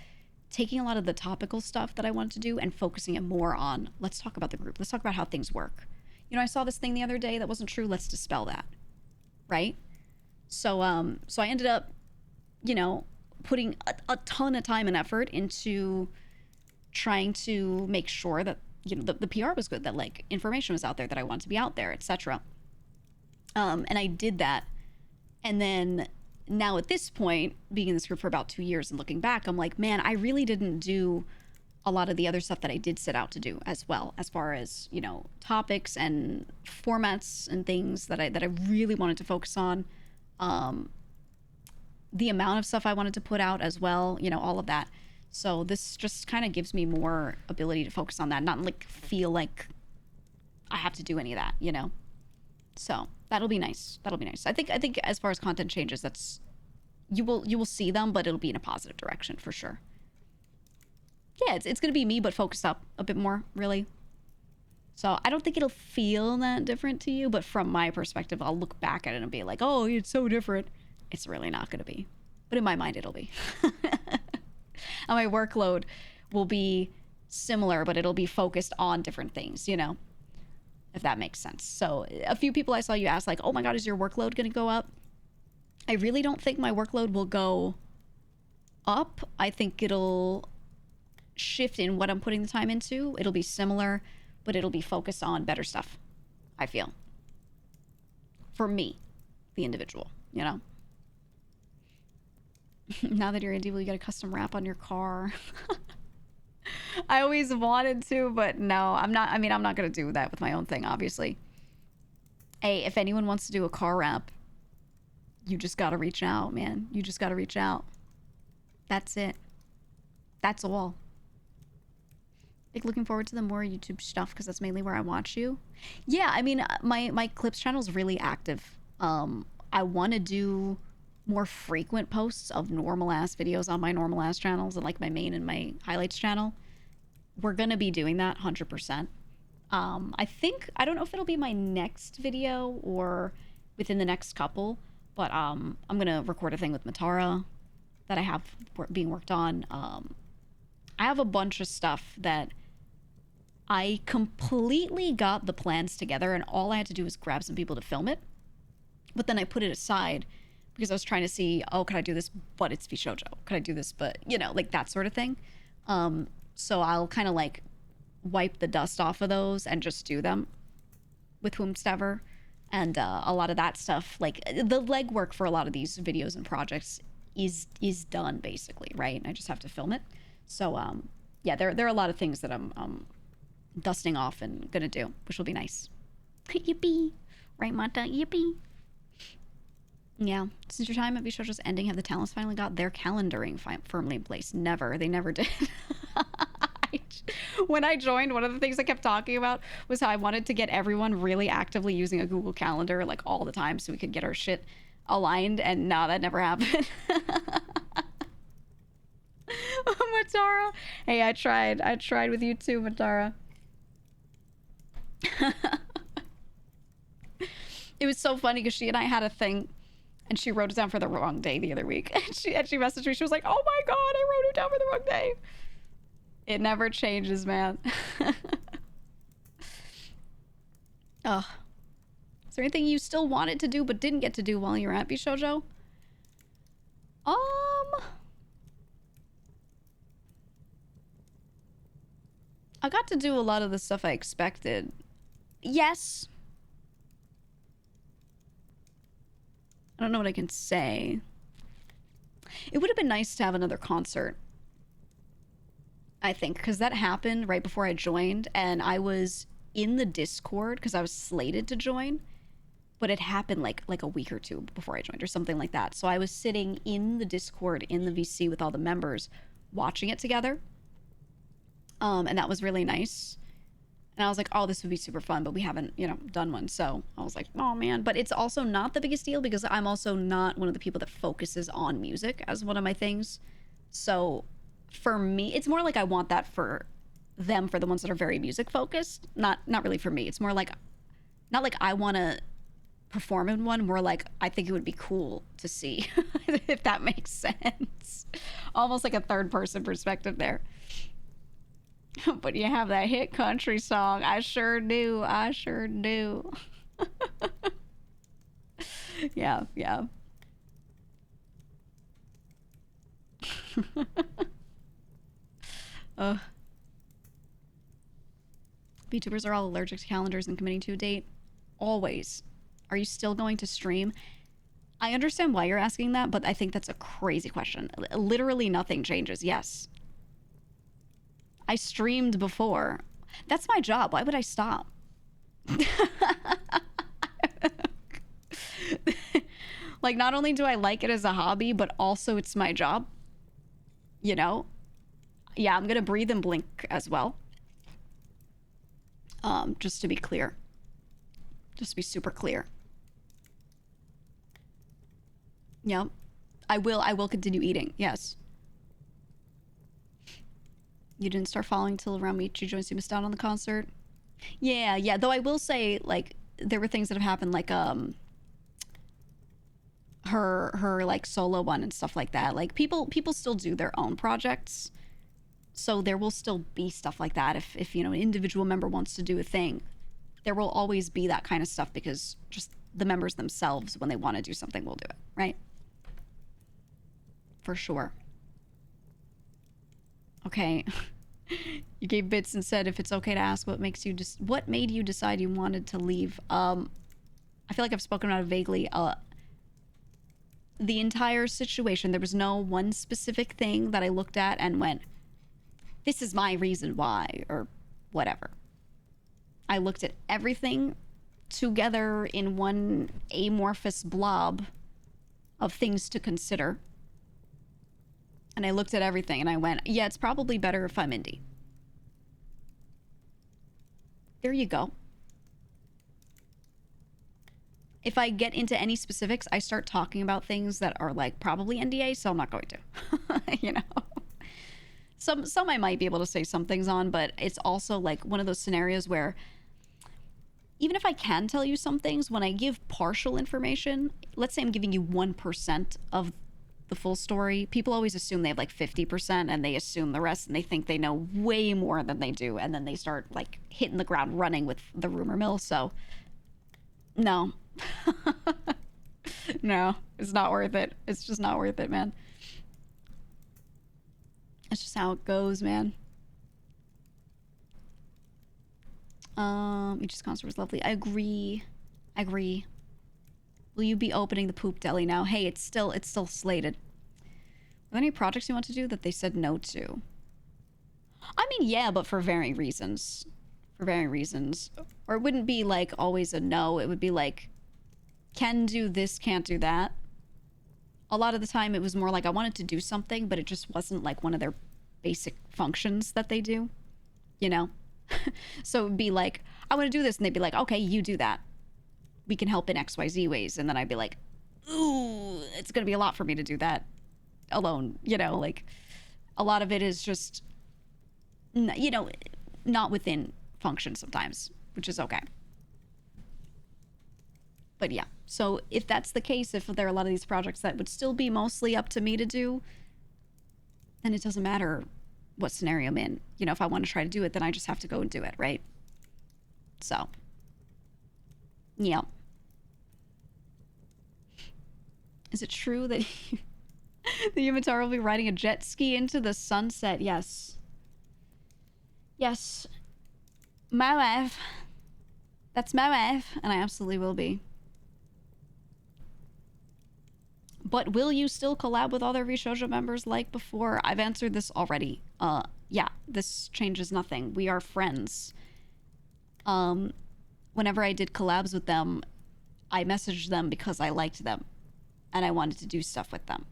Speaker 1: taking a lot of the topical stuff that I wanted to do and focusing it more on, let's talk about the group. Let's talk about how things work. You know, I saw this thing the other day that wasn't true. Let's dispel that. Right? So I ended up, you know, putting a ton of time and effort into trying to make sure that, you know, the PR was good, that like information was out there that I wanted to be out there, etc. And I did that. And then now at this point, being in this group for about 2 years and looking back, I'm like, man, I really didn't do a lot of the other stuff that I did set out to do as well, as far as, you know, topics and formats and things that I really wanted to focus on. The amount of stuff I wanted to put out as well, you know, all of that. So this just kind of gives me more ability to focus on that, not like feel like I have to do any of that, you know? So that'll be nice. That'll be nice. I think as far as content changes, that's, you will see them, but it'll be in a positive direction for sure. Yeah, it's going to be me, but focused up a bit more, really. So I don't think it'll feel that different to you, but from my perspective, I'll look back at it and be like, oh, it's so different. It's really not going to be. But in my mind, it'll be. And my workload will be similar, but it'll be focused on different things, you know? if that makes sense. So a few people I saw you ask like, oh my God, is your workload going to go up? I really don't think my workload will go up. I think it'll shift in what I'm putting the time into. It'll be similar, but it'll be focused on better stuff, I feel. For me, the individual, you know? Now that you're indie, will you get a custom wrap on your car? I always wanted to, but no, I'm not. I mean, I'm not going to do that with my own thing, obviously. Hey, if anyone wants to do a car wrap, you just got to reach out, man. You just got to reach out. That's it. That's all. Like, looking forward to the more YouTube stuff because that's mainly where I watch you. Yeah, I mean, my clips channel is really active. I want to do more frequent posts of normal ass videos on my normal ass channels and like my main and my highlights channel. We're gonna be doing that 100%. I think, I don't know if it'll be my next video or within the next couple, but I'm gonna record a thing with Matara that I have being worked on. I have a bunch of stuff that I completely got the plans together and all I had to do was grab some people to film it. But then I put it aside because I was trying to see, oh, could I do this, but it's VShojo? Could I do this, but, you know, like that sort of thing. So I'll kind of like wipe the dust off of those and just do them with whomstever. And a lot of that stuff, like the legwork for a lot of these videos and projects is done basically, right? And I just have to film it. So yeah, there are a lot of things that I'm dusting off and gonna do, which will be nice. Yippee, right, Mata? Yippee. Yeah, since your time at VShojo's ending, have the talents finally got their calendaring firmly in place? Never. They never did. When I joined, one of the things I kept talking about was how I wanted to get everyone really actively using a Google Calendar like all the time so we could get our shit aligned, and no, that never happened. Matara. Hey, I tried with you too, Matara. It was so funny because she and I had a thing and she wrote it down for the wrong day the other week. And she messaged me. She was like, oh my God, I wrote it down for the wrong day. It never changes, man. Ugh. Is there anything you still wanted to do but didn't get to do while you were at VShojo? I got to do a lot of the stuff I expected. Yes. I don't know what I can say. It would have been nice to have another concert, I think, because that happened right before I joined, and I was in the Discord because I was slated to join, but it happened like a week or two before I joined or something like that. So I was sitting in the Discord in the VC with all the members watching it together. And that was really nice. And I was like, oh, this would be super fun, but we haven't, you know, done one. So I was like, oh man, but it's also not the biggest deal because I'm also not one of the people that focuses on music as one of my things. So for me, it's more like I want that for them, for the ones that are very music focused. Not really for me. It's more like, not like I want to perform in one, more like I think it would be cool to see, if that makes sense. Almost like a third person perspective there. But you have that hit country song. I sure do. I sure do. Yeah, yeah. VTubers are all allergic to calendars and committing to a date. Always. Are you still going to stream? I understand why you're asking that, but I think that's a crazy question. Literally nothing changes. Yes. I streamed before. That's my job. Why would I stop? Like, not only do I like it as a hobby, but also it's my job. You know? Yeah, I'm gonna breathe and blink as well. Just to be clear. Just to be super clear. Yep. I will continue eating. Yes. You didn't start following till around Michi joins, you missed out on the concert. Yeah. Though I will say, like, there were things that have happened, like her like solo one and stuff like that. Like people still do their own projects, so there will still be stuff like that if you know an individual member wants to do a thing. there will always be that kind of stuff because just the members themselves, when they want to do something, will do it, right? For sure. Okay. You gave bits and said if it's okay to ask what made you decide you wanted to leave. I feel like I've spoken about it vaguely. The entire situation, there was no one specific thing that I looked at and went, this is my reason why, or whatever. I looked at everything together in one amorphous blob of things to consider. And I looked at everything and I went, yeah, it's probably better if I'm indie. There you go. If I get into any specifics, I start talking about things that are like probably NDA, so I'm not going to. You know? Some I might be able to say some things on, but it's also like one of those scenarios where even if I can tell you some things, when I give partial information, let's say I'm giving you 1% of the full story, people always assume they have like 50% and they assume the rest and they think they know way more than they do. And then they start like hitting the ground running with the rumor mill. So no, no, it's not worth it. It's just not worth it, man. It's just how it goes, man. Each concert was lovely. I agree. Will you be opening the poop deli now? Hey, it's still slated. Are there any projects you want to do that they said no to? I mean, yeah, but for varying reasons. Or it wouldn't be like always a no. It would be like, can do this, can't do that. A lot of the time it was more like I wanted to do something, but it just wasn't like one of their basic functions that they do, you know? So it would be like, I want to do this. And they'd be like, okay, you do that. We can help in XYZ ways. And then I'd be like, ooh, it's going to be a lot for me to do that alone. You know, like a lot of it is just, you know, not within function sometimes, which is okay. But yeah, so if that's the case, if there are a lot of these projects that would still be mostly up to me to do, then it doesn't matter what scenario I'm in. You know, if I want to try to do it, then I just have to go and do it, right? So, yeah. Is it true that the Yamatar will be riding a jet ski into the sunset? Yes. Yes. My wife. That's my wife, and I absolutely will be. But will you still collab with other VShojo members like before? I've answered this already. Yeah, this changes nothing. We are friends. Whenever I did collabs with them, I messaged them because I liked them and I wanted to do stuff with them.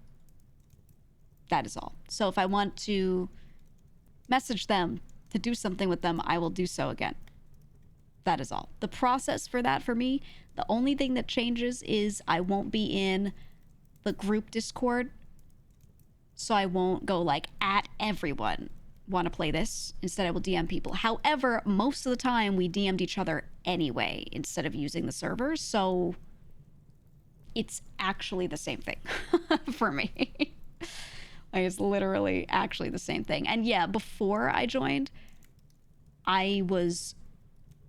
Speaker 1: That is all. So if I want to message them to do something with them, I will do so again. That is all. The process for that for me, the only thing that changes is I won't be in the group Discord, so I won't go like at everyone want to play this. Instead I will DM people. However, most of the time we DM'd each other anyway instead of using the servers, so it's actually the same thing for me. Like, it's literally actually the same thing. And yeah, before I joined, I was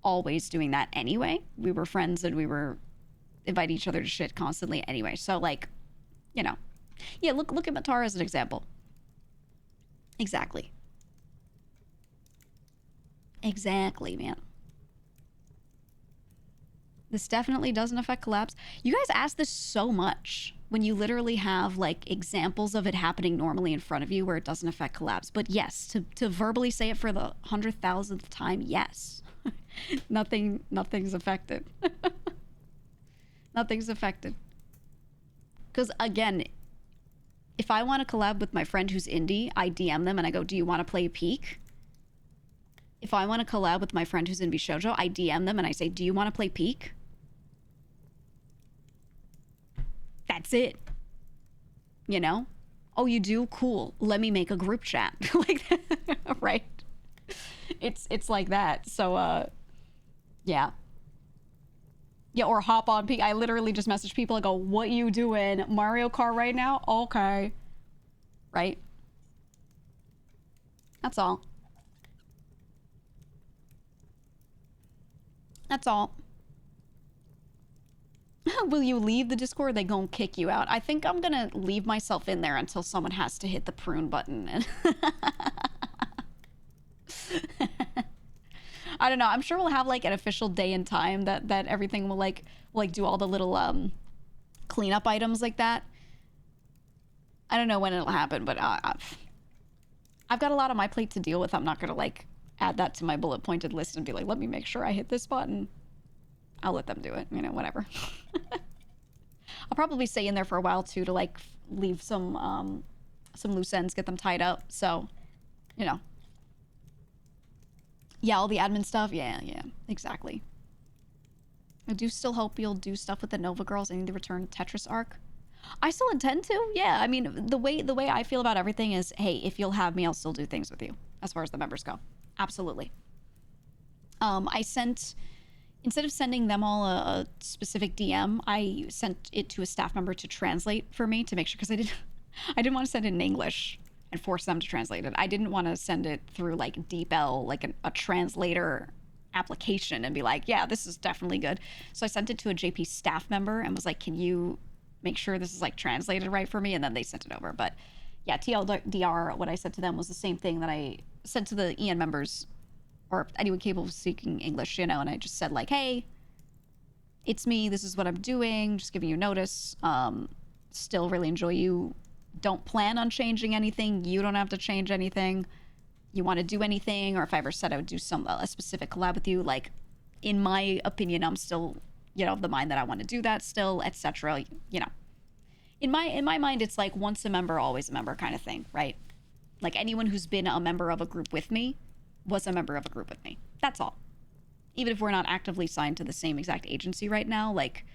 Speaker 1: always doing that anyway. We were friends and we were inviting each other to shit constantly anyway. So like, you know, yeah, look at Matara as an example. Exactly, man. This definitely doesn't affect collabs. You guys ask this so much when you literally have like examples of it happening normally in front of you where it doesn't affect collabs. But yes, to verbally say it for the 100,000th time, yes. Nothing's affected. Nothing's affected. Because again, if I want to collab with my friend who's indie, I DM them and I go, do you want to play Peak? If I want to collab with my friend who's in VShojo, I DM them and I say, do you want to play Peak? That's it. You know? Oh, you do? Cool. Let me make a group chat. Like, right? It's like that. So, yeah. Yeah, or hop on Peak. I literally just message people. I go, what you doing? Mario Kart right now? Okay. Right? That's all. That's all. Will you leave the Discord? They gonna kick you out. I think I'm gonna leave myself in there until someone has to hit the prune button. And I don't know. I'm sure we'll have like an official day and time that everything will like do all the little cleanup items like that. I don't know when it'll happen, but I've got a lot on my plate to deal with. I'm not gonna like add that to my bullet pointed list and be like, let me make sure I hit this button. I'll let them do it, you know, whatever. I'll probably stay in there for a while too to like leave some loose ends, get them tied up. So, you know. Yeah, all the admin stuff. Yeah, exactly. I do still hope you'll do stuff with the Nova Girls and the Return Tetris arc. I still intend to. Yeah, I mean, the way I feel about everything is, hey, if you'll have me, I'll still do things with you as far as the members go. Absolutely. I sent, instead of sending them all a specific DM, I sent it to a staff member to translate for me to make sure, because I didn't want to send it in English and force them to translate it. I didn't want to send it through like DeepL, like a translator application and be like, yeah, this is definitely good. So I sent it to a JP staff member and was like, can you make sure this is like translated right for me? And then they sent it over. But yeah, TLDR, what I said to them was the same thing that I said to the EN members or anyone capable of speaking English, you know, and I just said like, hey, it's me, this is what I'm doing, just giving you notice. Still really enjoy you. Don't plan on changing anything. You don't have to change anything. You want to do anything, or if I ever said I would do a specific collab with you, like, in my opinion, I'm still, you know, of the mind that I want to do that still, etc. You know, in my mind, it's like once a member, always a member kind of thing, right? Like anyone who's been a member of a group with me was a member of a group with me. That's all. Even if we're not actively signed to the same exact agency right now, like,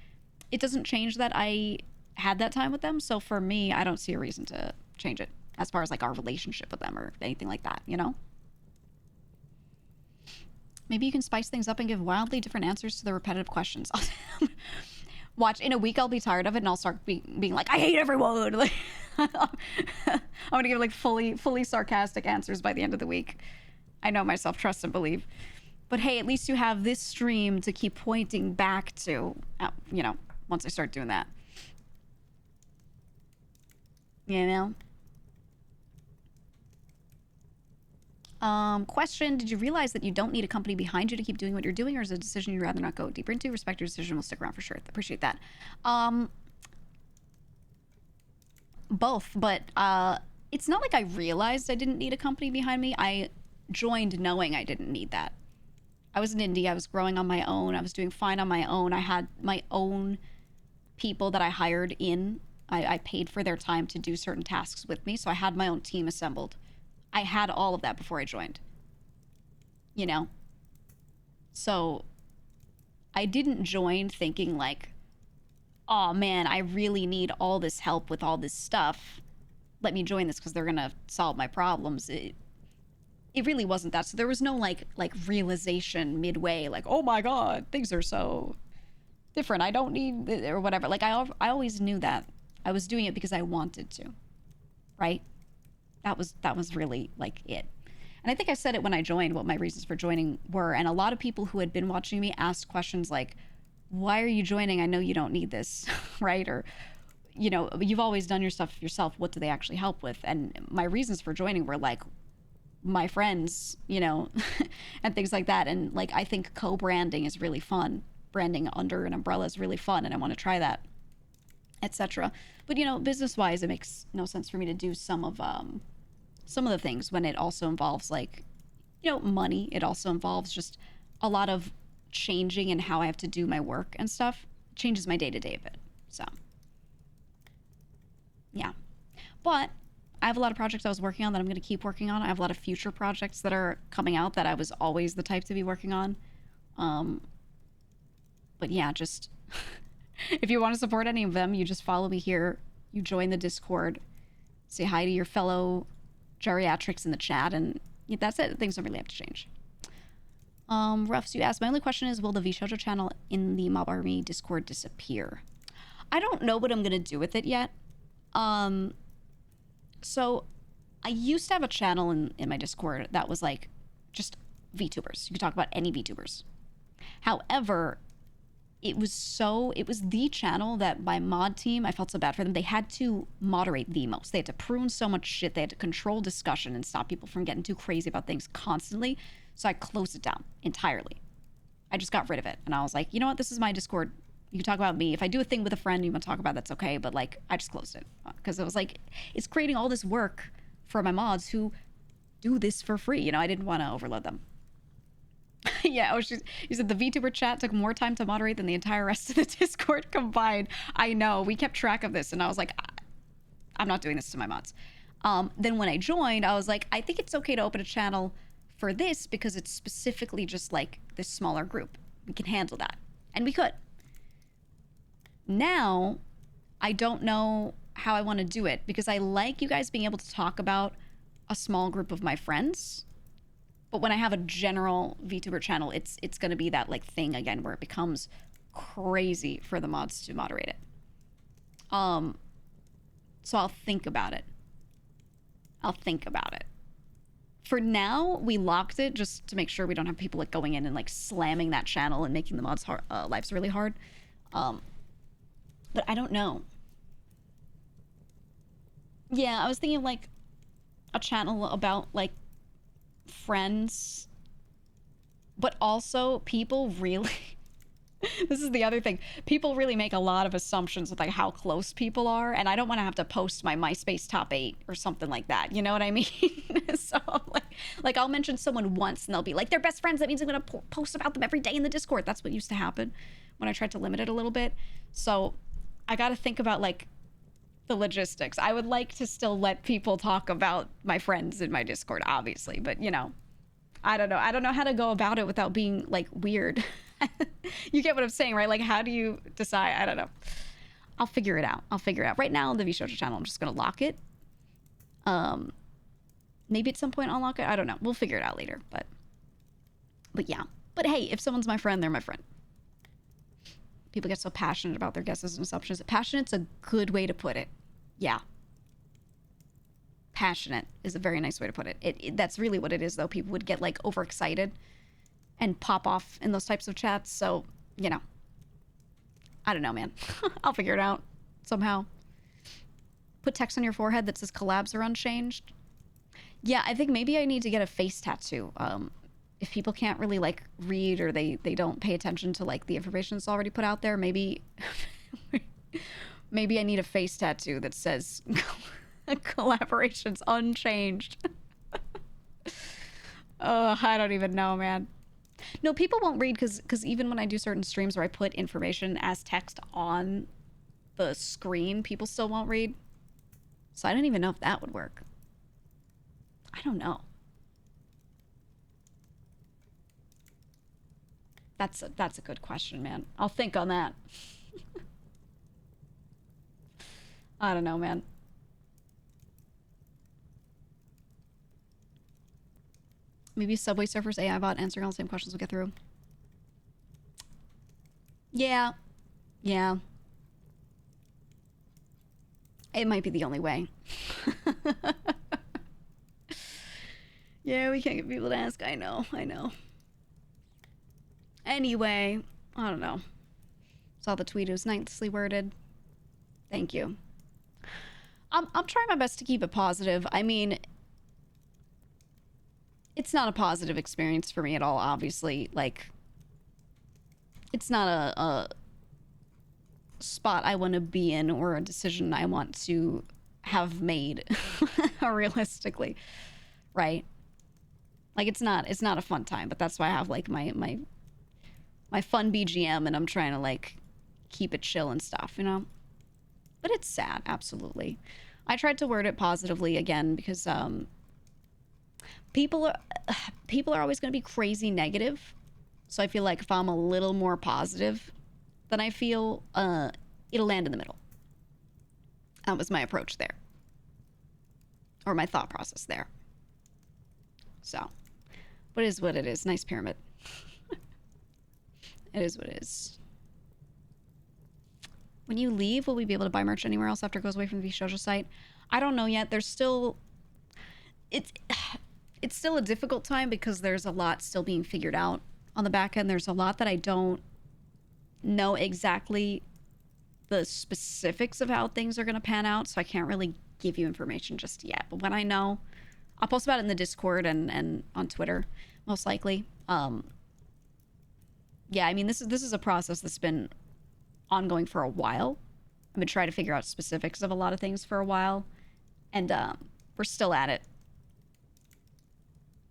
Speaker 1: it doesn't change that I had that time with them. So for me, I don't see a reason to change it as far as like our relationship with them or anything like that, you know? Maybe you can spice things up and give wildly different answers to the repetitive questions. Watch, in a week I'll be tired of it and I'll start being like, I hate everyone. Like, I'm gonna give like fully sarcastic answers by the end of the week. I know myself, trust and believe. But hey, at least you have this stream to keep pointing back to, you know, once I start doing that. You know? Question, did you realize that you don't need a company behind you to keep doing what you're doing, or is it a decision you'd rather not go deeper into? Respect your decision, will stick around for sure. Appreciate that. Both, but it's not like I realized I didn't need a company behind me. I joined knowing I didn't need that. I was an indie, I was growing on my own, I was doing fine on my own. I had my own people that I hired in. I paid for their time to do certain tasks with me, so I had my own team assembled. I had all of that before I joined, you know? So I didn't join thinking like, oh man, I really need all this help with all this stuff. Let me join this because they're gonna solve my problems. It really wasn't that. So there was no like realization midway, like, oh my God, things are so different. I don't need it or whatever. Like I always knew that I was doing it because I wanted to, right? That was really like it. And I think I said it when I joined, what my reasons for joining were. And a lot of people who had been watching me asked questions like, why are you joining? I know you don't need this, right? Or, you know, you've always done your stuff yourself. What do they actually help with? And my reasons for joining were like my friends, you know, and things like that. And like, I think co-branding is really fun. Branding under an umbrella is really fun. And I want to try that, etc. But, you know, business-wise, it makes no sense for me to do some of the things when it also involves like, you know, money. It also involves just a lot of changing in how I have to do my work and stuff. It changes my day-to-day a bit. So yeah, but I have a lot of projects I was working on that I'm going to keep working on. I have a lot of future projects that are coming out that I was always the type to be working on. But yeah, just if you want to support any of them, you just follow me here. You join the Discord, say hi to your fellow geriatrics in the chat, and that's it. Things don't really have to change. Ruffs, you asked, my only question is, will the VShojo channel in the Mob Army Discord disappear? I don't know what I'm going to do with it yet. So I used to have a channel in my Discord that was like just VTubers. You could talk about any VTubers. However, it was the channel that my mod team, I felt so bad for them. They had to moderate the most. They had to prune so much shit. They had to control discussion and stop people from getting too crazy about things constantly. So I closed it down entirely. I just got rid of it. And I was like, you know what? This is my Discord. You can talk about me. If I do a thing with a friend you want to talk about, that's okay. But like, I just closed it because it was like, it's creating all this work for my mods who do this for free. You know, I didn't want to overload them. Yeah, oh, you said the VTuber chat took more time to moderate than the entire rest of the Discord combined. I know, we kept track of this, and I was like, I'm not doing this to my mods. Then when I joined, I was like, I think it's okay to open a channel for this because it's specifically just like this smaller group. We can handle that. And we could. Now, I don't know how I want to do it because I like you guys being able to talk about a small group of my friends. But when I have a general VTuber channel, it's going to be that like thing again where it becomes crazy for the mods to moderate it. So I'll think about it. For now, we locked it just to make sure we don't have people like going in and like slamming that channel and making the mods' lives really hard. But I don't know. Yeah, I was thinking of like a channel about like friends, but also people really this is the other thing, people really make a lot of assumptions with like how close people are, and I don't want to have to post my MySpace top 8 or something like that, you know what I mean? So like I'll mention someone once and they'll be like they're best friends, that means I'm gonna post about them every day in the Discord. That's what used to happen when I tried to limit it a little bit. So I got to think about like the logistics. I would like to still let people talk about my friends in my Discord, obviously, but you know, I don't know how to go about it without being like weird. You get what I'm saying, right? Like, how do you decide? I don't know. I'll figure it out. Right now on the VShojo channel, I'm just gonna lock it. Maybe at some point I'll lock it. I don't know. We'll figure it out later. But yeah. But hey, if someone's my friend, they're my friend. People get so passionate about their guesses and assumptions. Passionate's a good way to put it. Yeah. Passionate is a very nice way to put it. That's really what it is, though. People would get, like, overexcited and pop off in those types of chats. So, you know. I don't know, man. I'll figure it out somehow. Put text on your forehead that says collabs are unchanged. Yeah, I think maybe I need to get a face tattoo. If people can't really like read or they don't pay attention to like the information that's already put out there, maybe maybe I need a face tattoo that says collaborations unchanged. Oh, I don't even know, man. No, people won't read because even when I do certain streams where I put information as text on the screen, people still won't read. So I don't even know if that would work. I don't know. That's a good question, man. I'll think on that. I don't know, man. Maybe Subway Surfers AI bot answering all the same questions we'll get through. Yeah. Yeah. It might be the only way. Yeah, we can't get people to ask. I know. Anyway, I don't know. Saw the tweet. It was nicely worded. Thank you. I'm trying my best to keep it positive. I mean, it's not a positive experience for me at all, obviously. Like, it's not a spot I want to be in or a decision I want to have made realistically, right? Like, it's not a fun time, but that's why I have like my fun BGM and I'm trying to like keep it chill and stuff, you know? But it's sad, absolutely. I tried to word it positively again because people are always going to be crazy negative. So I feel like if I'm a little more positive than I feel, it'll land in the middle. That was my approach there. Or my thought process there. So, what is what it is. Nice pyramid. It is what it is. When you leave, will we be able to buy merch anywhere else after it goes away from the VShojo site? I don't know yet. There's still... It's still a difficult time because there's a lot still being figured out on the back end. There's a lot that I don't know exactly the specifics of how things are going to pan out, so I can't really give you information just yet. But when I know, I'll post about it in the Discord and on Twitter, most likely. Yeah, I mean, this is a process that's been ongoing for a while. I've been trying to figure out specifics of a lot of things for a while, and we're still at it.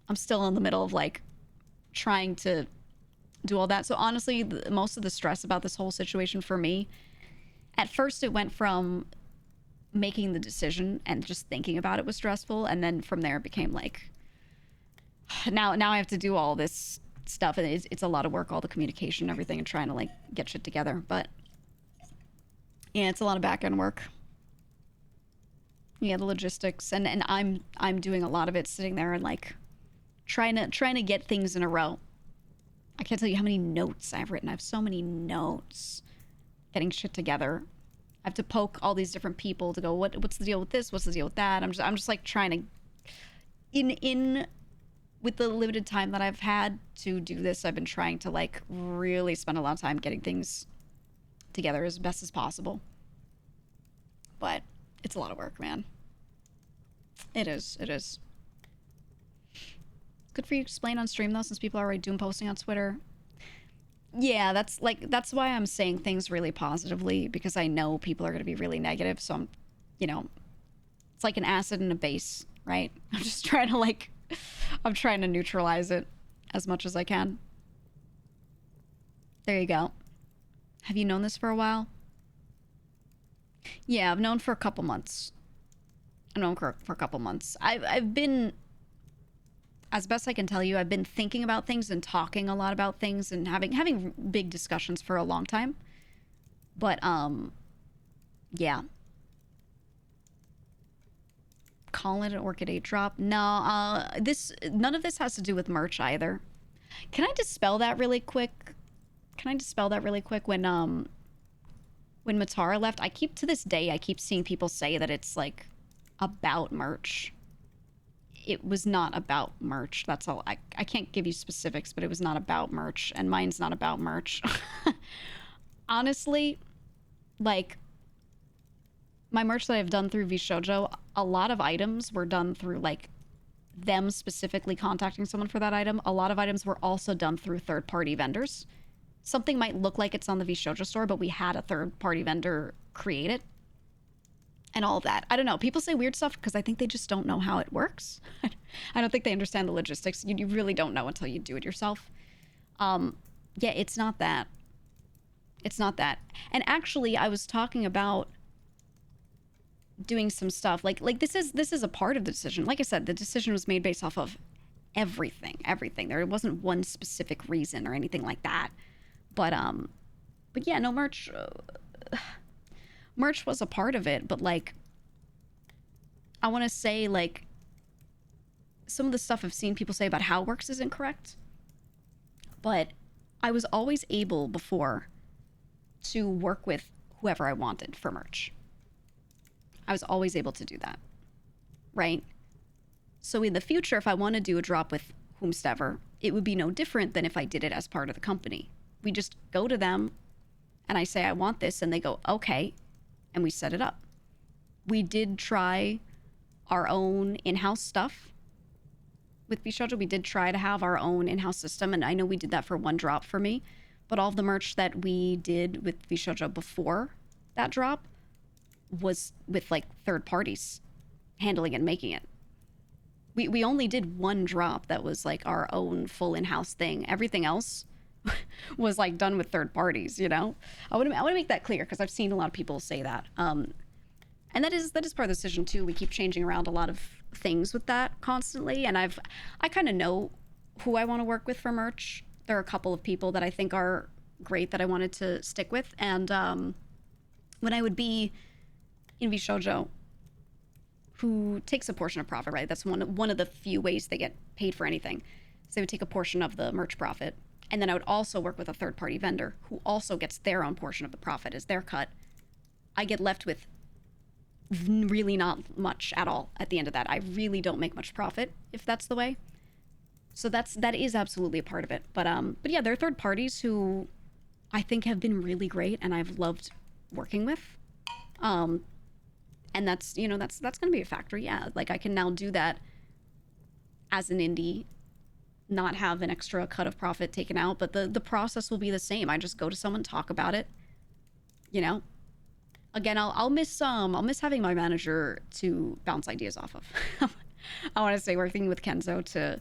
Speaker 1: I'm still in the middle of like trying to do all that. So honestly, most of the stress about this whole situation for me, at first it went from making the decision and just thinking about it was stressful, and then from there it became like, now I have to do all this stuff, and it's a lot of work, all the communication and everything, and trying to like get shit together. But yeah, it's a lot of back end work. Yeah, the logistics, and I'm doing a lot of it, sitting there and like trying to get things in a row. I can't tell you how many notes I've written. I have so many notes getting shit together. I have to poke all these different people to go, what's the deal with this? What's the deal with that? I'm just like trying to, in with the limited time that I've had to do this, I've been trying to like really spend a lot of time getting things together as best as possible. But it's a lot of work, man. It is. Good for you to explain on stream though, since people are already doom posting on Twitter. Yeah, that's why I'm saying things really positively, because I know people are going to be really negative. So I'm, it's like an acid and a base, right? I'm just trying to like, I'm trying to neutralize it as much as I can. There you go. Have you known this for a while? Yeah, I've known for a couple months. I've known for a couple months. I've been, as best I can tell you, I've been thinking about things and talking a lot about things and having big discussions for a long time. But yeah. Call it an Orchid 8 drop. No, none of this has to do with merch either. Can I dispel that really quick? When Matara left, to this day, I keep seeing people say that it's like about merch. It was not about merch. That's all. I can't give you specifics, but it was not about merch, and mine's not about merch. Honestly, like, my merch that I've done through VShojo, a lot of items were done through like them specifically contacting someone for that item. A lot of items were also done through third-party vendors. Something might look like it's on the VShojo store, but we had a third-party vendor create it. And all of that. I don't know. People say weird stuff because I think they just don't know how it works. I don't think they understand the logistics. You really don't know until you do it yourself. Yeah, it's not that. It's not that. And actually, I was talking about doing some stuff. Like this is a part of the decision. Like I said, the decision was made based off of everything. There wasn't one specific reason or anything like that. But yeah, no, merch was a part of it, but like, I want to say like some of the stuff I've seen people say about how it works is incorrect, but I was always able before to work with whoever I wanted for merch. I was always able to do that, right? So in the future, if I want to do a drop with whomstever, it would be no different than if I did it as part of the company. We just go to them and I say, I want this, and they go, okay, and we set it up. We did try our own in-house stuff with VShojo. We did try to have our own in-house system, and I know we did that for one drop for me, but all of the merch that we did with VShojo before that drop was with like third parties handling it and making it. We only did one drop that was like our own full in-house thing. Everything else was like done with third parties, I want to make that clear, because I've seen a lot of people say that. And that is part of the decision too. We keep changing around a lot of things with that constantly, and I kind of know who I want to work with for merch. There are a couple of people that I think are great that I wanted to stick with, and when I would be in VShojo, who takes a portion of profit, right? That's one of the few ways they get paid for anything. So they would take a portion of the merch profit, and then I would also work with a third-party vendor who also gets their own portion of the profit as their cut. I get left with really not much at all at the end of that. I really don't make much profit if that's the way. So that is absolutely a part of it. But yeah, there are third parties who I think have been really great and I've loved working with. Um, and that's, you know, that's going to be a factor. Yeah. Like I can now do that as an indie, not have an extra cut of profit taken out, but the process will be the same. I just go to someone, talk about it, you know. Again, I'll miss having my manager to bounce ideas off of. I want to say working with Kenzo to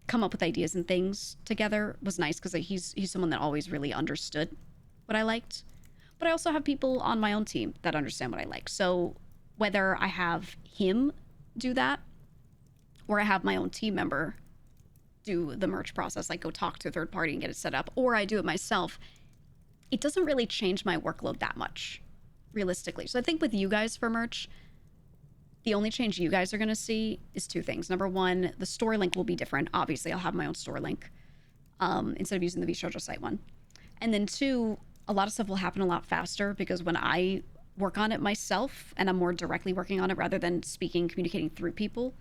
Speaker 1: come up with ideas and things together was nice because he's someone that always really understood what I liked. But I also have people on my own team that understand what I like. So whether I have him do that or I have my own team member do the merch process, like go talk to a third party and get it set up, or I do it myself, it doesn't really change my workload that much, realistically. So I think with you guys for merch, the only change you guys are going to see is two things. Number one, the store link will be different. Obviously, I'll have my own store link instead of using the VShojo site one. And then two, a lot of stuff will happen a lot faster because when I work on it myself and I'm more directly working on it rather than speaking, communicating through people,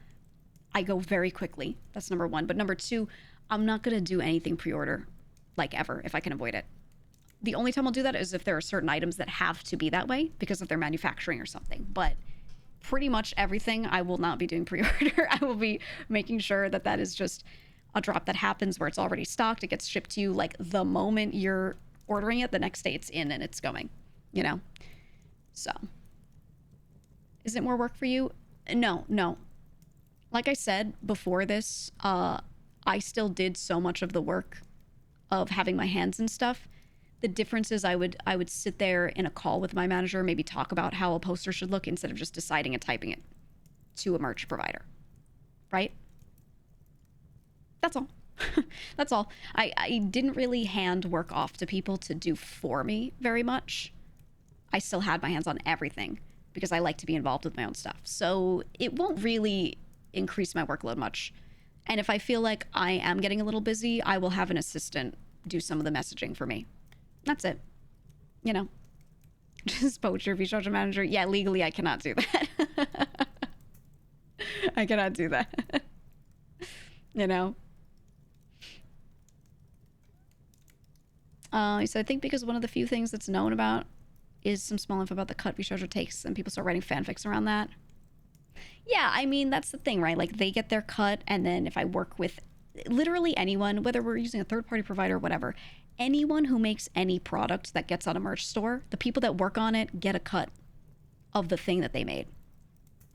Speaker 1: I go very quickly. That's number one. But number two, I'm not going to do anything pre-order like ever if I can avoid it. The only time I'll do that is if there are certain items that have to be that way because of their manufacturing or something. But pretty much everything I will not be doing pre-order. I will be making sure that that is just a drop that happens where it's already stocked. It gets shipped to you like the moment you're ordering it. The next day it's in and it's going, you know? So, is it more work for you? No. Like I said before this, I still did so much of the work of having my hands and stuff. The difference is I would sit there in a call with my manager, maybe talk about how a poster should look instead of just deciding and typing it to a merch provider, right? That's all. That's all. I didn't really hand work off to people to do for me very much. I still had my hands on everything because I like to be involved with my own stuff. So it won't really increase my workload much. And if I feel like I am getting a little busy, I will have an assistant do some of the messaging for me. That's it. You know, just poacher, VShojo manager. Yeah, legally I cannot do that. I cannot do that. You know? He said, I think because one of the few things that's known about is some small info about the cut VShojo takes and people start writing fanfics around that. Yeah, I mean, that's the thing, right? Like they get their cut and then if I work with literally anyone, whether we're using a third-party provider or whatever, anyone who makes any product that gets on a merch store, the people that work on it get a cut of the thing that they made.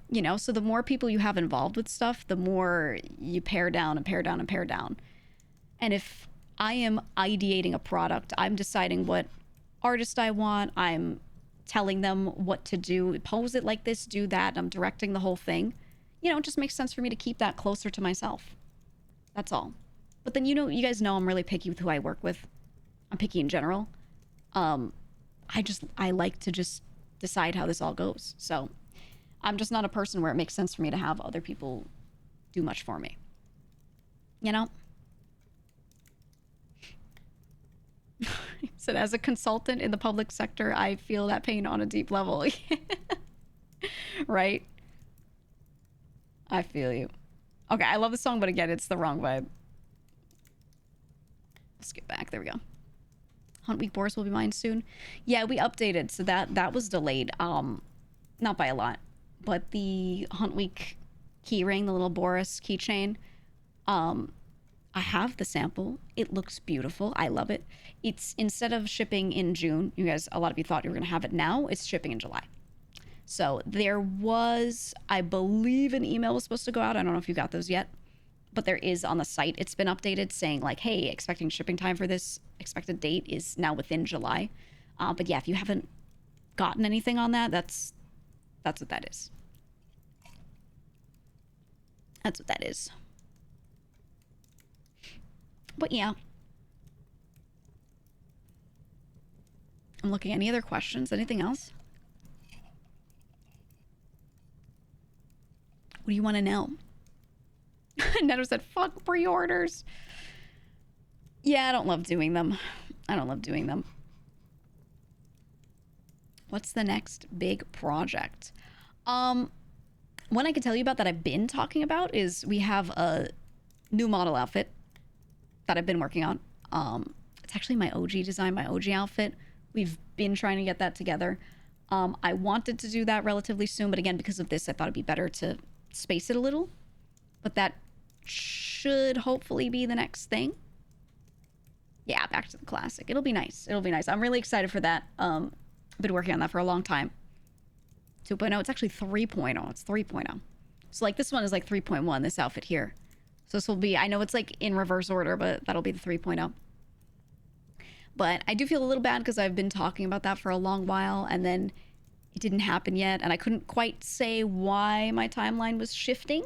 Speaker 1: You know, so the more people you have involved with stuff, the more you pare down and pare down and pare down. And if I am ideating a product, I'm deciding what artist I want, I'm telling them what to do, pose it like this, do that, I'm directing the whole thing. You know, it just makes sense for me to keep that closer to myself. That's all. But then, you know, you guys know I'm really picky with who I work with. I'm picky in general. I like to just decide how this all goes. So I'm just not a person where it makes sense for me to have other people do much for me. You know? He said, as a consultant in the public sector, I feel that pain on a deep level. Right? I feel you. Okay, I love the song, but again, it's the wrong vibe. Let's get back. There we go. Hunt Week Boris will be mine soon. Yeah, we updated, so that was delayed. Not by a lot, but the Hunt Week keyring, the little Boris keychain, I have the sample. It looks beautiful. I love it. It's instead of shipping in June, you guys, a lot of you thought you were gonna have it now. It's shipping in July. So there was, I believe, an email was supposed to go out. I don't know if you got those yet, but there is on the site. It's been updated saying like, hey, expecting shipping time for this expected date is now within July. But yeah, if you haven't gotten anything on that, that's what that is. That's what that is. But yeah. I'm looking. Any other questions? Anything else? What do you want to know? Neto said, fuck pre-orders. Yeah, I don't love doing them. I don't love doing them. What's the next big project? One I can tell you about that I've been talking about is we have a new model outfit that I've been working on. It's actually my OG design, my OG outfit. We've been trying to get that together. I wanted to do that relatively soon, but again, because of this, I thought it'd be better to space it a little. But that should hopefully be the next thing. Yeah, back to the classic. It'll be nice. It'll be nice. I'm really excited for that. I've been working on that for a long time. 2.0, it's actually 3.0. It's 3.0. So like this one is like 3.1, this outfit here. So this will be, I know it's like in reverse order, but that'll be the 3.0. But I do feel a little bad because I've been talking about that for a long while and then it didn't happen yet. And I couldn't quite say why my timeline was shifting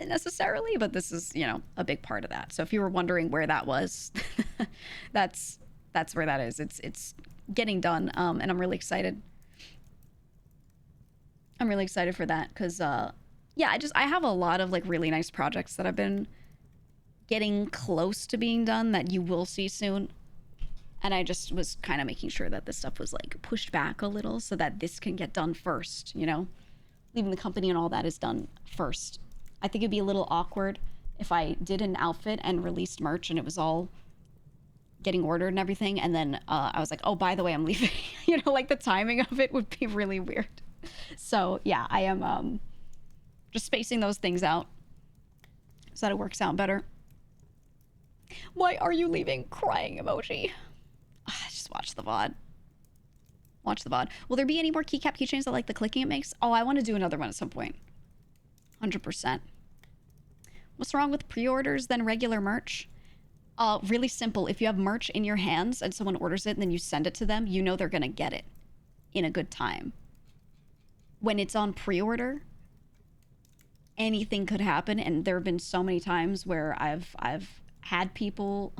Speaker 1: necessarily, but this is, you know, a big part of that. So if you were wondering where that was, that's where that is. It's getting done, and I'm really excited. I'm really excited for that because, yeah, I have a lot of like really nice projects that I've been getting close to being done that you will see soon. And I just was kind of making sure that this stuff was like pushed back a little so that this can get done first, you know, leaving the company and all that is done first. I think it'd be a little awkward if I did an outfit and released merch and it was all getting ordered and everything. And then I was like, oh, by the way, I'm leaving. You know, like the timing of it would be really weird. So yeah, I am just spacing those things out so that it works out better. Why are you leaving? Crying emoji. Just watch the VOD. Watch the VOD. Will there be any more keycap keychains that like the clicking it makes? Oh, I want to do another one at some point. 100%. What's wrong with pre-orders than regular merch? Really simple. If you have merch in your hands and someone orders it and then you send it to them, you know they're going to get it in a good time. When it's on pre-order, anything could happen. And there have been so many times where I've had people...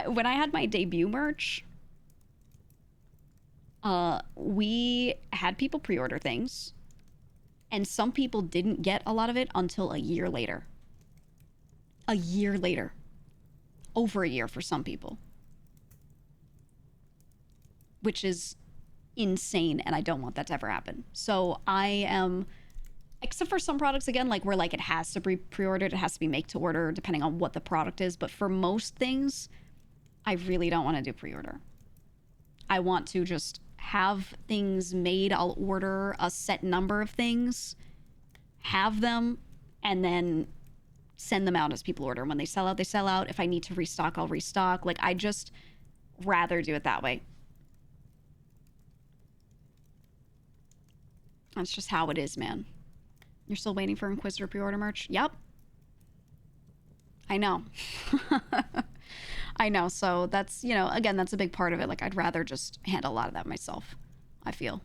Speaker 1: when I had my debut merch, we had people pre-order things. And some people didn't get a lot of it until a year later. A year later. Over a year for some people. Which is insane, and I don't want that to ever happen. So I am, except for some products, again, like where like it has to be pre-ordered, it has to be make to order, depending on what the product is. But for most things, I really don't want to do pre-order. I want to just have things made. I'll order a set number of things, have them, and then send them out as people order. When they sell out, they sell out. If I need to restock, I'll restock. Like, I just rather do it that way. That's just how it is, man. You're still waiting for Inquisitor pre-order merch? Yep. I know. I know. So that's, you know, again, that's a big part of it. Like, I'd rather just handle a lot of that myself, I feel.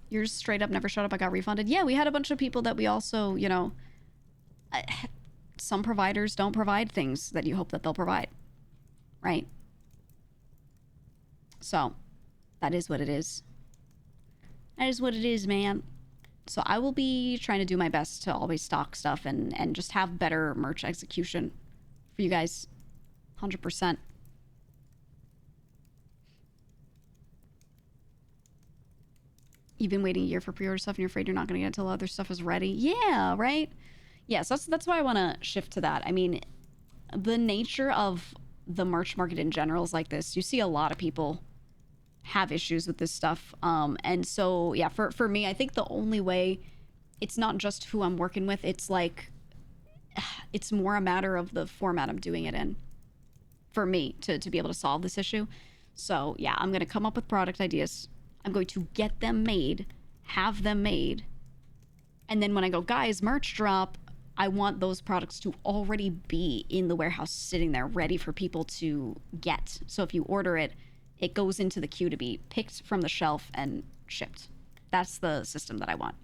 Speaker 1: Yours straight up never showed up. I got refunded. Yeah, we had a bunch of people that we also, you know, some providers don't provide things that you hope that they'll provide, right? So that is what it is. That is what it is, man. So I will be trying to do my best to always stock stuff and just have better merch execution for you guys. 100%. You've been waiting a year for pre-order stuff and you're afraid you're not going to get it until other stuff is ready. Yeah, right? Yes, that's why I want to shift to that. I mean, the nature of the merch market in general is like this. You see a lot of people have issues with this stuff. And so, yeah, for me, I think the only way, it's not just who I'm working with. It's like, it's more a matter of the format I'm doing it in for me to be able to solve this issue. So yeah, I'm going to come up with product ideas. I'm going to get them made, have them made. And then when I go, guys, merch drop, I want those products to already be in the warehouse sitting there ready for people to get. So if you order it, it goes into the queue to be picked from the shelf and shipped. That's the system that I want.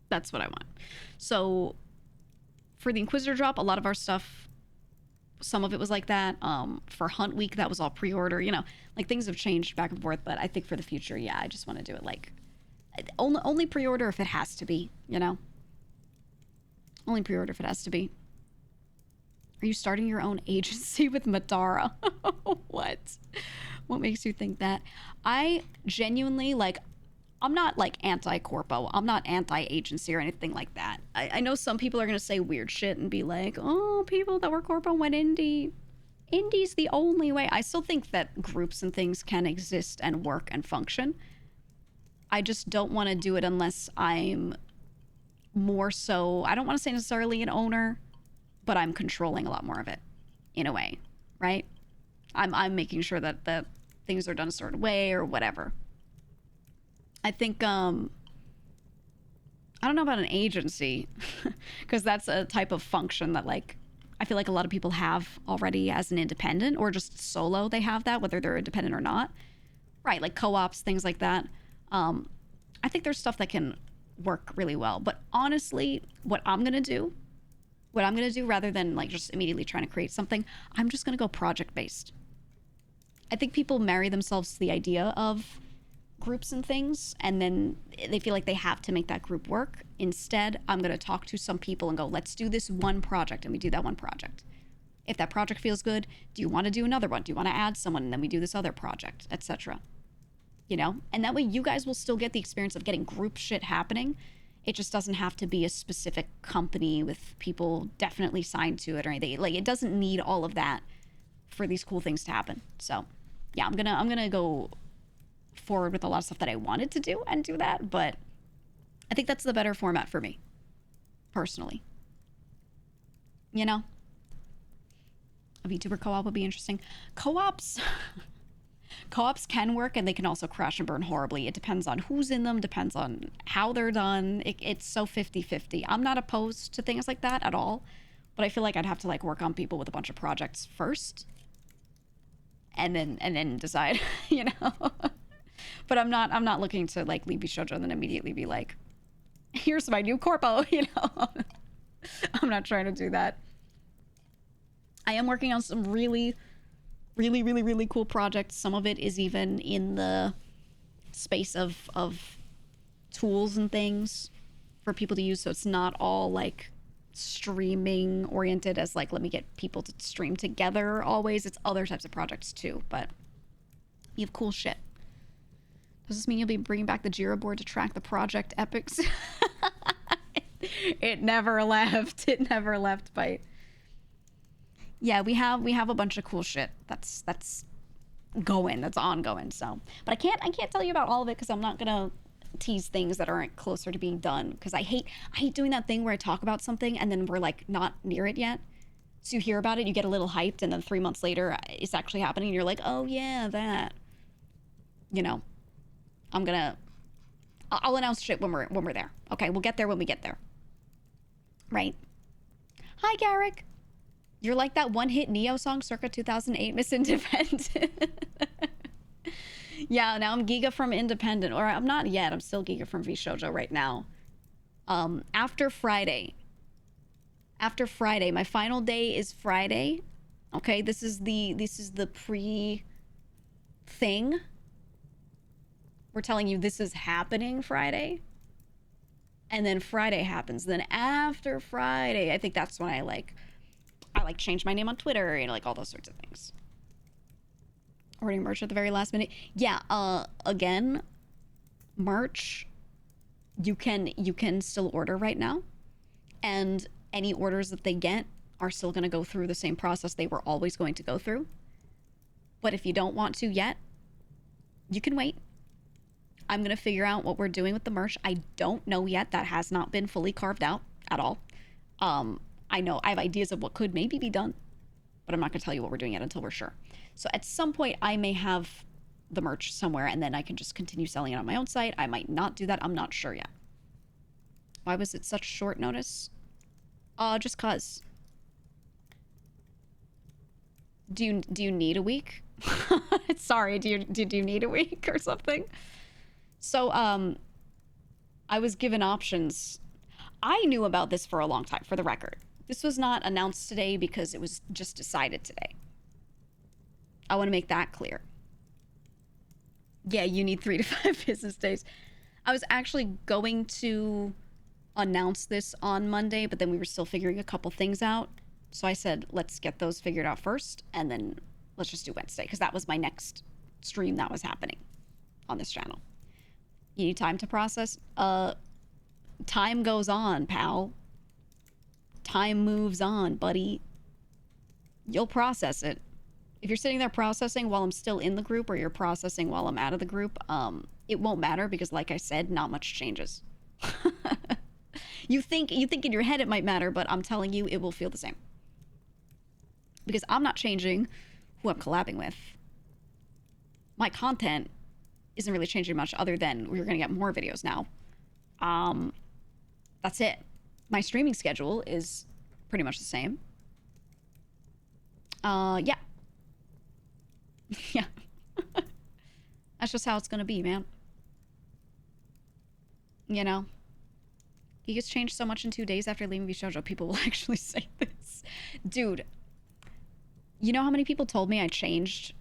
Speaker 1: That's what I want. So for the Inquisitor drop, a lot of our stuff, some of it was like that. For Hunt Week, that was all pre-order. You know, like things have changed back and forth. But I think for the future, yeah, I just want to do it like only pre-order if it has to be. You know, only pre-order if it has to be. Are you starting your own agency with Madara? What? What makes you think that? I genuinely, like, I'm not like anti-corpo. I'm not anti-agency or anything like that. I know some people are going to say weird shit and be like, oh, people that were corpo went indie. Indie's the only way. I still think that groups and things can exist and work and function. I just don't want to do it unless I'm more so, I don't want to say necessarily an owner, but I'm controlling a lot more of it in a way, right? I'm making sure that things are done a certain way or whatever. I think I don't know about an agency because that's a type of function that like I feel like a lot of people have already as an independent or just solo. They have that whether they're independent or not, right? Like co-ops, things like that. I think there's stuff that can work really well. But honestly, what I'm gonna do rather than like just immediately trying to create something, I'm just gonna go project based. I think people marry themselves to the idea of groups and things and then they feel like they have to make that group work. Instead, I'm going to talk to some people and go, let's do this one project, and we do that one project. If that project feels good, do you want to do another one? Do you want to add someone, and then we do this other project, etc. You know, and that way you guys will still get the experience of getting group shit happening. It just doesn't have to be a specific company with people definitely signed to it or anything. Like, it doesn't need all of that for these cool things to happen. So yeah, I'm gonna go forward with a lot of stuff that I wanted to do and do that, but I think that's the better format for me, personally. You know? A VTuber co-op would be interesting. Co-ops can work and they can also crash and burn horribly. It depends on who's in them, depends on how they're done. It's so 50-50. I'm not opposed to things like that at all, but I feel like I'd have to like work on people with a bunch of projects first and then decide, you know? But I'm not looking to like leave VShojo and then immediately be like, here's my new corpo, you know? I'm not trying to do that. I am working on some really cool projects. Some of it is even in the space of tools and things for people to use. So it's not all like streaming oriented as like, let me get people to stream together always. It's other types of projects too, but you have cool shit. Does this mean you'll be bringing back the Jira board to track the project epics? It never left. It never left, Bite. Yeah, we have a bunch of cool shit that's going, that's ongoing. So, but I can't tell you about all of it because I'm not gonna tease things that aren't closer to being done. Because I hate doing that thing where I talk about something and then we're like not near it yet. So you hear about it, you get a little hyped, and then 3 months later, it's actually happening, and you're like, oh yeah, that. You know. I'll announce shit when we're there. Okay, we'll get there when we get there. Right? Hi, Garrick. You're like that one-hit Neo song circa 2008, Miss Independent. Yeah, now I'm GEEGA from Independent. Or I'm not yet. I'm still GEEGA from VShojo right now. After Friday, my final day is Friday. Okay, this is the pre-thing. We're telling you this is happening Friday. And then Friday happens. Then after Friday, I think that's when I change my name on Twitter and like all those sorts of things. Ordering merch at the very last minute. Yeah, again, merch, you can still order right now. And any orders that they get are still going to go through the same process they were always going to go through. But if you don't want to yet, you can wait. I'm going to figure out what we're doing with the merch. I don't know yet. That has not been fully carved out at all. I know I have ideas of what could maybe be done, but I'm not going to tell you what we're doing yet until we're sure. So at some point, I may have the merch somewhere, and then I can just continue selling it on my own site. I might not do that. I'm not sure yet. Why was it such short notice? Just cause. Do you need a week? Sorry, do you need a week or something? So, I was given options. I knew about this for a long time, for the record. This was not announced today because it was just decided today. I want to make that clear. Yeah, you need 3 to 5 business days. I was actually going to announce this on Monday, but then we were still figuring a couple things out. So I said, let's get those figured out first, and then let's just do Wednesday, because that was my next stream that was happening on this channel. You need time to process? Time goes on, pal. Time moves on, buddy. You'll process it. If you're sitting there processing while I'm still in the group, or you're processing while I'm out of the group, it won't matter because, like I said, not much changes. You think in your head it might matter, but I'm telling you, it will feel the same. Because I'm not changing who I'm collabing with. My content isn't really changing much other than we're gonna get more videos now. That's it. My streaming schedule is pretty much the same. Yeah. Yeah. That's just how it's gonna be, man. You know? He gets changed so much in 2 days after leaving VShojo. People will actually say this. Dude, you know how many people told me I changed?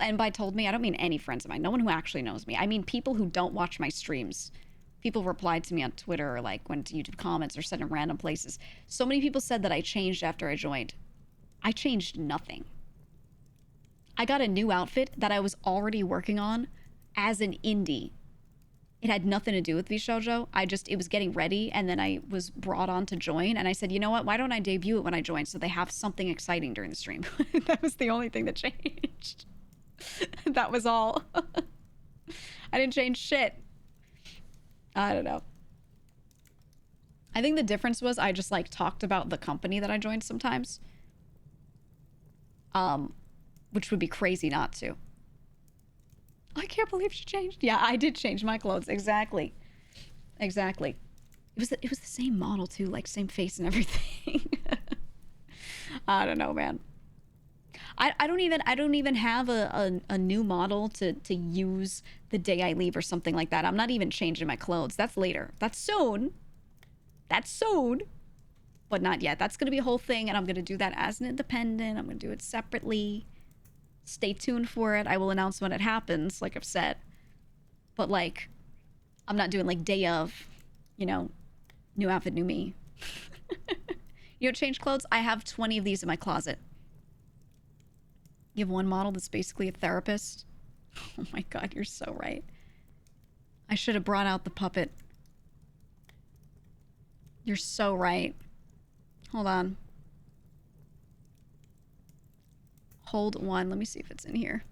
Speaker 1: And by told me, I don't mean any friends of mine. No one who actually knows me. I mean people who don't watch my streams. People replied to me on Twitter, or like went to YouTube comments or said in random places. So many people said that I changed after I joined. I changed nothing. I got a new outfit that I was already working on as an indie. It had nothing to do with VShojo. It was getting ready, and then I was brought on to join, and I said, you know what? Why don't I debut it when I join so they have something exciting during the stream? That was the only thing that changed. That was all. I didn't change shit. I don't know. I think the difference was I just like talked about the company that I joined sometimes. Which would be crazy not to. I can't believe she changed. Yeah, I did change my clothes. Exactly. Exactly. It was the same model too, like same face and everything. I don't know, man. I don't even have a new model to use the day I leave or something like that. I'm not even changing my clothes. That's later. That's soon. That's soon. But not yet. That's going to be a whole thing, and I'm going to do that as an independent. I'm going to do it separately. Stay tuned for it. I will announce when it happens, like I've said. But, like, I'm not doing, like, day of, you know, new outfit, new me. You know, change clothes? I have 20 of these in my closet. You have one model that's basically a therapist? Oh my god, you're so right. I should have brought out the puppet. You're so right. Hold on. Hold one. Let me see if it's in here.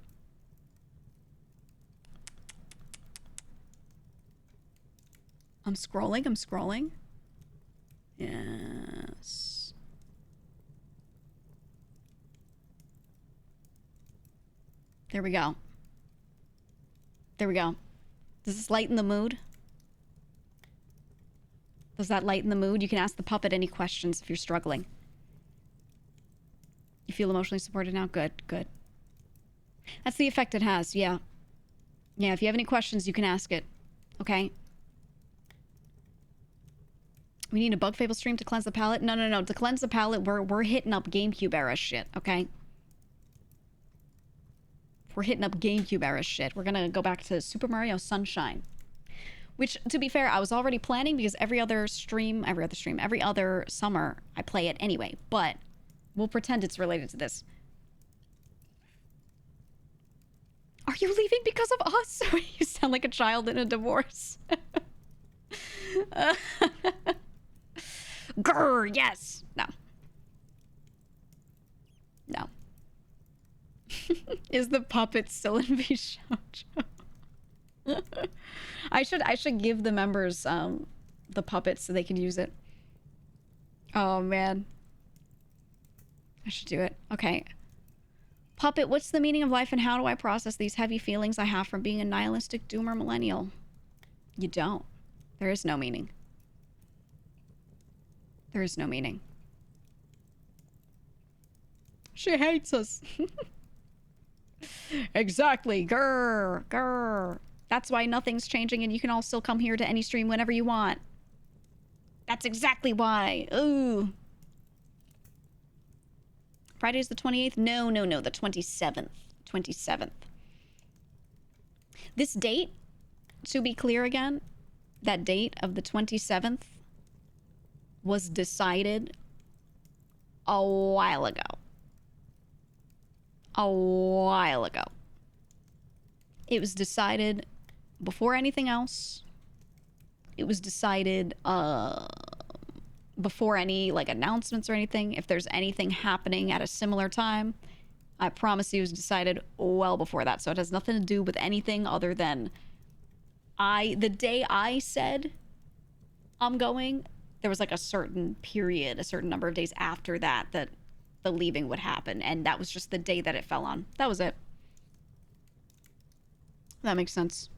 Speaker 1: I'm scrolling. I'm scrolling. Yes. There we go. There we go. Does this lighten the mood? Does that lighten the mood? You can ask the puppet any questions if you're struggling. You feel emotionally supported now? Good, good. That's the effect it has, yeah. Yeah, if you have any questions, you can ask it. Okay? We need a Bug Fable stream to cleanse the palate? No, no, no. To cleanse the palate, we're hitting up GameCube era shit, okay? We're hitting up GameCube era shit. We're gonna go back to Super Mario Sunshine. Which, to be fair, I was already planning because every other summer, I play it anyway. But we'll pretend it's related to this. Are you leaving because of us? You sound like a child in a divorce. Grr, yes. No. No. Is the puppet still in VShojo? I should give the members the puppet so they can use it. Oh man. I should do it. Okay. Puppet, what's the meaning of life and how do I process these heavy feelings I have from being a nihilistic doomer millennial? You don't. There is no meaning. There is no meaning. She hates us. Exactly. Grr. Grr. That's why nothing's changing and you can all still come here to any stream whenever you want. That's exactly why. Ooh. Friday's the 28th? No, no, no. The 27th. 27th. This date, to be clear again, that date of the 27th was decided a while ago. A while ago. It was decided before anything else, it was decided before any like announcements or anything. If there's anything happening at a similar time, I promise you it was decided well before that. So it has nothing to do with anything other than the day I said I'm going, there was like a certain period, a certain number of days after that that the leaving would happen, and that was just the day that it fell on. That was it. That makes sense.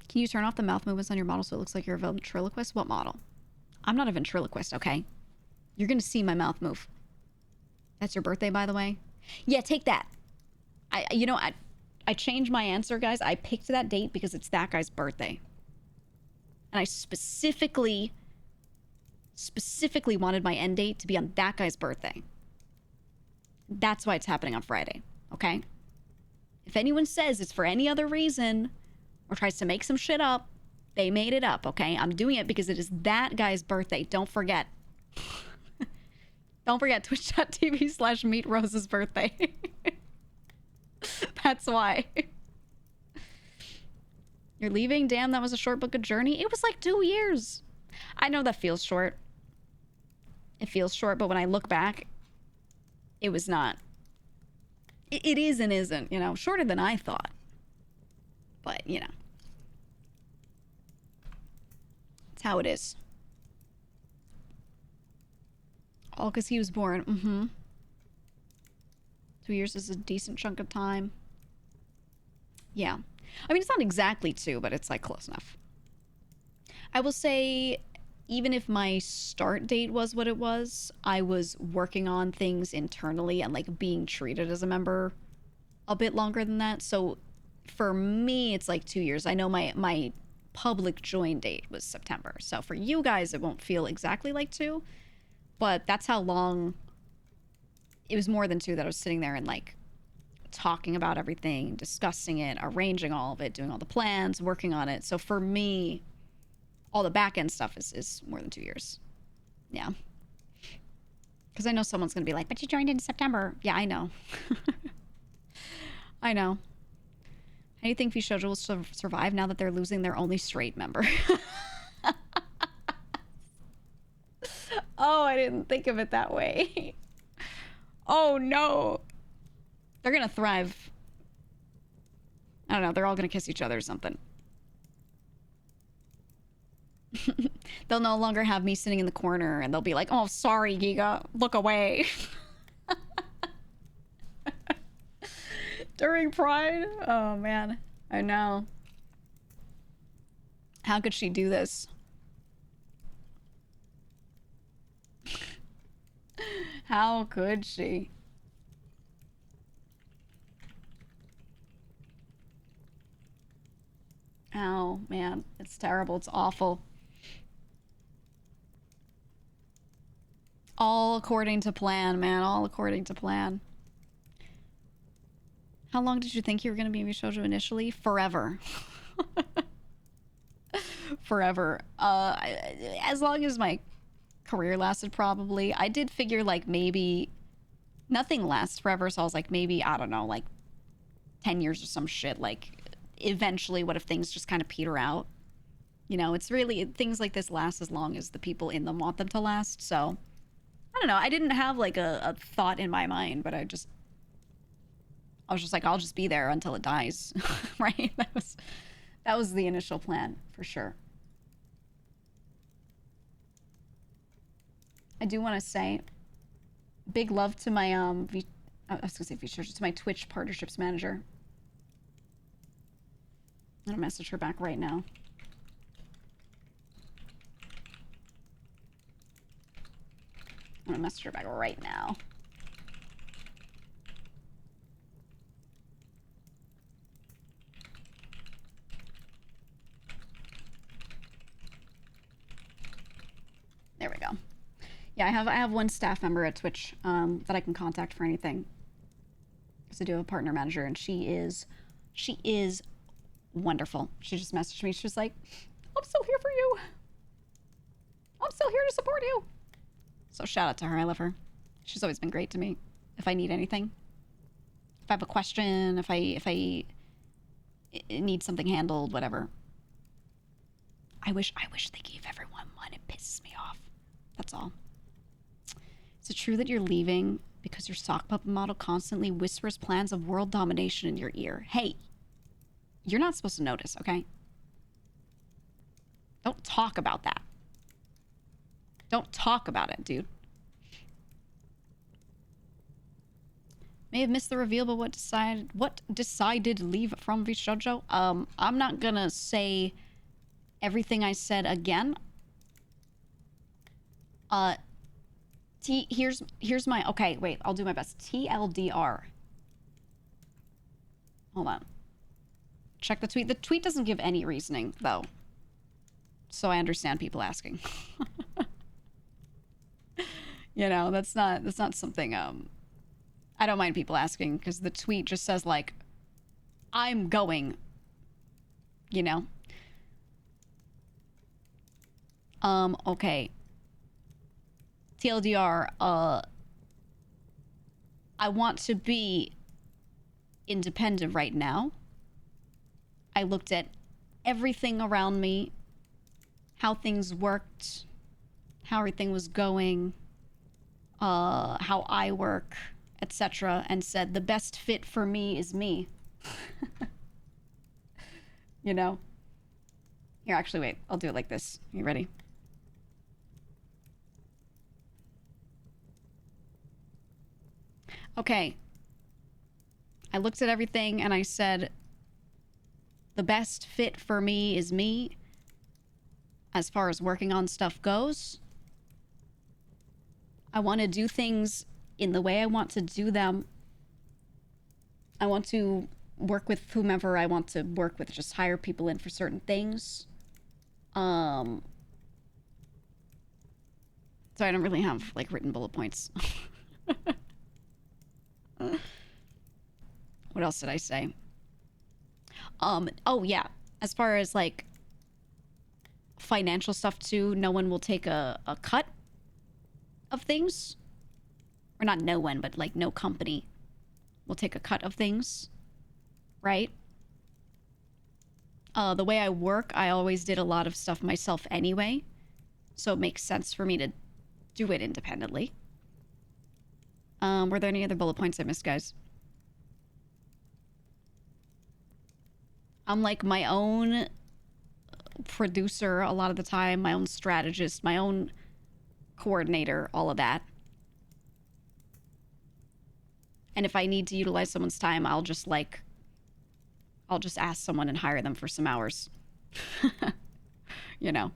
Speaker 1: Can you turn off the mouth movements on your model so it looks like you're a ventriloquist? What model? I'm not a ventriloquist, okay? You're gonna see my mouth move. That's your birthday, by the way? Yeah, take that. I changed my answer, guys. I picked that date because it's that guy's birthday. And I specifically wanted my end date to be on that guy's birthday. That's why it's happening on Friday, okay? If anyone says it's for any other reason or tries to make some shit up, they made it up, okay? I'm doing it because it is that guy's birthday. Don't forget. Don't forget twitch.tv/meetrose's birthday. That's why. You're leaving? Damn, that was a short book of journey. It was like 2 years. I know that feels short. It feels short, but when I look back, it was not. It is and isn't, you know, shorter than I thought. But, you know. It's how it is. All because he was born. Mm-hmm. 2 years is a decent chunk of time. Yeah. I mean, it's not exactly 2, but it's like close enough. I will say, even if my start date was what it was, I was working on things internally and like being treated as a member a bit longer than that. So for me, it's like 2 years. I know my public join date was September. So for you guys, it won't feel exactly like 2, but that's how long. It was more than 2 that I was sitting there and like talking about everything, discussing it, arranging all of it, doing all the plans, working on it. So for me, all the back end stuff is more than 2 years. Yeah. Because I know someone's going to be like, but you joined in September. Yeah, I know. I know. How do you think VShojo will survive now that they're losing their only straight member? Oh, I didn't think of it that way. Oh, no. They're going to thrive. I don't know. They're all going to kiss each other or something. They'll no longer have me sitting in the corner and they'll be like, oh, sorry, GEEGA. Look away. During Pride? Oh, man. I know. How could she do this? How could she? Oh, man. It's terrible. It's awful. All according to plan, man. All according to plan. How long did you think you were going to be in VShojo initially? Forever. Forever. As long as my career lasted, probably. I did figure, like, maybe nothing lasts forever, so I was like, maybe, I don't know, like 10 years or some shit. Like, eventually, what if things just kind of peter out? You know, it's really, things like this last as long as the people in them want them to last, so I don't know. I didn't have, like, a thought in my mind, but I was just like, I'll just be there until it dies, right? That was the initial plan, for sure. I do want to say, big love to my, I was going to say VShojo, to my Twitch partnerships manager. I'm going to message her back right now. I'm going to message her back right now. There we go. Yeah, I have one staff member at Twitch that I can contact for anything. Because I do have a partner manager, and she is wonderful. She just messaged me. She was like, I'm still here for you. I'm still here to support you. So shout out to her. I love her. She's always been great to me. If I need anything, if I have a question, if I it needs something handled, whatever. I wish they gave everyone one. It pisses me off. That's all. Is it true that you're leaving because your sock puppet model constantly whispers plans of world domination in your ear? Hey, you're not supposed to notice, okay? Don't talk about that. Don't talk about it, dude. May have missed the reveal, but what decided leave from VShojo? I'm not gonna say everything I said again. Here's my, okay, wait, I'll do my best. TLDR. Hold on. Check the tweet. The tweet doesn't give any reasoning, though. So I understand people asking. You know, that's not something, I don't mind people asking, because the tweet just says, like, I'm going, you know? Okay. TLDR, I want to be independent right now. I looked at everything around me, how things worked, how everything was going, how I work, etc., and said the best fit for me is me. You know? Here, actually, wait. I'll do it like this. You ready? Okay. I looked at everything and I said, the best fit for me is me as far as working on stuff goes. I want to do things in the way I want to do them. I want to work with whomever I want to work with, just hire people in for certain things. So I don't really have, like, written bullet points. What else did I say? Oh yeah, as far as, like, financial stuff too, no one will take a cut of things. Or not no one, but, like, no company will take a cut of things. Right? The way I work, I always did a lot of stuff myself anyway. So it makes sense for me to do it independently. Were there any other bullet points I missed, guys? I'm like my own producer a lot of the time, my own strategist, my own coordinator, all of that. And if I need to utilize someone's time, I'll just ask someone and hire them for some hours. You know.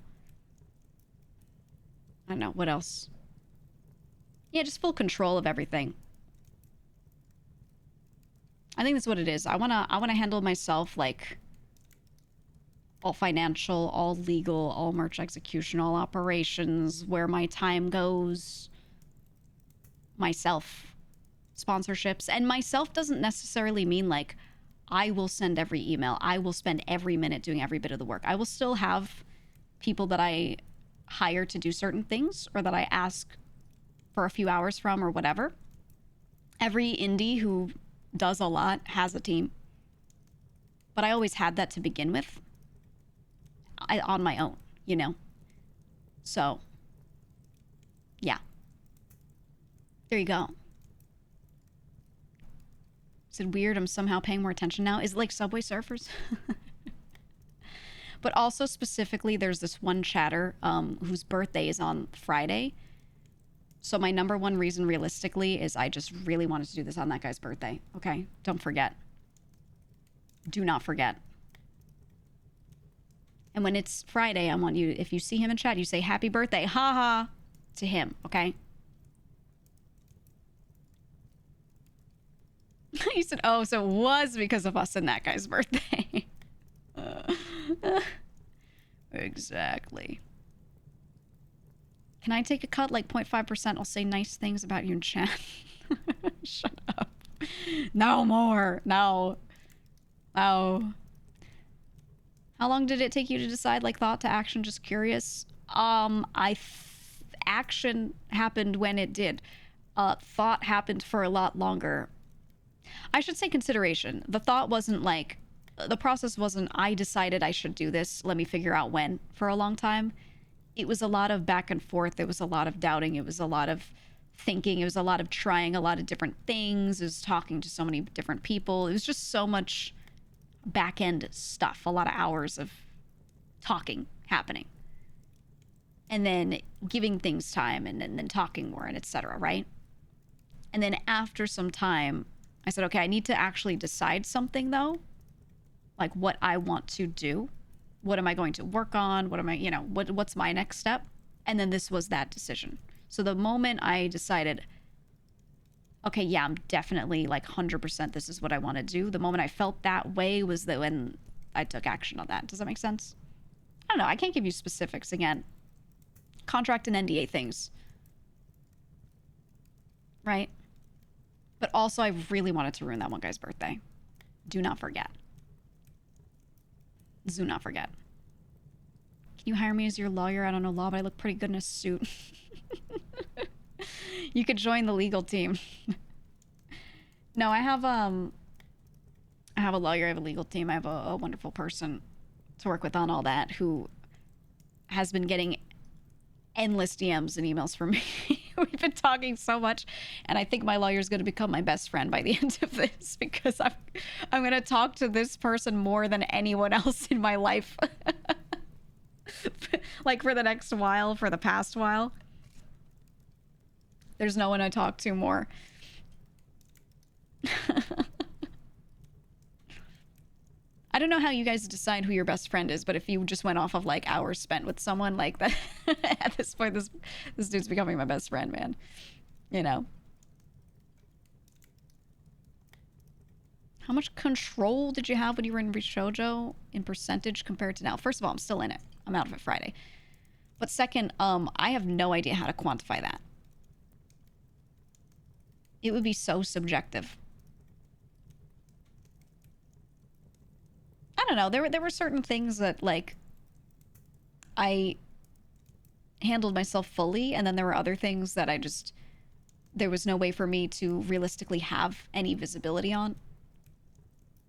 Speaker 1: I don't know, what else? Yeah, just full control of everything. I think that's what it is. I wanna handle myself, like, all financial, all legal, all merch execution, all operations, where my time goes. Myself. Sponsorships. And myself doesn't necessarily mean, like, I will send every email. I will spend every minute doing every bit of the work. I will still have people that I hire to do certain things, or that I ask for a few hours from, or whatever. Every indie who does a lot has a team. But I always had that to begin with. On my own, you know? So, yeah. There you go. Is it weird I'm somehow paying more attention now? Is it like Subway Surfers? But also specifically, there's this one chatter whose birthday is on Friday. So my number one reason realistically is I just really wanted to do this on that guy's birthday. Okay? Don't forget. Do not forget. And when it's Friday, I want you, if you see him in chat, you say happy birthday, haha, to him, okay? He said, oh, so it was because of us and that guy's birthday. Exactly. Can I take a cut, like 0.5%? I'll say nice things about you in chat. Shut up. No more. No. Oh. How long did it take you to decide, like, thought to action? Just curious. Action happened when it did. Thought happened for a lot longer. I should say consideration. The thought wasn't like, the process wasn't, I decided I should do this, let me figure out when, for a long time. It was a lot of back and forth. It was a lot of doubting. It was a lot of thinking. It was a lot of trying a lot of different things. It was talking to so many different people. It was just so much back end stuff, a lot of hours of talking happening. And then giving things time and then talking more and etc. Right? And then after some time, I said, okay, I need to actually decide something though. Like what I want to do. What am I going to work on? What am I, what's my next step? And then this was that decision. So the moment I decided, okay, yeah, I'm definitely like 100% this is what I want to do. The moment I felt that way was when I took action on that. Does that make sense? I don't know. I can't give you specifics again. Contract and NDA things. Right? But also I really wanted to ruin that one guy's birthday. Do not forget. Do not forget. Can you hire me as your lawyer? I don't know law, but I look pretty good in a suit. You could join the legal team. No, I have a lawyer, I have a legal team. I have a wonderful person to work with on all that who has been getting endless DMs and emails from me. We've been talking so much, and I think my lawyer is going to become my best friend by the end of this because I'm going to talk to this person more than anyone else in my life. Like for the next while, for the past while. There's no one I talk to more. I don't know how you guys decide who your best friend is, but if you just went off of like hours spent with someone like that, at this point, this dude's becoming my best friend, man. You know. How much control did you have when you were in VShojo in percentage compared to now? First of all, I'm still in it. I'm out of it Friday. But second, I have no idea how to quantify that. It would be so subjective. I don't know. There were certain things that like I handled myself fully, and then there were other things that there was no way for me to realistically have any visibility on.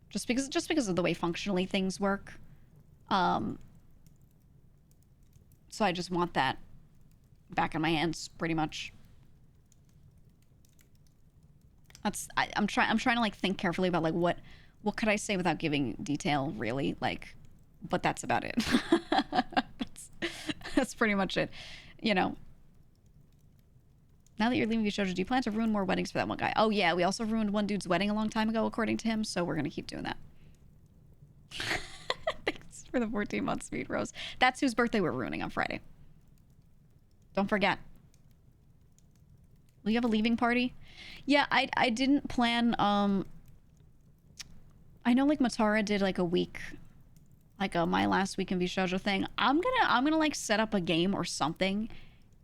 Speaker 1: Just because of the way functionally things work. So I just want that back in my hands, pretty much. I'm trying to like think carefully about like what could I say without giving detail, really, like, but that's about it. that's pretty much it, you know. Now that you're leaving VShojo, do you plan to ruin more weddings for that one guy? Oh yeah, we also ruined one dude's wedding a long time ago, according to him, so we're gonna keep doing that. Thanks for the 14 months, Sweet Rose. That's whose birthday we're ruining on Friday. Don't forget. Will you have a leaving party? Yeah, I didn't plan, I know like Matara did like a week, like a my last week in VShojo thing. I'm gonna like set up a game or something,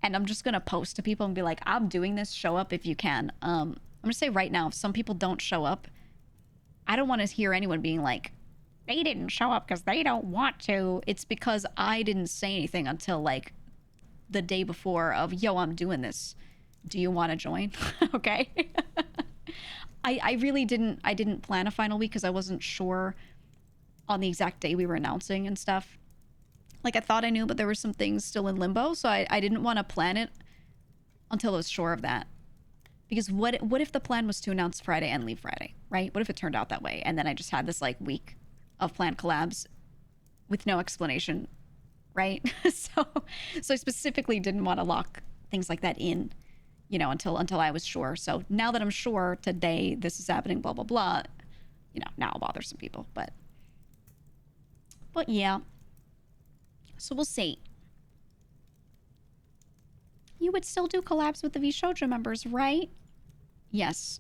Speaker 1: and I'm just gonna post to people and be like, I'm doing this, show up if you can. I'm gonna say right now, if some people don't show up, I don't want to hear anyone being like, they didn't show up because they don't want to. It's because I didn't say anything until like the day before of, yo, I'm doing this. Do you want to join? Okay. I really didn't plan a final week because I wasn't sure on the exact day we were announcing and stuff. Like I thought I knew, but there were some things still in limbo. So I didn't want to plan it until I was sure of that. Because what if the plan was to announce Friday and leave Friday, right? What if it turned out that way? And then I just had this like week of planned collabs with no explanation, right? So I specifically didn't want to lock things like that in, you know, until I was sure. So now that I'm sure today this is happening, blah, blah, blah, you know, now I'll bother some people, but yeah. So we'll see. You would still do collabs with the VShojo members, right? Yes.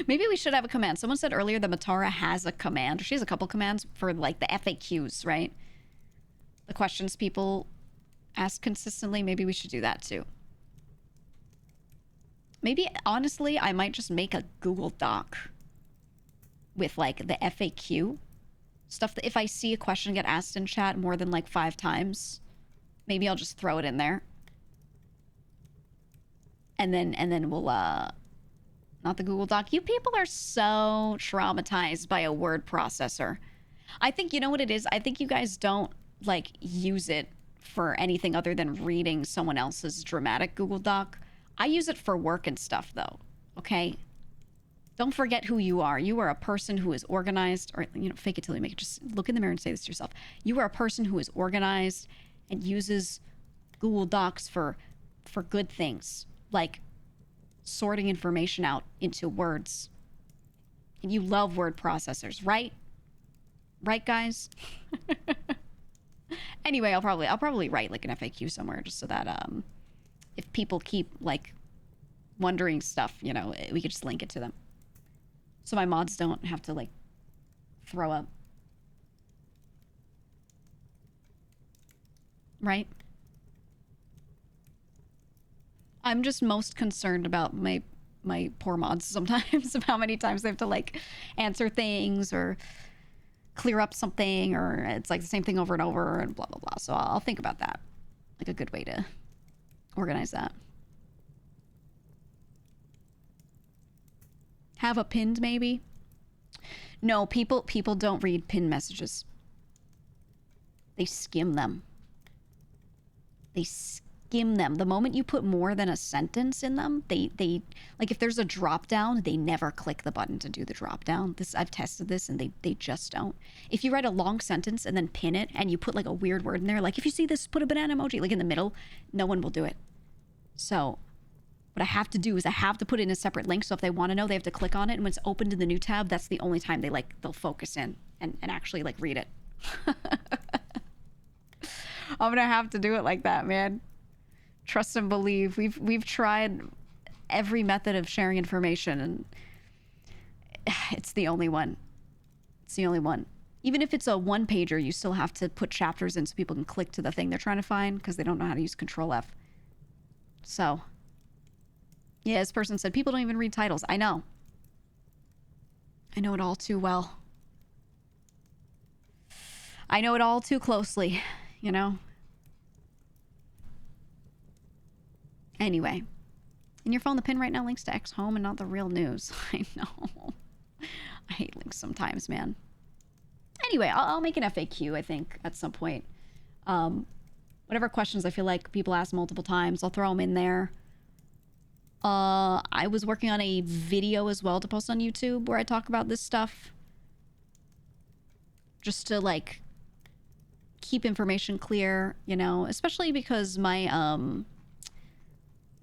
Speaker 1: Maybe we should have a command. Someone said earlier that Matara has a command. She has a couple commands for like the FAQs, right? The questions people ask consistently. Maybe we should do that too. Maybe, honestly, I might just make a Google Doc with like the FAQ stuff. That if I see a question get asked in chat more than like 5 times, maybe I'll just throw it in there. And then we'll Not the Google Doc. You people are so traumatized by a word processor. I think, you know what it is? I think you guys don't, like, use it for anything other than reading someone else's dramatic Google Doc. I use it for work and stuff, though, okay? Don't forget who you are. You are a person who is organized, or, you know, fake it till you make it. Just look in the mirror and say this to yourself. You are a person who is organized and uses Google Docs for good things, like sorting information out into words. And you love word processors, right? Right, guys? Anyway, I'll probably write like an FAQ somewhere just so that if people keep like wondering stuff, you know, we could just link it to them. So my mods don't have to like throw up. Right? I'm just most concerned about my poor mods sometimes, of how many times they have to like answer things or clear up something, or it's like the same thing over and over and blah blah blah. So I'll think about that, like a good way to organize that. Have a pinned maybe? No, people don't read pinned messages. They skim them. They skim them. The moment you put more than a sentence in them, they like, if there's a drop down, they never click the button to do the drop down. I've tested this and they just don't. If you write a long sentence and then pin it and you put like a weird word in there, like if you see this, put a banana emoji like in the middle, no one will do it. So what I have to do is I have to put it in a separate link. So if they want to know, they have to click on it. And when it's opened in the new tab, that's the only time they'll focus in and actually like read it. I'm gonna have to do it like that, man. Trust and believe. We've tried every method of sharing information, and it's the only one. It's the only one. Even if it's a one pager, you still have to put chapters in so people can click to the thing they're trying to find because they don't know how to use Control F. So, yeah, this person said people don't even read titles. I know. I know it all too well. I know it all too closely, you know? Anyway, in your phone, the pin right now links to X Home and not the real news. I know. I hate links sometimes, man. Anyway, I'll make an FAQ, I think, at some point. Whatever questions I feel like people ask multiple times, I'll throw them in there. I was working on a video as well to post on YouTube where I talk about this stuff. Just to, like, keep information clear, you know, especially because my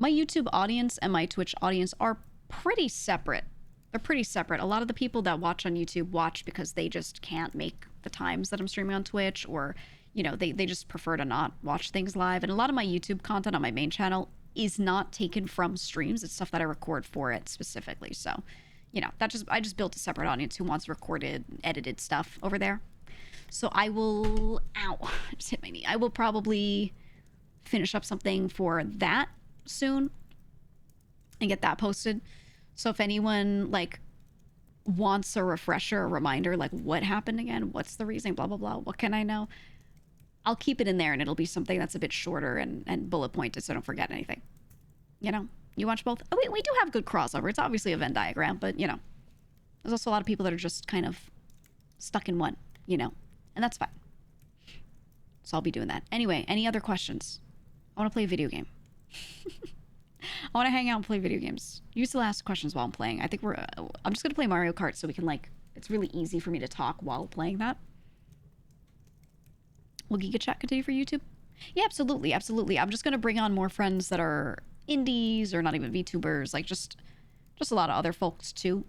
Speaker 1: YouTube audience and my Twitch audience are pretty separate. They're pretty separate. A lot of the people that watch on YouTube watch because they just can't make the times that I'm streaming on Twitch, or, you know, they just prefer to not watch things live. And a lot of my YouTube content on my main channel is not taken from streams. It's stuff that I record for it specifically. So, you know, I just built a separate audience who wants recorded, edited stuff over there. So I will, ow, I just hit my knee. I will probably finish up something for that soon and get that posted. So if anyone like wants a refresher, a reminder, like what happened again, what's the reason, blah blah blah, what can I know, I'll keep it in there, and it'll be something that's a bit shorter and bullet pointed so I don't forget anything. You know, you watch both. Oh, we do have good crossover. It's obviously a Venn diagram, but you know, there's also a lot of people that are just kind of stuck in one, you know, and that's fine. So I'll be doing that. Anyway, any other questions? I want to play a video game. I want to hang out and play video games. You still ask questions while I'm playing. I think I'm just going to play Mario Kart so we can, like, it's really easy for me to talk while playing that. Will GEEGA chat continue for YouTube? Yeah, absolutely. Absolutely. I'm just going to bring on more friends that are indies or not even VTubers, like just a lot of other folks too.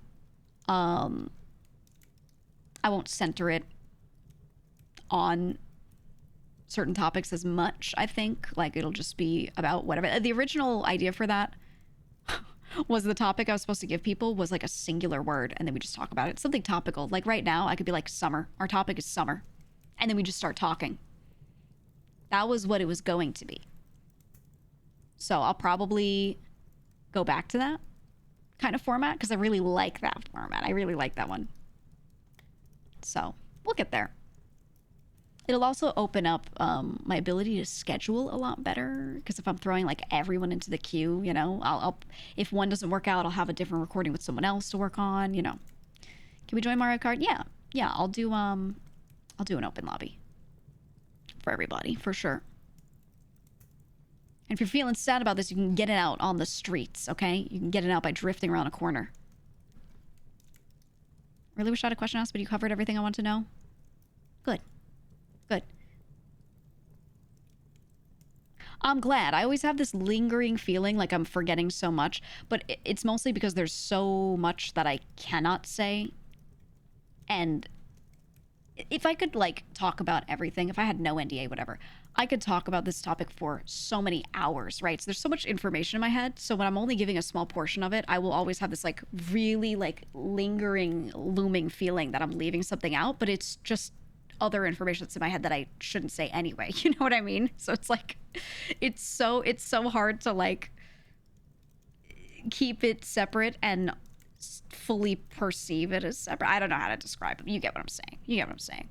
Speaker 1: I won't center it on certain topics as much, I think. Like, it'll just be about whatever. The original idea for that was the topic I was supposed to give people was like a singular word, and then we just talk about it. Something topical. Like right now, I could be like summer. Our topic is summer. And then we just start talking. That was what it was going to be. So I'll probably go back to that kind of format because I really like that format. I really like that one. So we'll get there. It'll also open up my ability to schedule a lot better, because if I'm throwing like everyone into the queue, you know, I'll if one doesn't work out, I'll have a different recording with someone else to work on. You know, can we join Mario Kart? Yeah, yeah. I'll do an open lobby for everybody for sure. And if you're feeling sad about this, you can get it out on the streets. Okay, you can get it out by drifting around a corner. Really wish I had a question asked, but you covered everything I want to know. Good. Good. I'm glad. I always have this lingering feeling like I'm forgetting so much, but it's mostly because there's so much that I cannot say. And if I could, like, talk about everything, if I had no NDA, whatever, I could talk about this topic for so many hours, right? So there's so much information in my head. So when I'm only giving a small portion of it, I will always have this, like, really, like, lingering, looming feeling that I'm leaving something out, but it's just other information that's in my head that I shouldn't say anyway. You know what I mean? So it's like, it's so hard to like keep it separate and fully perceive it as separate. I don't know how to describe it. You get what I'm saying. You get what I'm saying.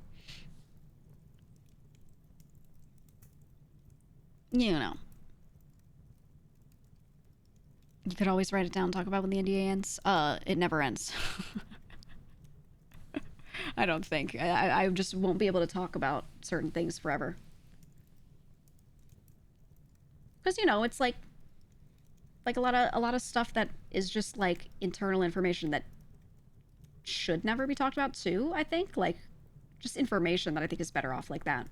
Speaker 1: You know. You could always write it down and talk about when the NDA ends. It never ends. I don't think. I just won't be able to talk about certain things forever. Because, you know, it's like a lot of stuff that is just like internal information that should never be talked about too, I think. Like, just information that I think is better off like that.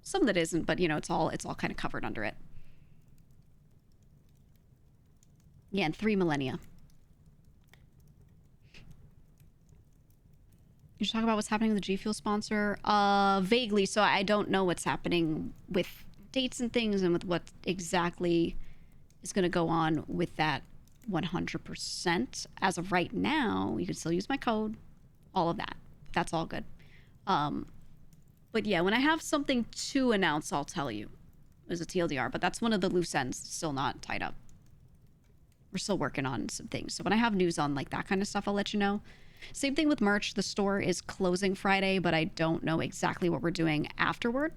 Speaker 1: Some that isn't, but you know, it's all kind of covered under it. Yeah, in 3 millennia. You should talk about what's happening with the G Fuel sponsor. Vaguely, so I don't know what's happening with dates and things and with what exactly is going to go on with that 100%. As of right now, you can still use my code. All of that. That's all good. But yeah, when I have something to announce, I'll tell you. As a TLDR, but that's one of the loose ends still not tied up. We're still working on some things. So when I have news on like that kind of stuff, I'll let you know. Same thing with merch. The store is closing Friday, but I don't know exactly what we're doing afterward.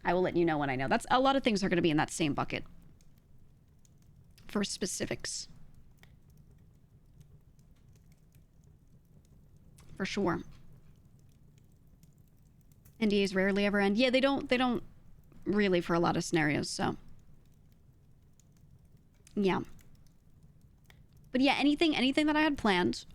Speaker 1: I will let you know when I know. That's a lot of things are going to be in that same bucket for specifics. For sure. NDAs rarely ever end. Yeah, they don't really for a lot of scenarios, so. Yeah. But yeah, anything that I had planned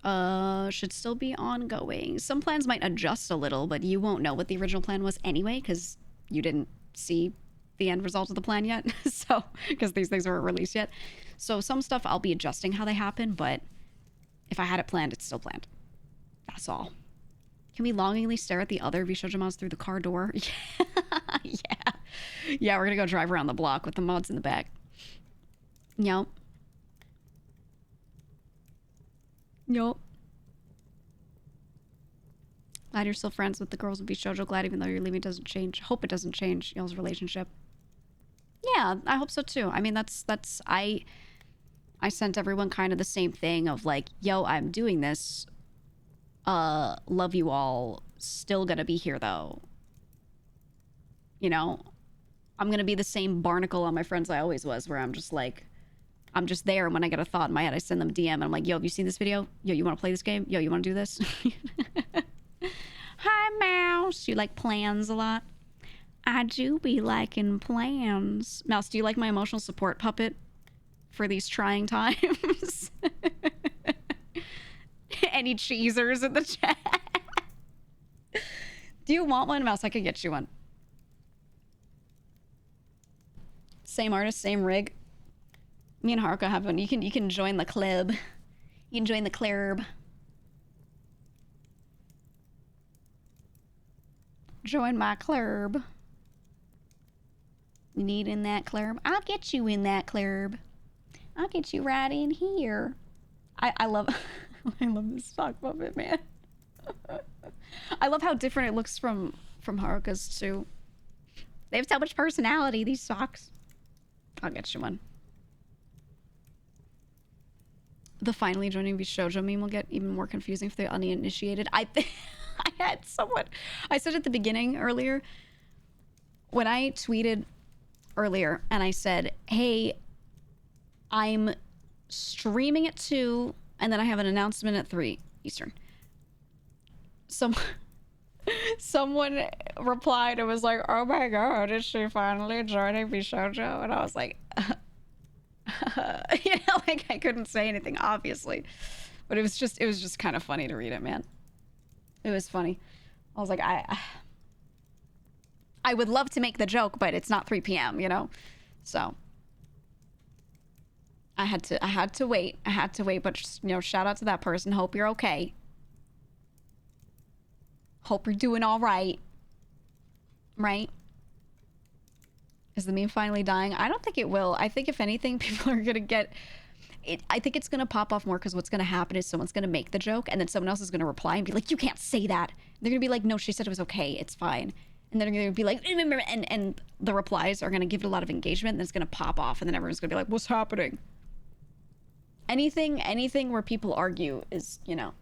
Speaker 1: should still be ongoing. Some plans might adjust a little, but you won't know what the original plan was anyway, because you didn't see the end result of the plan yet. So, because these things weren't released yet. So some stuff I'll be adjusting how they happen, but if I had it planned, it's still planned. That's all. Can we longingly stare at the other VShojo mods through the car door? Yeah. Yeah, we're gonna go drive around the block with the mods in the back. Yep. Yup. Glad you're still friends with the girls with VShojo. Glad even though you're leaving doesn't change. Hope it doesn't change y'all's relationship. Yeah, I hope so too. I mean, I sent everyone kind of the same thing of like, yo, I'm doing this. Love you all. Still gonna be here though. You know, I'm gonna be the same barnacle on my friends I always was, where I'm just like, I'm just there, and when I get a thought in my head, I send them a DM, and I'm like, yo, have you seen this video? Yo, you want to play this game? Yo, you want to do this? Hi, Mouse. You like plans a lot? I do be liking plans. Mouse, do you like my emotional support puppet for these trying times? Any cheesers in the chat? Do you want one, Mouse? I could get you one. Same artist, same rig. Me and Haruka have one. You can join the club. You can join the club. Join my club. You need in that club? I'll get you in that club. I'll get you right in here. I love I love this sock puppet, man. I love how different it looks from Haruka's too. They have so much personality, these socks. I'll get you one. The finally joining VShojo meme will get even more confusing for the uninitiated. I had someone, I said at the beginning earlier, when I tweeted earlier and I said, hey, I'm streaming at 2 and then I have an announcement at 3 Eastern. Someone replied and was like, oh my god, is she finally joining VShojo? And I was like, you know, like I couldn't say anything, obviously. But it was just kind of funny to read it, man. It was funny. I was like, I would love to make the joke, but it's not 3 p.m., you know? So I had to wait. I had to wait, but just, you know, shout out to that person. Hope you're okay. Hope you're doing all right. Right? Is the meme finally dying? I don't think it will. I think if anything, people are gonna get it. I think it's gonna pop off more because what's gonna happen is someone's gonna make the joke and then someone else is gonna reply and be like, you can't say that. They're gonna be like, no, she said it was okay. It's fine. And they're gonna be like, and the replies are gonna give it a lot of engagement and it's gonna pop off and then everyone's gonna be like, what's happening? Anything where people argue is, you know,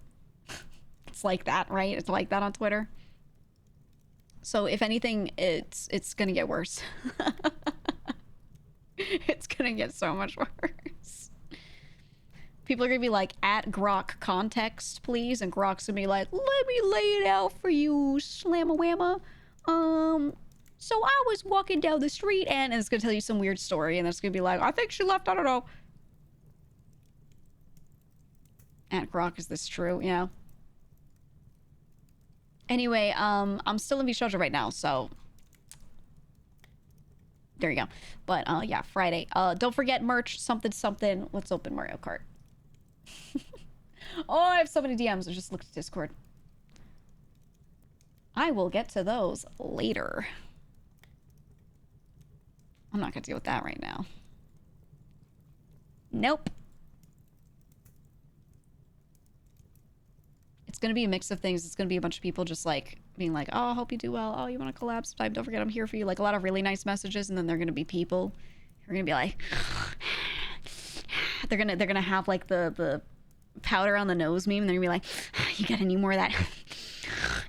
Speaker 1: it's like that, right? It's like that on Twitter. So if anything, it's gonna get worse. It's gonna get so much worse. People are gonna be like, at Grok context, please, and Grok's gonna be like, let me lay it out for you, slamma-whamma. So I was walking down the street and it's gonna tell you some weird story, and it's gonna be like, I think she left, I don't know. At Grok, is this true? Yeah. Anyway, I'm still in VShojo right now, so there you go. But yeah, Friday. Don't forget merch, something. Let's open Mario Kart. Oh, I have so many DMs. I just looked at Discord. I will get to those later. I'm not gonna deal with that right now. Nope. It's going to be a mix of things. It's going to be a bunch of people just like being like, oh, I hope you do well. Oh, you want to collab sometime? Don't forget I'm here for you. Like a lot of really nice messages. And then they're going to be people who are going to be like, they're going to have like the powder on the nose meme. And they're going to be like, you got any more of that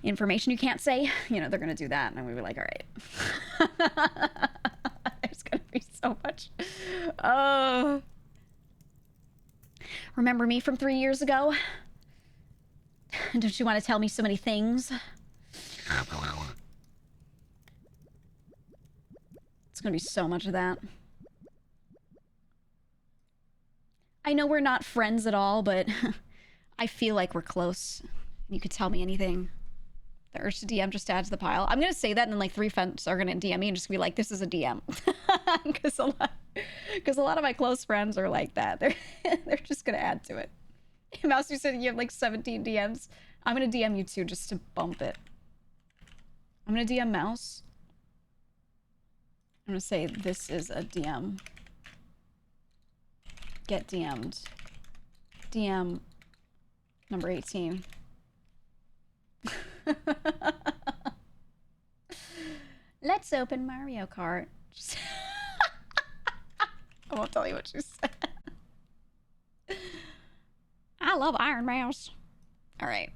Speaker 1: information you can't say? You know, they're going to do that. And we'll be like, all right. There's going to be so much. Remember me from 3 years ago? Don't you want to tell me so many things? It's gonna be so much of that. I know we're not friends at all, but I feel like we're close. You could tell me anything. The urge to DM just adds to the pile. I'm gonna say that and then like 3 friends are gonna DM me and just be like, this is a DM. Because a lot of my close friends are like that. They're just gonna add to it. Mouse, you said you have like 17 DMs. I'm gonna DM you too just to bump it. I'm gonna DM Mouse. I'm gonna say this is a DM. Get DM'd. DM number 18. Let's open Mario Kart. I won't tell you what you said. I love Iron Mouse. All right.